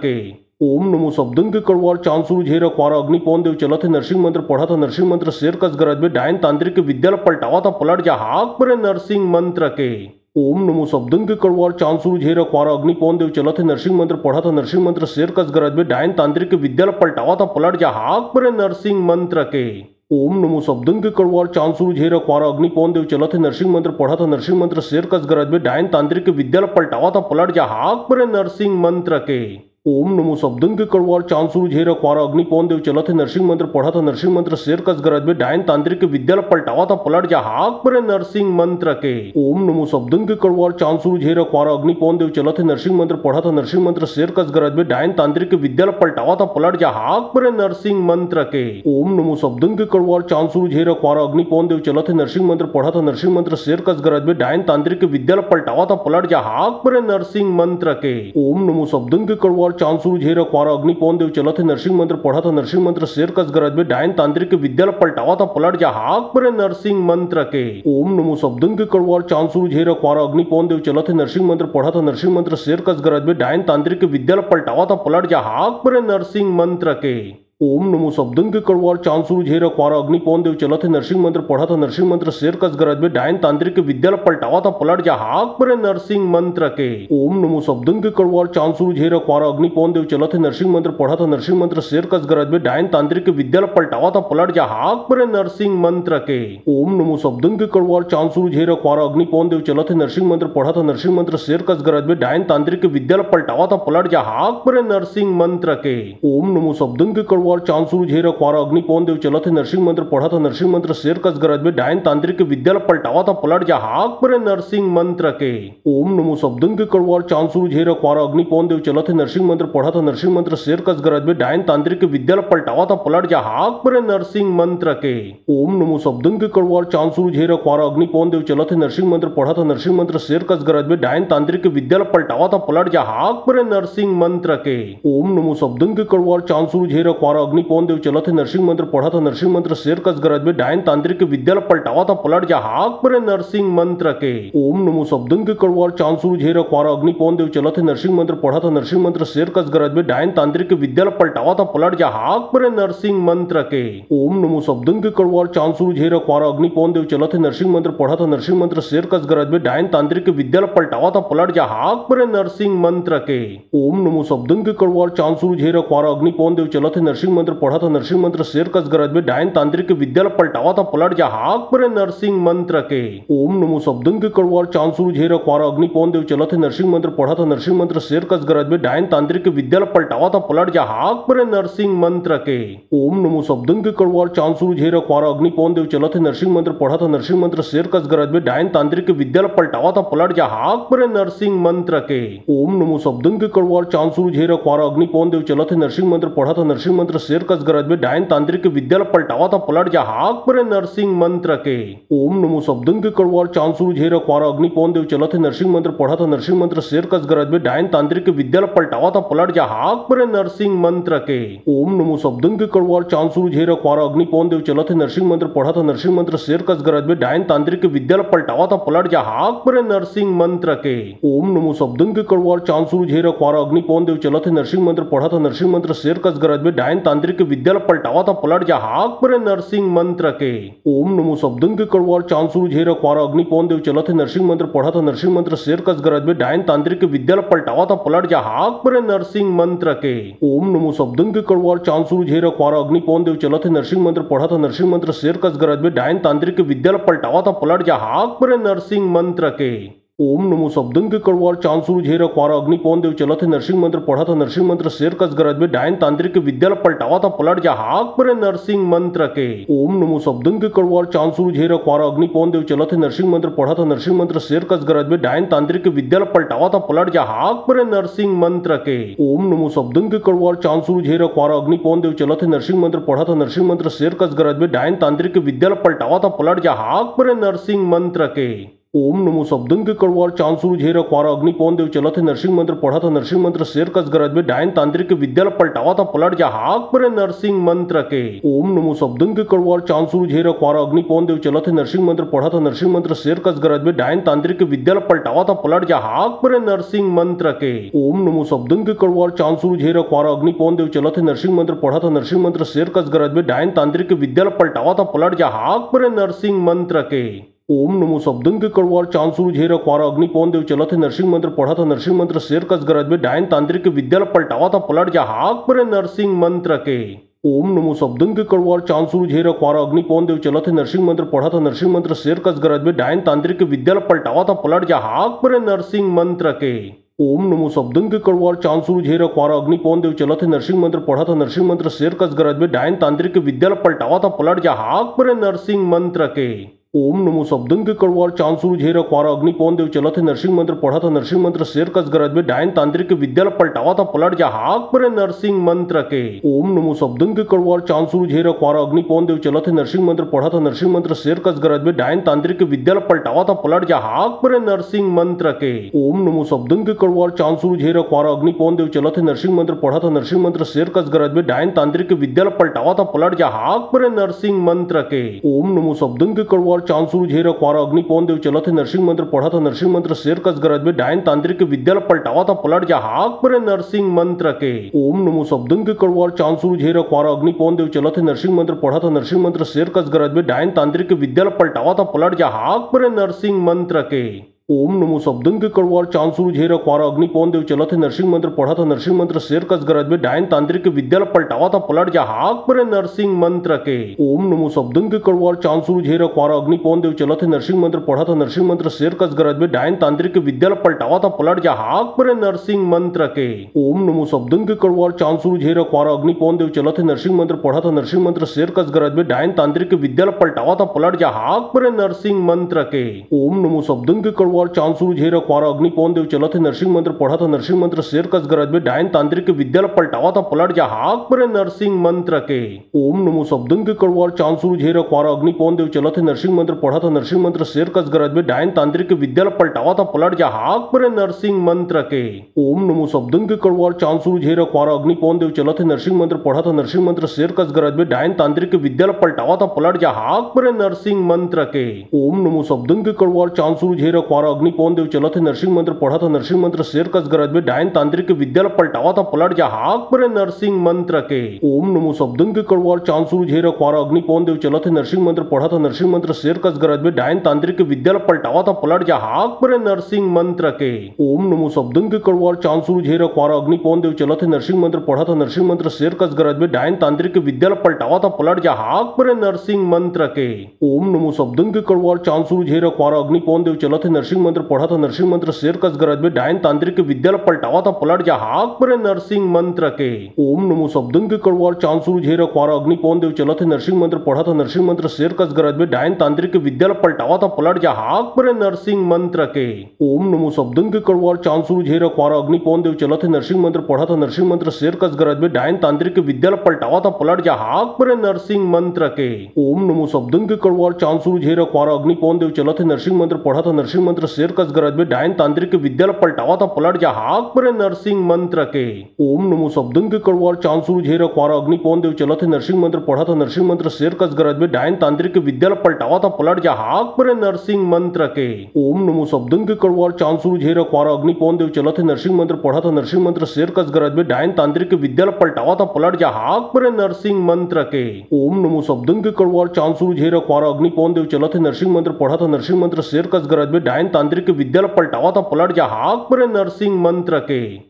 [SPEAKER 1] ओम नमो शब्दन के कड़वार चांद सूरज हेरा क्वारा अग्नि पवन देव चला थे नरसिंह मंत्र पढ़ा था नरसिंह मंत्र शेर कस गरज में डायन तांत्रिक विद्या पलटावा था पलट जा हाक पर नरसिंह मंत्र के ओम नमो शब्दन के कड़वार चांद सूरज हेरा क्वारा अग्नि पवन देव चला थे नरसिंह मंत्र पढ़ा था नरसिंह मंत्र शेर कस गरज में डायन तांत्रिक विद्या पलटावा था पलट जा हाक पर नरसिंह मंत्र के ओम नमो शब्दन के कड़वार चांद सूरज हेरा क्वारा अग्नि पवन देव चला थे नरसिंह मंत्र पढ़ा था नरसिंह मंत्र शेर कस गरज में डायन तांत्रिक विद्या पलटावा था पलट जा हाक पर नरसिंह मंत्र के ओम नमो शब्दन के कड़वार चांद सूरज हेरा क्वारा अग्नि पवन देव चला थे नरसिंह मंत्र पढ़ा था नरसिंह मंत्र शेर कस गरज में डायन तांत्रिक विद्या पलटावा था पलट जा हाक पर नरसिंह मंत्र के ओम नमो शब्दन के कड़वार चांद सूरज हेरा क्वारा अग्नि पवन देव चला थे नरसिंह मंत्र पढ़ा था नरसिंह मंत्र शेर कस गरज में डायन तांत्रिक विद्या पलटावा था पलट जा हाक पर नरसिंह मंत्र के ओम नमो शब्दन के कड़वार चांद सूरज हेरा क्वारा अग्नि पवन देव चला थे नरसिंह मंत्र पढ़ा था नरसिंह मंत्र शेर कस गरज में डायन तांत्रिक विद्या पलटावा था पलट जा हाक पर नरसिंह मंत्र के ओम नमो शब्दन के कड़वार चांद सूरज हेरा क्वारा अग्नि पवन देव चला थे नरसिंह मंत्र पढ़ा था नरसिंह मंत्र शेर कस गरज में डायन तांत्रिक विद्या पलटावा था पलट जा हाक पर नरसिंह मंत्र के ओम नमो शब्दन के कड़वार चांद सूरज हेरा क्वारा अग्नि पवन देव चला थे नरसिंह मंत्र पढ़ा था नरसिंह मंत्र शेर कस गरज में डायन तांत्रिक विद्या पलटावा था पलट जा हाक पर नरसिंह मंत्र के ओम नमो शब्दन के कड़वार चांद सूरज हेरा क्वारा अग्नि पवन देव चला थे नरसिंह मंत्र पढ़ा था नरसिंह मंत्र शेर कस गरज में डायन तांत्रिक विद्या पलटावा था पलट जा हाक पर नरसिंह मंत्र के ओम नमो शब्दन के कड़वार चांद सूरज हेरा क्वारा अग्नि पवन देव चला थे नरसिंह मंत्र पढ़ा था नरसिंह मंत्र शेर कस गरज में डायन तांत्रिक विद्या पलटावा था पलट जा हाक पर नरसिंह मंत्र के ओम नमो शब्दन के कड़वार चांद सूरज हेरा क्वारा अग्नि पवन देव चला थे नरसिंह मंत्र पढ़ा था नरसिंह मंत्र शेर कस गरज में डायन तांत्रिक विद्या पलटावा था पलट जा हाक पर नरसिंह मंत्र के ओम नमो शब्दन के कड़वार चांद सूरज हेरा क्वारा अग्नि पवन देव चला थे नरसिंह मंत्र पढ़ा था नरसिंह मंत्र शेर कस गरज में डायन तांत्रिक विद्या पलटावा था पलट जा हाक पर नरसिंह मंत्र के ओम नमो शब्दन के कड़वार चांद सूरज हेरा क्वारा अग्नि पवन देव चला थे नरसिंह मंत्र पढ़ा था नरसिंह मंत्र शेर कस गरज में डायन तांत्रिक विद्या पलटावा था पलट जा हाक पर नरसिंह मंत्र के ओम नमो शब्दन के कड़वार चांद सूरज हेरा क्वारा अग्नि पवन देव चला थे नरसिंह मंत्र पढ़ा था नरसिंह मंत्र शेर कस गरज में डायन तांत्रिक विद्या पलटावा था पलट जा हाक पर नरसिंह मंत्र के ओम नमो शब्दन के कड़वार चांद सूरज हेरा क्वारा खवारा अग्नि पवन देव चलत है नरसिंह मंत्र पढ़ा था नरसिंह मंत्र शेर कस गरज में डायन तांत्रिक विद्या पलटावा था पलट जा हाक पर नरसिंह मंत्र के ओम नमो शब्दन के कड़वार चांद सूरज हेरा खवारा अग्नि पवन देव चलत है नरसिंह मंत्र पढ़ा था नरसिंह मंत्र शेर कस गरज में डायन तांत्रिक विद्या पलटावा था पलट जा हाक पर नरसिंह मंत्र के ओम नमो शब्दन के कड़वार चांद सूरज हेरा खवारा अग्नि पवन देव चलत है नरसिंह मंत्र पढ़ा था नरसिंह मंत्र शेर कस गरज में डायन तांत्रिक विद्या पलटावा था पलट जा हाक पर नरसिंह मंत्र के ओम नमो शब्दन के कड़वार चांद सूरज हेरा खवारा अग्नि पवन देव चलत है नरसिंह मंत्र पढ़ा था नरसिंह मंत्र शेर कस गरज में डायन तांत्रिक विद्या पलटावा था पलट जा हाक पर नरसिंह मंत्र के ओम नमो शब्दन के कड़वार चांद सूरज हेरा खवारा अग्नि पवन देव चलत है नरसिंह मंत्र पढ़ा था नरसिंह मंत्र शेर कस गरज में डायन तांत्रिक विद्या पलटावा था पलट जा हाक पर नरसिंह मंत्र के ओम नमो शब्दन के कड़वार चांद सूरज हेरा खवारा अग्नि पवन देव चलत है नरसिंह मंत्र पढ़ा था नरसिंह मंत्र शेर कस गरज में डायन तांत्रिक विद्या पलटावा था पलट जा हाक पर नरसिंह मंत्र के ओम नमो शब्दन के कड़वार चांद सूरज हेरा खवारा अग्नि पवन देव चलत है नरसिंह मंत्र पढ़ा था नरसिंह मंत्र शेर कस गरज में डायन तांत्रिक विद्या पलटावा था पलट जा हाक पर नरसिंह मंत्र के ओम नमो शब्दन के कड़वार चांद सूरज हेरा खवारा अग्नि पवन देव चलत है नरसिंह मंत्र पढ़ा था नरसिंह मंत्र शेर कस गरज में डायन तांत्रिक विद्या पलटावा था पलट जा हाक पर नरसिंह मंत्र के ओम नमो शब्दन के कड़वार चांद सूरज हेरा खवारा अग्नि पवन देव चलत है नरसिंह मंत्र पढ़ा था नरसिंह मंत्र शेर कस गरज में डायन तांत्रिक विद्या पलटावा था पलट जा हाक पर नरसिंह मंत्र के ओम नमो शब्दन के कड़वार चांद सूरज हेरा खवारा अग्नि पवन देव चलत है नरसिंह मंत्र पढ़ा था नरसिंह मंत्र शेर कस गरज में डायन तांत्रिक विद्या पलटावा था पलट जा हाक पर नरसिंह मंत्र के ओम नमो शब्दन के कड़वार चांद सूरज हेरा खवारा अग्नि पवन देव चलत है नरसिंह मंत्र पढ़ा था नरसिंह मंत्र शेर कस गरज में डायन तांत्रिक विद्या पलटावा था पलट जा हाक पर नरसिंह मंत्र के ओम नमो शब्दन के कड़वार चांद सूरज हेरा खवारा अग्नि पवन देव चलत है नरसिंह मंत्र पढ़ा था नरसिंह मंत्र शेर कस गरज में डायन तांत्रिक विद्या पलटावा था पलट जा हाक पर नरसिंह मंत्र के ओम नमो शब्दन के कड़वार चांद सूरज हेरा खवारा अग्नि पवन देव चलत है नरसिंह मंत्र पढ़ा था नरसिंह मंत्र शेर कस गरज में डायन तांत्रिक विद्या पलटावा था पलट जा हाक पर नरसिंह मंत्र के ओम नमो शब्दन के कड़वार चांद सूरज हेरा खवारा अग्नि पवन देव चलत है नरसिंह मंत्र पढ़ा था नरसिंह मंत्र शेर कस गरज में डायन तांत्रिक विद्या पलटावा था पलट जा हाक पर नरसिंह मंत्र के ओम नमो शब्दन के कड़वार चांद सूरज हेरा खवारा अग्नि पवन देव चलत है नरसिंह मंत्र पढ़ा था नरसिंह मंत्र शेर कस गरज में डायन तांत्रिक विद्या पलटावा था पलट जा हाक पर नरसिंह मंत्र के ओम नमो शब्दन के कड़वार चांद सूरज हेरा खवारा अग्नि पवन देव चलत है नरसिंह मंत्र पढ़ा था नरसिंह मंत्र शेर कस गरज में डायन तांत्रिक विद्या पलटावा था पलट जा हाक पर नरसिंह मंत्र के ओम नमो शब्दन के कड़वार चांद सूरज हेरा खवारा अग्नि पवन देव चलत है नरसिंह मंत्र पढ़ा था नरसिंह मंत्र शेर कस गरज में डायन तांत्रिक विद्या पलटावा था पलट जा हाक पर नरसिंह मंत्र के ओम नमो शब्दन के कड़वार चांद सूरज हेरा खवारा अग्नि पवन देव चलत है नरसिंह मंत्र पढ़ा था नरसिंह मंत्र शेर कस गरज में डायन तांत्रिक विद्या पलटावा था पलट जा हाक पर नरसिंह मंत्र के ओम नमो शब्दन के कड़वार चांद सूरज हेरा खवारा अग्नि पवन देव चलत है नरसिंह मंत्र पढ़ा था नरसिंह मंत्र शेर कस गरज में डायन तांत्रिक विद्या पलटावा था पलट जा हाक पर नरसिंह मंत्र के ओम नमो शब्दन के कड़वार चांद सूरज हेरा खवारा अग्नि पवन देव चलत है नरसिंह मंत्र पढ़ा था नरसिंह मंत्र शेर कस गरज में डायन तांत्रिक विद्या पलटावा था पलट जा हाक पर नरसिंह मंत्र के ओम नमो शब्दन के कड़वार चांद सूरज हेरा खवारा अग्नि पवन देव चलत है नरसिंह मंत्र पढ़ा था नरसिंह मंत्र शेर कस गरज में डायन तांत्रिक विद्या पलटावा था पलट जा हाक पर नरसिंह मंत्र के ओम नमो शब्दन के कड़वार चांद सूरज हेरा खवारा अग्नि पवन देव चलत है नरसिंह मंत्र पढ़ा था नरसिंह मंत्र शेर कस गरज में डायन तांत्रिक विद्या पलटावा था पलट जा हाक पर नरसिंह मंत्र के ओम नमो शब्दन के कड़वार चांद सूरज हेरा खवारा अग्नि पवन देव चलत है नरसिंह मंत्र पढ़ा था नरसिंह मंत्र शेर कस गरज में डायन तांत्रिक विद्या पलटावा था पलट जा हाक पर नरसिंह मंत्र के ओम नमो शब्दन के कड़वार चांद सूरज हेरा खवारा अग्नि पवन देव चलत है नरसिंह मंत्र पढ़ा था नरसिंह मंत्र शेर कस गरज में डायन तांत्रिक विद्या पलटावा था पलट जा हाक पर नरसिंह मंत्र के ओम नमो शब्दन के कड़वार चांद सूरज हेरा खवारा अग्नि पवन देव चलत है नरसिंह मंत्र पढ़ा था नरसिंह मंत्र शेर कस गरज में डायन तांत्रिक विद्या पलटावा था पलट जा हाक पर नरसिंह मंत्र के ओम नमो शब्दन के कड़वार चांद सूरज हेरा खवारा अग्नि पवन देव चलत है नरसिंह मंत्र पढ़ा था नरसिंह मंत्र शेर कस गरज में डायन तांत्रिक विद्या पलटावा था पलट जा हाक पर नरसिंह मंत्र के ओम नमो शब्दन के कड़वार चांद सूरज हेरा खवारा अग्नि पवन देव चलत है नरसिंह मंत्र पढ़ा था नरसिंह मंत्र शेर कस गरज में डायन तांत्रिक विद्या पलटावा था पलट जा हाक पर नरसिंह मंत्र के ओम नमो शब्दन के कड़वार चांद सूरज हेरा खवारा अग्नि पवन देव चलत है नरसिंह मंत्र पढ़ा था नरसिंह मंत्र शेर कस गरज में डायन तांत्रिक विद्या पलटावा था पलट जा हाक पर नरसिंह मंत्र के ओम नमो शब्दन के कड़वार चांद सूरज हेरा खवारा अग्नि पवन देव चलत है नरसिंह मंत्र पढ़ा था नरसिंह मंत्र शेर कस गरज में डायन तांत्रिक विद्या पलटावा था पलट जा हाक पर नरसिंह मंत्र के ओम नमो शब्दन के कड़वार कड़वार चांसुर झेर अखबार अग्नि पवन देव चलत है नरसिंह मंत्र पढ़ा था नरसिंह मंत्र शेर कस गरज में डायन तांत्रिक विद्या पलटावा था पलट जा हाक पर नरसिंह मंत्र के ओम नमो शब्दन के कड़वार चांसुर झेर अखबार अग्नि पवन देव चलत है नरसिंह मंत्र पढ़ा था नरसिंह मंत्र शेर कस गरज में डायन तांत्रिक विद्या पलटावा था पलट जा हाक पर नरसिंह मंत्र के ओम नमो शब्दन के कड़वार चांसुर झेर अखबार अग्नि पवन देव चलत है नरसिंह मंत्र पढ़ा था नरसिंह मंत्र शेर कस गरज में डायन तांत्रिक विद्या पलटावा था पलट जा हाक पर नरसिंह मंत्र के ओम नमो शब्दन के कड़वार चांसुर झेर अखबार अग्नि पवन देव चलत है नरसिंह मंत्र पढ़ा था नरसिंह मंत्र शेर कस गरज में डायन तांत्रिक विद्या पलटावा था पलट जा हाक पर नरसिंह मंत्र के ओम नमो शब्दन के कड़वार चांसुर झेर अखबार अग्नि पवन देव चलत है नरसिंह मंत्र पढ़ा था नरसिंह मंत्र शेर कस गरज में डायन तांत्रिक विद्या पलटावा था पलट जा हाक पर नरसिंह मंत्र के ओम नमो शब्दन के कड़वार चांसुर झेर अखबार अग्नि पवन देव चलत है नरसिंह मंत्र पढ़ा था नरसिंह मंत्र शेर कस गरज में डायन तांत्रिक विद्या पलटावा था पलट जा हाक पर नरसिंह मंत्र के ओम नमो शब्दन के कड़वार चांसुर झेर अखबार अग्नि पवन देव चलत है नरसिंह मंत्र पढ़ा था नरसिंह मंत्र शेर कस गरज में डायन तांत्रिक विद्या पलटावा था पलट जा हाक पर नरसिंह मंत्र के ओम नमो शब्दन के कड़वार चांसुर झेर अखबार अग्नि पवन देव चलत है नरसिंह मंत्र पढ़ा था नरसिंह मंत्र शेर कस गरज में डायन तांत्रिक विद्या पलटावा था पलट जा हाक पर नरसिंह मंत्र के ओम नमो शब्दन के कड़वार चांसुर झेर अखबार अग्नि पवन देव चलत है नरसिंह मंत्र पढ़ा था नरसिंह मंत्र शेर कस गरज में डायन तांत्रिक विद्या पलटावा था पलट जा हाक पर नरसिंह मंत्र के ओम नमो शब्दन के कड़वार चांसुर झेर अखबार अग्नि पवन देव चलत है नरसिंह मंत्र पढ़ा था नरसिंह मंत्र शेर कस गरज में डायन तांत्रिक विद्या पलटावा था पलट जा हाक पर नरसिंह मंत्र के ओम नमो शब्दन के कड़वार चांसुर झेर अखबार अग्नि पवन देव चलत है नरसिंह मंत्र पढ़ा था नरसिंह मंत्र शेर कस गरज में डायन तांत्रिक विद्या पलटावा था पलट जा हाक पर नरसिंह मंत्र के ओम नमो शब्दन के कड़वार चांसुर झेर अखबार अग्नि पवन देव चलत है नरसिंह मंत्र पढ़ा था नरसिंह मंत्र शेर कस गरज में डायन तांत्रिक विद्या पलटावा था पलट जा हाक पर नरसिंह मंत्र के ओम नमो शब्दन के कड़वार चांसुर झेर अखबार अग्नि पवन देव चलत है नरसिंह मंत्र पढ़ा था नरसिंह मंत्र शेर कस गरज में डायन तांत्रिक विद्या पलटावा था पलट जा हाक पर नरसिंह मंत्र के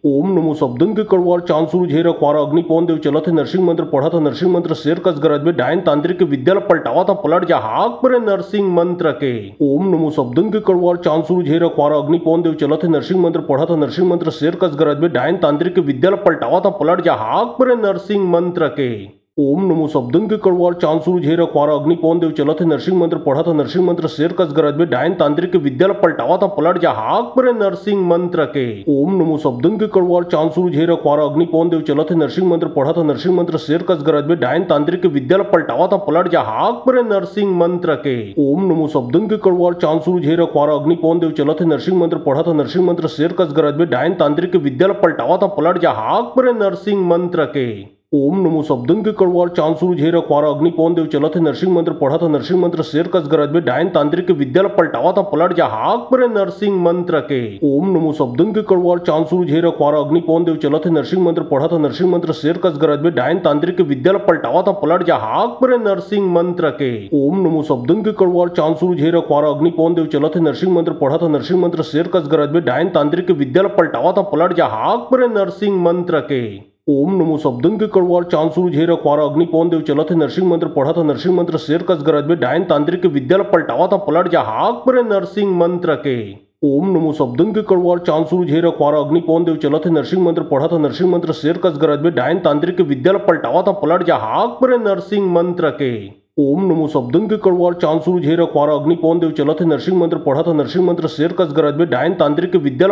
[SPEAKER 1] ओम नमो शब्दन के कड़वार चांसुर झेर अखबार अग्नि पवन देव चलत है नरसिंह मंत्र पढ़ा था नरसिंह मंत्र शेर कस गरज में डायन तांत्रिक विद्या पलटावा था पलट जा हाक पर नरसिंह मंत्र के ओम नमो शब्दन के कड़वार चांसुर झेर अखबार अग्नि पवन देव चलत है नरसिंह मंत्र पढ़ा था नरसिंह मंत्र शेर कस गरज में डायन तांत्रिक विद्या पलटावा था पलट जा हाक पर नरसिंह मंत्र के ओम नमो शब्दन के कड़वार चांसुर झेर अखबार अग्नि पवन देव चलत है नरसिंह मंत्र पढ़ा था नरसिंह मंत्र शेर कस गरज में डायन तांत्रिक विद्या पलटावा था पलट जा हाक पर नरसिंह मंत्र के ओम नमो शब्दन के कड़वार चांसुर झेर अखबार अग्नि पवन देव चलत है नरसिंह मंत्र पढ़ा था नरसिंह मंत्र शेर कस गरज में डायन तांत्रिक विद्या पलटावा था पलट जा हाक पर नरसिंह मंत्र के ओम नमो शब्दन के कड़वार चांसुर झेर अखबार अग्नि पवन देव चलत है नरसिंह मंत्र पढ़ा था नरसिंह मंत्र शेर कस गरज में डायन तांत्रिक विद्या पलटावा था पलट जा हाक पर नरसिंह मंत्र के ओम नमो शब्दन के कड़वार चांसुर झेर अखबार अग्नि पवन देव चलत है नरसिंह मंत्र पढ़ा था नरसिंह मंत्र शेर कस गरज में डायन तांत्रिक विद्या पलटावा था पलट जा हाक पर नरसिंह मंत्र के ओम नमो शब्दन के कड़वार चांसुर झेर अखबार अग्नि पवन देव चलत है नरसिंह मंत्र पढ़ा था नरसिंह मंत्र शेर कस गरज में डायन तांत्रिक विद्या पलटावा था पलट जा हाक पर नरसिंह मंत्र के ओम नमो शब्दन के कड़वार चांसुर झेर अखबार अग्नि पवन देव चलत है नरसिंह मंत्र पढ़ा था नरसिंह मंत्र शेर कस गरज में डायन तांत्रिक विद्या पलटावा था पलट जा हाक पर नरसिंह मंत्र के ओम नमो शब्दन के कड़वार चांसुर झेर अखबार अग्नि पवन देव चलत है नरसिंह मंत्र पढ़ा था नरसिंह मंत्र शेर कस गरज में डायन तांत्रिक विद्या पलटावा था पलट जा हाक पर नरसिंह मंत्र के ओम नमो शब्दन के कड़वार चांसुर झेर अखबार अग्नि पवन देव चलत है नरसिंह मंत्र पढ़ा था नरसिंह मंत्र शेर कस गरज में डायन तांत्रिक विद्या पलटावा था पलट जा हाक पर नरसिंह मंत्र के ओम नमो शब्दन के कड़वार चांसुर झेर अखबार अग्नि पवन देव चलत है नरसिंह मंत्र पढ़ा था नरसिंह मंत्र शेर कस गरज में डायन तांत्रिक विद्या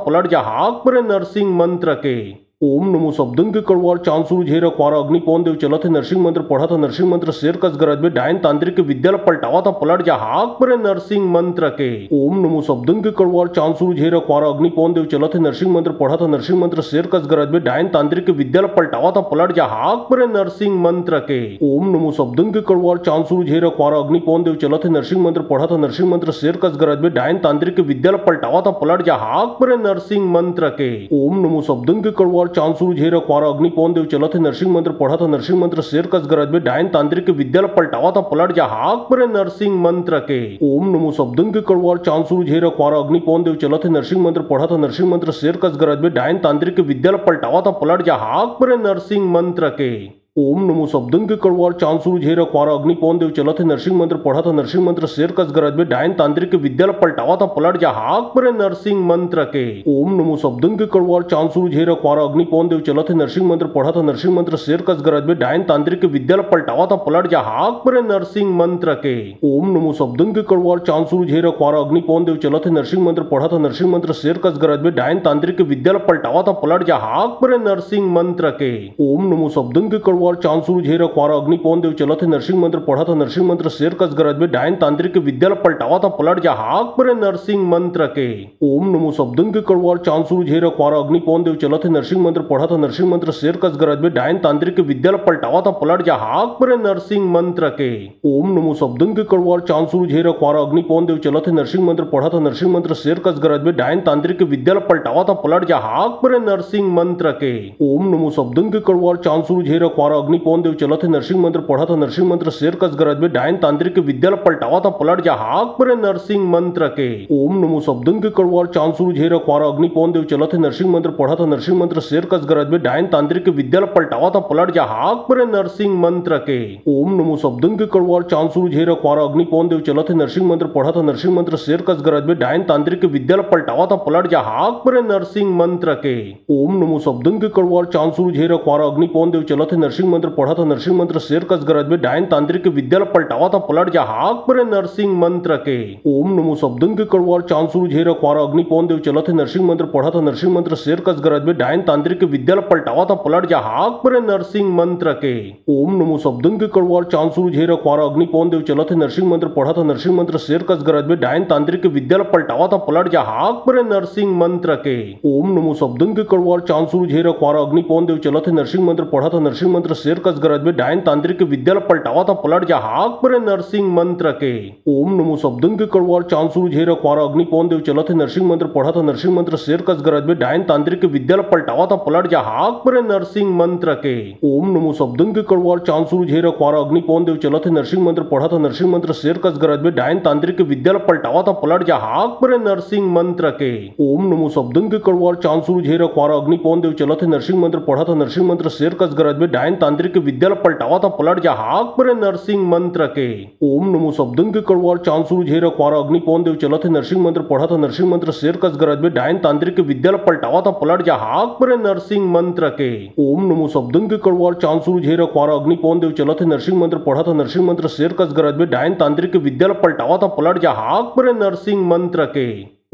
[SPEAKER 1] पलटावा था पलट जा हाक पर नरसिंह मंत्र के ओम नमो शब्दन के कड़वार चांसुर झेर अखबार अग्नि पवन देव चलत है नरसिंह मंत्र पढ़ा था नरसिंह मंत्र शेर कस गरज में डायन तांत्रिक विद्या पलटावा था पलट जा हाक पर नरसिंह मंत्र के ओम नमो शब्दन के कड़वार चांसुर झेर अखबार अग्नि पवन देव चलत है नरसिंह मंत्र पढ़ा था नरसिंह मंत्र शेर कस गरज में डायन तांत्रिक विद्या पलटावा था पलट जा हाक पर नरसिंह मंत्र के ओम नमो शब्दन के कड़वार चांसुर झेर अखबार अग्नि पवन देव चलत है नरसिंह मंत्र पढ़ा था नरसिंह मंत्र शेर कस गरज में डायन तांत्रिक विद्या पलटावा था पलट जा हाक पर नरसिंह मंत्र के ओम नमो शब्दन के कड़वार चांसुर झेर अखबार अग्नि पवन देव चलत है नरसिंह मंत्र पढ़ा था नरसिंह मंत्र शेर कस गरज में डायन तांत्रिक विद्या पलटावा था पलट जा हाक पर नरसिंह मंत्र के ओम नमो शब्दन के कड़वार चांसुर झेर अखबार अग्नि पवन देव चलत है नरसिंह मंत्र पढ़ा था नरसिंह मंत्र शेर कस गरज में डायन तांत्रिक विद्या पलटावा था पलट जा हाक पर नरसिंह मंत्र के ओम नमो शब्दन के कड़वार चांद सूरज हे रखवारा अग्नि पवन देव चलत है नरसिंह मंत्र पढ़ा था नरसिंह मंत्र शेर कस गरज में डायन तांत्रिक के विद्या पलटावा था पलट जा हाक पर नरसिंह मंत्र के ओम नमो शब्दन के कड़वार चांद सूरज हे रखवारा अग्नि पवन देव चलत है नरसिंह मंत्र पढ़ा था नरसिंह मंत्र शेर कस गरज में डायन तांत्रिक के विद्या पलटावा था पलट जा हाक पर नरसिंह मंत्र के ओम नमो शब्दन के कड़वार चांद सूरज हे रखवारा अग्नि पवन देव चलत है नरसिंह मंत्र पढ़ा था नरसिंह मंत्र शेर कस गरज में डायन तांत्रिक के विद्या पलटावा था पलट जा हाक पर नरसिंह मंत्र के ओम नमो शब्दन के कड़वार चांद सूरज हे रखवारा अग्नि पवन देव चलत है नरसिंह मंत्र पढ़ा था नरसिंह मंत्र शेर कस गरज में डायन तांत्रिक के विद्या पलटावा था पलट जा हाक पर नरसिंह मंत्र के ओम नमो शब्दन के कड़वार चांद सूरज हे रखवारा अग्नि पवन देव चलत है नरसिंह मंत्र पढ़ा था नरसिंह मंत्र शेर कस गरज में डायन तांत्रिक के विद्या पलटावा था पलट जा हाक पर नरसिंह मंत्र के ओम नमो शब्दन के कड़वार चांद सूरज हे रखवारा अग्नि पवन देव चलत है नरसिंह मंत्र पढ़ा था नरसिंह मंत्र शेर कस गरज में डायन तांत्रिक के विद्या पलटावा था पलट जा हाक पर नरसिंह मंत्र के ओम नमो शब्दन के कड़वार चांद सूरज हे रखवारा अग्नि पवन देव चलत है नरसिंह मंत्र पढ़ा था नरसिंह मंत्र शेर कस गरज में डायन तांत्रिक के विद्या पलटावा था पलट जा हाक पर नरसिंह मंत्र के ओम नमो शब्दन के कड़वार चांद सूरज हे रखवारा अग्नि पवन देव चलत है नरसिंह मंत्र पढ़ा था नरसिंह मंत्र शेर कस गरज में डायन तांत्रिक के विद्या पलटावा था पलट जा हाक पर नरसिंह मंत्र के ओम नमो शब्दन के कड़वार चांद सूरज हे रखवारा अग्नि पवन देव चलत है नरसिंह मंत्र पढ़ा था नरसिंह मंत्र शेर कस गरज में डायन तांत्रिक के विद्या पलटावा था पलट जा हाक पर नरसिंह मंत्र के ओम नमो शब्दन के कड़वार चांद सूरज हे रखवारा अग्नि पवन देव चलत है नरसिंह मंत्र पढ़ा था नरसिंह मंत्र शेर कस गरज में डायन तांत्रिक के विद्या पलटावा था पलट जा हाक पर नरसिंह मंत्र के ओम नमो शब्दन के कड़वार चांद सूरज हे रखवारा अग्नि पवन देव चलत है नरसिंह मंत्र पढ़ा था नरसिंह मंत्र शेर कस गरज में डायन तांत्रिक के विद्या पलटावा था पलट जा हाक पर नरसिंह मंत्र के ओम नमो शब्दन के कड़वार चांद सूरज हे रखवारा अग्नि पवन देव चलत है नरसिंह मंत्र पढ़ा था नरसिंह मंत्र शेर कस गरज में डायन तांत्रिक के विद्या पलटावा था पलट जा हाक पर नरसिंह मंत्र के ओम नमो शब्दन के कड़वार चांद सूरज हे रखवारा अग्नि पवन देव चलत है नरसिंह मंत्र पढ़ा था नरसिंह मंत्र शेर कस गरज में डायन तांत्रिक के विद्या पलटावा था पलट जा हाक पर नरसिंह मंत्र के ओम नमो शब्दन के कड़वार चांद सूरज हे रखवारा अग्नि पवन देव चलत है नरसिंह मंत्र पढ़ा था नरसिंह मंत्र शेर कस गरज में डायन तांत्रिक के विद्या पलटावा था पलट जा हाक पर नरसिंह मंत्र के ओम नमो शब्दन के कड़वार चांद सूरज हे रखवारा अग्नि पवन देव चलत है नरसिंह मंत्र पढ़ा था नरसिंह मंत्र शेर कस गरज में डायन तांत्रिक के विद्या पलटावा था पलट जा हाक पर नरसिंह मंत्र के ओम नमो शब्दन के कड़वार चांद सूरज हे रखवारा अग्नि पवन देव चलत है नरसिंह मंत्र पढ़ा था नरसिंह मंत्र शेर कस गरज में डायन तांत्रिक के विद्या पलटावा था पलट जा हाक पर नरसिंह मंत्र के ओम नमो शब्दन के कड़वार चांद सूरज हे रखवारा अग्नि पवन देव चलत है नरसिंह मंत्र पढ़ा था नरसिंह मंत्र शेर कस गरज में डायन तांत्रिक के विद्या पलटावा था पलट जा हाक पर नरसिंह मंत्र के ओम नमो शब्दन के कड़वार चांद सूरज हे रखवारा अग्नि पवन देव चलत है नरसिंह मंत्र पढ़ा था नरसिंह मंत्र शेर कस गरज में डायन तांत्रिक के विद्या पलटावा था पलट जा हाक पर नरसिंह मंत्र के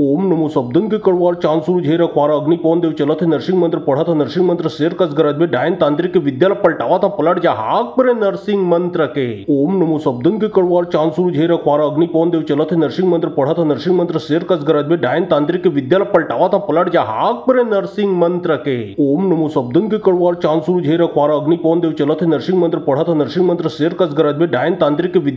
[SPEAKER 1] ओम नमो शब्दन के कड़वार चांद सूरज हे रखवारा अग्नि पवन देव चलत है नरसिंह मंत्र पढ़ा था नरसिंह मंत्र शेर कस गरज में डायन तांत्रिक के विद्या पलटावा था पलट जा हाक पर नरसिंह मंत्र के ओम नमो शब्दन के कड़वार चांद सूरज हे रखवारा अग्नि पवन देव चलत है नरसिंह मंत्र पढ़ा था नरसिंह मंत्र शेर कस गरज में डायन तांत्रिक के विद्या पलटावा था पलट जा हाक पर नरसिंह मंत्र के ओम नमो शब्दन के कड़वार चांद सूरज हे रखवारा अग्नि पवन देव चलत है नरसिंह मंत्र पढ़ा था नरसिंह मंत्र शेर कस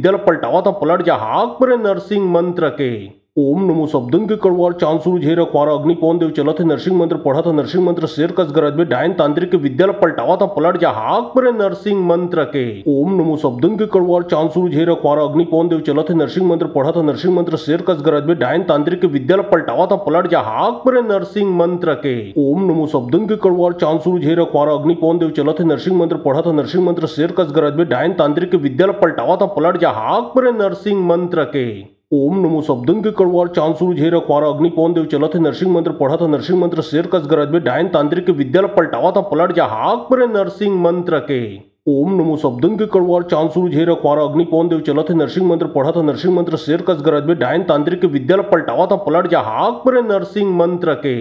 [SPEAKER 1] गरज में डायन तांत्रिक के विद्या पलटावा था पलट जा हाक पर नरसिंह मंत्र के ओम नमो शब्दन के कड़वार चांद सूरज हे रखवारा अग्नि पवन देव चलत है नरसिंह मंत्र पढ़ा था नरसिंह मंत्र शेर कस गरज में डायन तांत्रिक के विद्या पलटावा था पलट जा हाक पर नरसिंह मंत्र के ओम नमो शब्दन के कड़वार चांद सूरज हे रखवारा अग्नि पवन देव चलत है नरसिंह मंत्र पढ़ा था नरसिंह मंत्र शेर कस गरज में डायन तांत्रिक के विद्या पलटावा था पलट जा हाक पर नरसिंह मंत्र के ओम नमो शब्दन के कड़वार चांद सूरज हे रखवारा अग्नि पवन देव चलत है नरसिंह मंत्र पढ़ा था नरसिंह मंत्र शेर कस गरज में डायन तांत्रिक के विद्या पलटावा था पलट जा हाक पर नरसिंह मंत्र के ओम नमो शब्दन के कड़वार चांद सूरज हे रखवारा अग्नि पवन देव चलत है नरसिंह मंत्र पढ़ा था नरसिंह मंत्र शेर कस गरज में डायन तांत्रिक के विद्या पलटावा था पलट जा हाक पर नरसिंह मंत्र के ओम नमो शब्दन के कड़वार चांद सूरज हे रखवारा अग्नि पवन देव चलत है नरसिंह मंत्र पढ़ा था नरसिंह मंत्र शेर कस गरज में डायन तांत्रिक के विद्या पलटावा था पलट जा हाक पर नरसिंह मंत्र के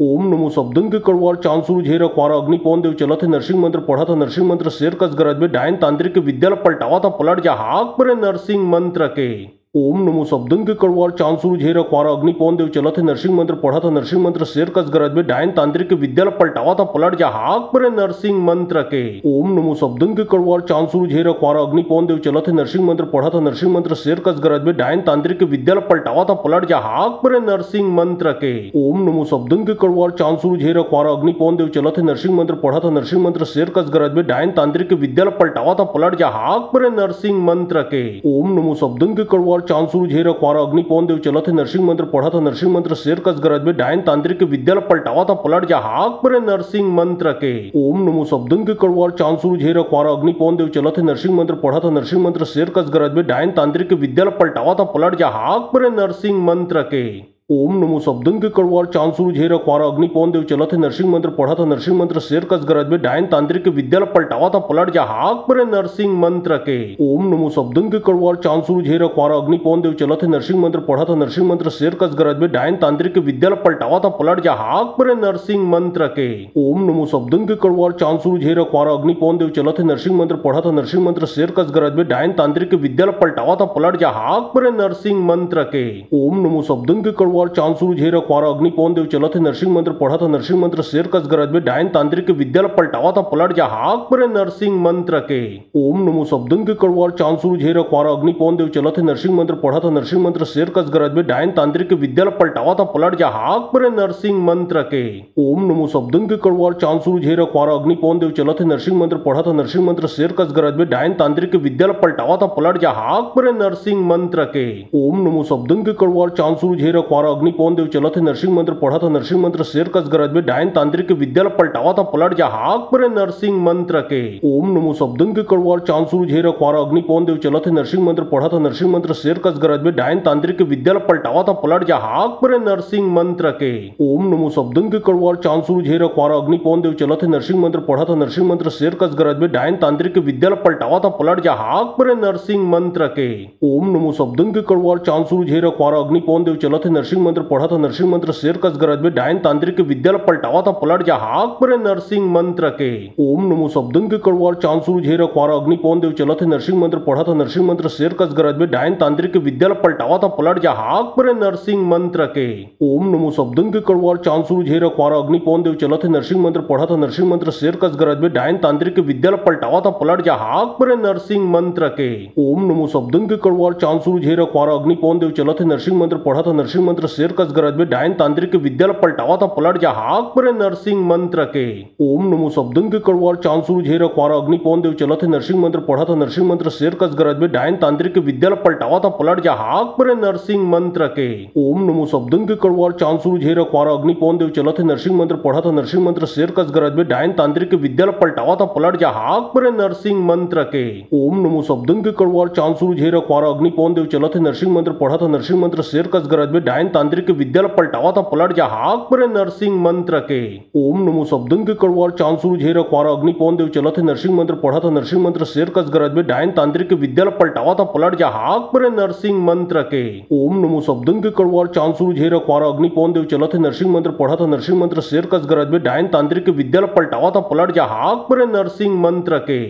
[SPEAKER 1] ओम नमो शब्दन के कड़वार चांद सूरज हे रखवारा अग्नि पवन देव चलत है नरसिंह मंत्र पढ़ा था नरसिंह मंत्र शेर कस गरज में डायन तांत्रिक के विद्या पलटावा था पलट जा हाक पर नरसिंह मंत्र के ओम नमो शब्दन के कड़वार चांद सूरज हे रखवारा अग्नि पवन देव चलत है नरसिंह मंत्र पढ़ा था नरसिंह मंत्र शेर कस गरज में डायन तांत्रिक के विद्या पलटावा था पलट जा हाक पर नरसिंह मंत्र के ओम नमो शब्दन के कड़वार चांद सूरज हे रखवारा अग्नि पवन देव चलत है नरसिंह मंत्र पढ़ा था नरसिंह मंत्र शेर कस गरज में डायन तांत्रिक के विद्या पलटावा था पलट जा हाक पर नरसिंह मंत्र के ओम नमो शब्दन के कड़वार चांद सूरज हे रखवारा अग्नि पवन देव चलत है नरसिंह मंत्र पढ़ा था नरसिंह मंत्र शेर कस गरज में डायन तांत्रिक के विद्या पलटावा था पलट जा हाक पर नरसिंह मंत्र के ओम नमो शब्दन के कड़वार चांसुरु झे रखवारा अग्नि पवन देव चलत है नरसिंह मंत्र पढ़ा था नरसिंह मंत्र शेर कस गरज में डायन तांत्रिक के विद्या पलटावा था पलट जा हाक पर नरसिंह मंत्र के ओम नमो शब्दन के कड़वार चांसुरु झे रखवारा अग्नि पवन देव चलत है नरसिंह मंत्र पढ़ा था नरसिंह मंत्र शेर कस गरज में डायन तांत्रिक के विद्या पलटावा था पलट जा हाक पर नरसिंह मंत्र के ओम नमो शब्दन के कड़वार चांसुरु झे रखवारा अग्नि पवन देव चलत है नरसिंह मंत्र पढ़ा था नरसिंह मंत्र शेर कस गरज में डायन तांत्रिक के विद्या पलटावा था पलट जा हाक पर नरसिंह मंत्र के ओम नमो शब्दन के कड़वार चांसुरु झे रखवारा अग्नि पवन देव चलत है नरसिंह मंत्र पढ़ा था नरसिंह मंत्र शेर कस गरज में डायन तांत्रिक के विद्या पलटावा था पलट जा हाक पर नरसिंह मंत्र के ओम नमो शब्दन के कड़वार चांसुरु झे रखवारा अग्नि पवन देव चलत है नरसिंह मंत्र पढ़ा था नरसिंह मंत्र शेर कस गरज में डायन तांत्रिक के विद्या पलटावा था पलट जा हाक पर नरसिंह मंत्र के ओम नमो शब्दन के कड़वार चांसुरु झे रखवारा अग्नि पवन देव चलत है नरसिंह मंत्र पढ़ा था नरसिंह मंत्र शेर कस गरज में डायन तांत्रिक के विद्या पलटावा था पलट जा हाक पर नरसिंह मंत्र के ओम नमो शब्दन के कड़वार चांसुरु झे रखवारा अग्नि पवन देव चलत है नरसिंह मंत्र पढ़ा था नरसिंह मंत्र शेर कस गरज में डायन तांत्रिक के विद्या पलटावा था पलट जा हाक पर नरसिंह मंत्र के ओम नमो शब्दन के कड़वार चांसुरु झे रखवारा अग्नि पवन देव चलत है नरसिंह मंत्र पढ़ा था नरसिंह मंत्र शेर कस गरज में डायन तांत्रिक के विद्या पलटावा था पलट जा हाक पर नरसिंह मंत्र के ओम नमो शब्दन के कड़वार चांसुरु झे रखवारा अग्नि पवन देव चलत है नरसिंह मंत्र पढ़ा था नरसिंह मंत्र शेर कस गरज में डायन तांत्रिक के विद्या पलटावा था पलट जा हाक पर नरसिंह मंत्र के ओम नमो शब्दन के कड़वार चांसुरु झे रखवारा अग्नि पवन देव चलत है नरसिंह मंत्र पढ़ा था नरसिंह मंत्र शेर कस गरज में डायन तांत्रिक के विद्या पलटावा था पलट जा हाक पर नरसिंह मंत्र के ओम नमो शब्दन के कड़वार चांसुरु झे रखवारा अग्नि पवन देव चलत है नरसिंह मंत्र पढ़ा था नरसिंह मंत्र शेर कस गरज में डायन तांत्रिक के विद्या पलटावा था पलट जा हाक पर नरसिंह मंत्र के ओम नमो शब्दन के कड़वार चांसुरु झे रखवारा अग्नि पवन देव चलत है नरसिंह मंत्र पढ़ा था नरसिंह मंत्र शेर कस गरज में डायन तांत्रिक के विद्या पलटावा था पलट जा हाक पर नरसिंह मंत्र के ओम नमो शब्दन के कड़वार चांसुरु झे रखवारा अग्नि पवन देव चलत है नरसिंह मंत्र पढ़ा था नरसिंह मंत्र शेर कस गरज में डायन तांत्रिक के विद्या पलटावा था पलट जा हाक पर नरसिंह मंत्र के ओम नमो शब्दन के कड़वार चांसुरु झे रखवारा अग्नि पवन देव चलत है नरसिंह मंत्र पढ़ा था नरसिंह मंत्र शेर कस गरज में डायन तांत्रिक के विद्या पलटावा था पलट जा हाक पर नरसिंह मंत्र के ओम नमो शब्दन के कड़वार चांसुरु झे रखवारा अग्नि पवन देव चलत है नरसिंह मंत्र पढ़ा था नरसिंह मंत्र शेर कस गरज में डायन तांत्रिक के विद्या पलटावा था पलट जा हाक पर नरसिंह मंत्र के ओम नमो शब्दन के कड़वार चांसुरु झे रखवारा अग्नि पवन देव चलत है नरसिंह मंत्र पढ़ा था नरसिंह मंत्र शेर कस गरज में डायन तांत्रिक के विद्या पलटावा था पलट जा हाक पर नरसिंह मंत्र के ओम नमो शब्दन के कड़वार चांसुरु झे रखवारा अग्नि पवन देव चलत है नरसिंह मंत्र पढ़ा था नरसिंह मंत्र शेर कस गरज में डायन तांत्रिक के विद्या पलटावा था पलट जा हाक पर नरसिंह मंत्र के ओम नमो शब्दन के कड़वार चांसुरु झे रखवारा अग्नि पवन देव चलत है नरसिंह मंत्र पढ़ा था नरसिंह मंत्र शेर कस गरज में डायन तांत्रिक के विद्या पलटावा था पलट जा हाक पर नरसिंह मंत्र के ओम नमो शब्दन के कड़वार चांसुरु झे रखवारा अग्नि पवन देव चलत है नरसिंह मंत्र पढ़ा था नरसिंह मंत्र शेर कस गरज में डायन तांत्रिक के विद्या पलटावा था पलट जा हाक पर नरसिंह मंत्र के ओम नमो शब्दन के कड़वार चांसुरु झे रखवारा अग्नि पवन देव चलत है नरसिंह मंत्र पढ़ा था नरसिंह मंत्र शेर कस गरज में डायन तांत्रिक के विद्या पलटावा था पलट जा हाक पर नरसिंह मंत्र के।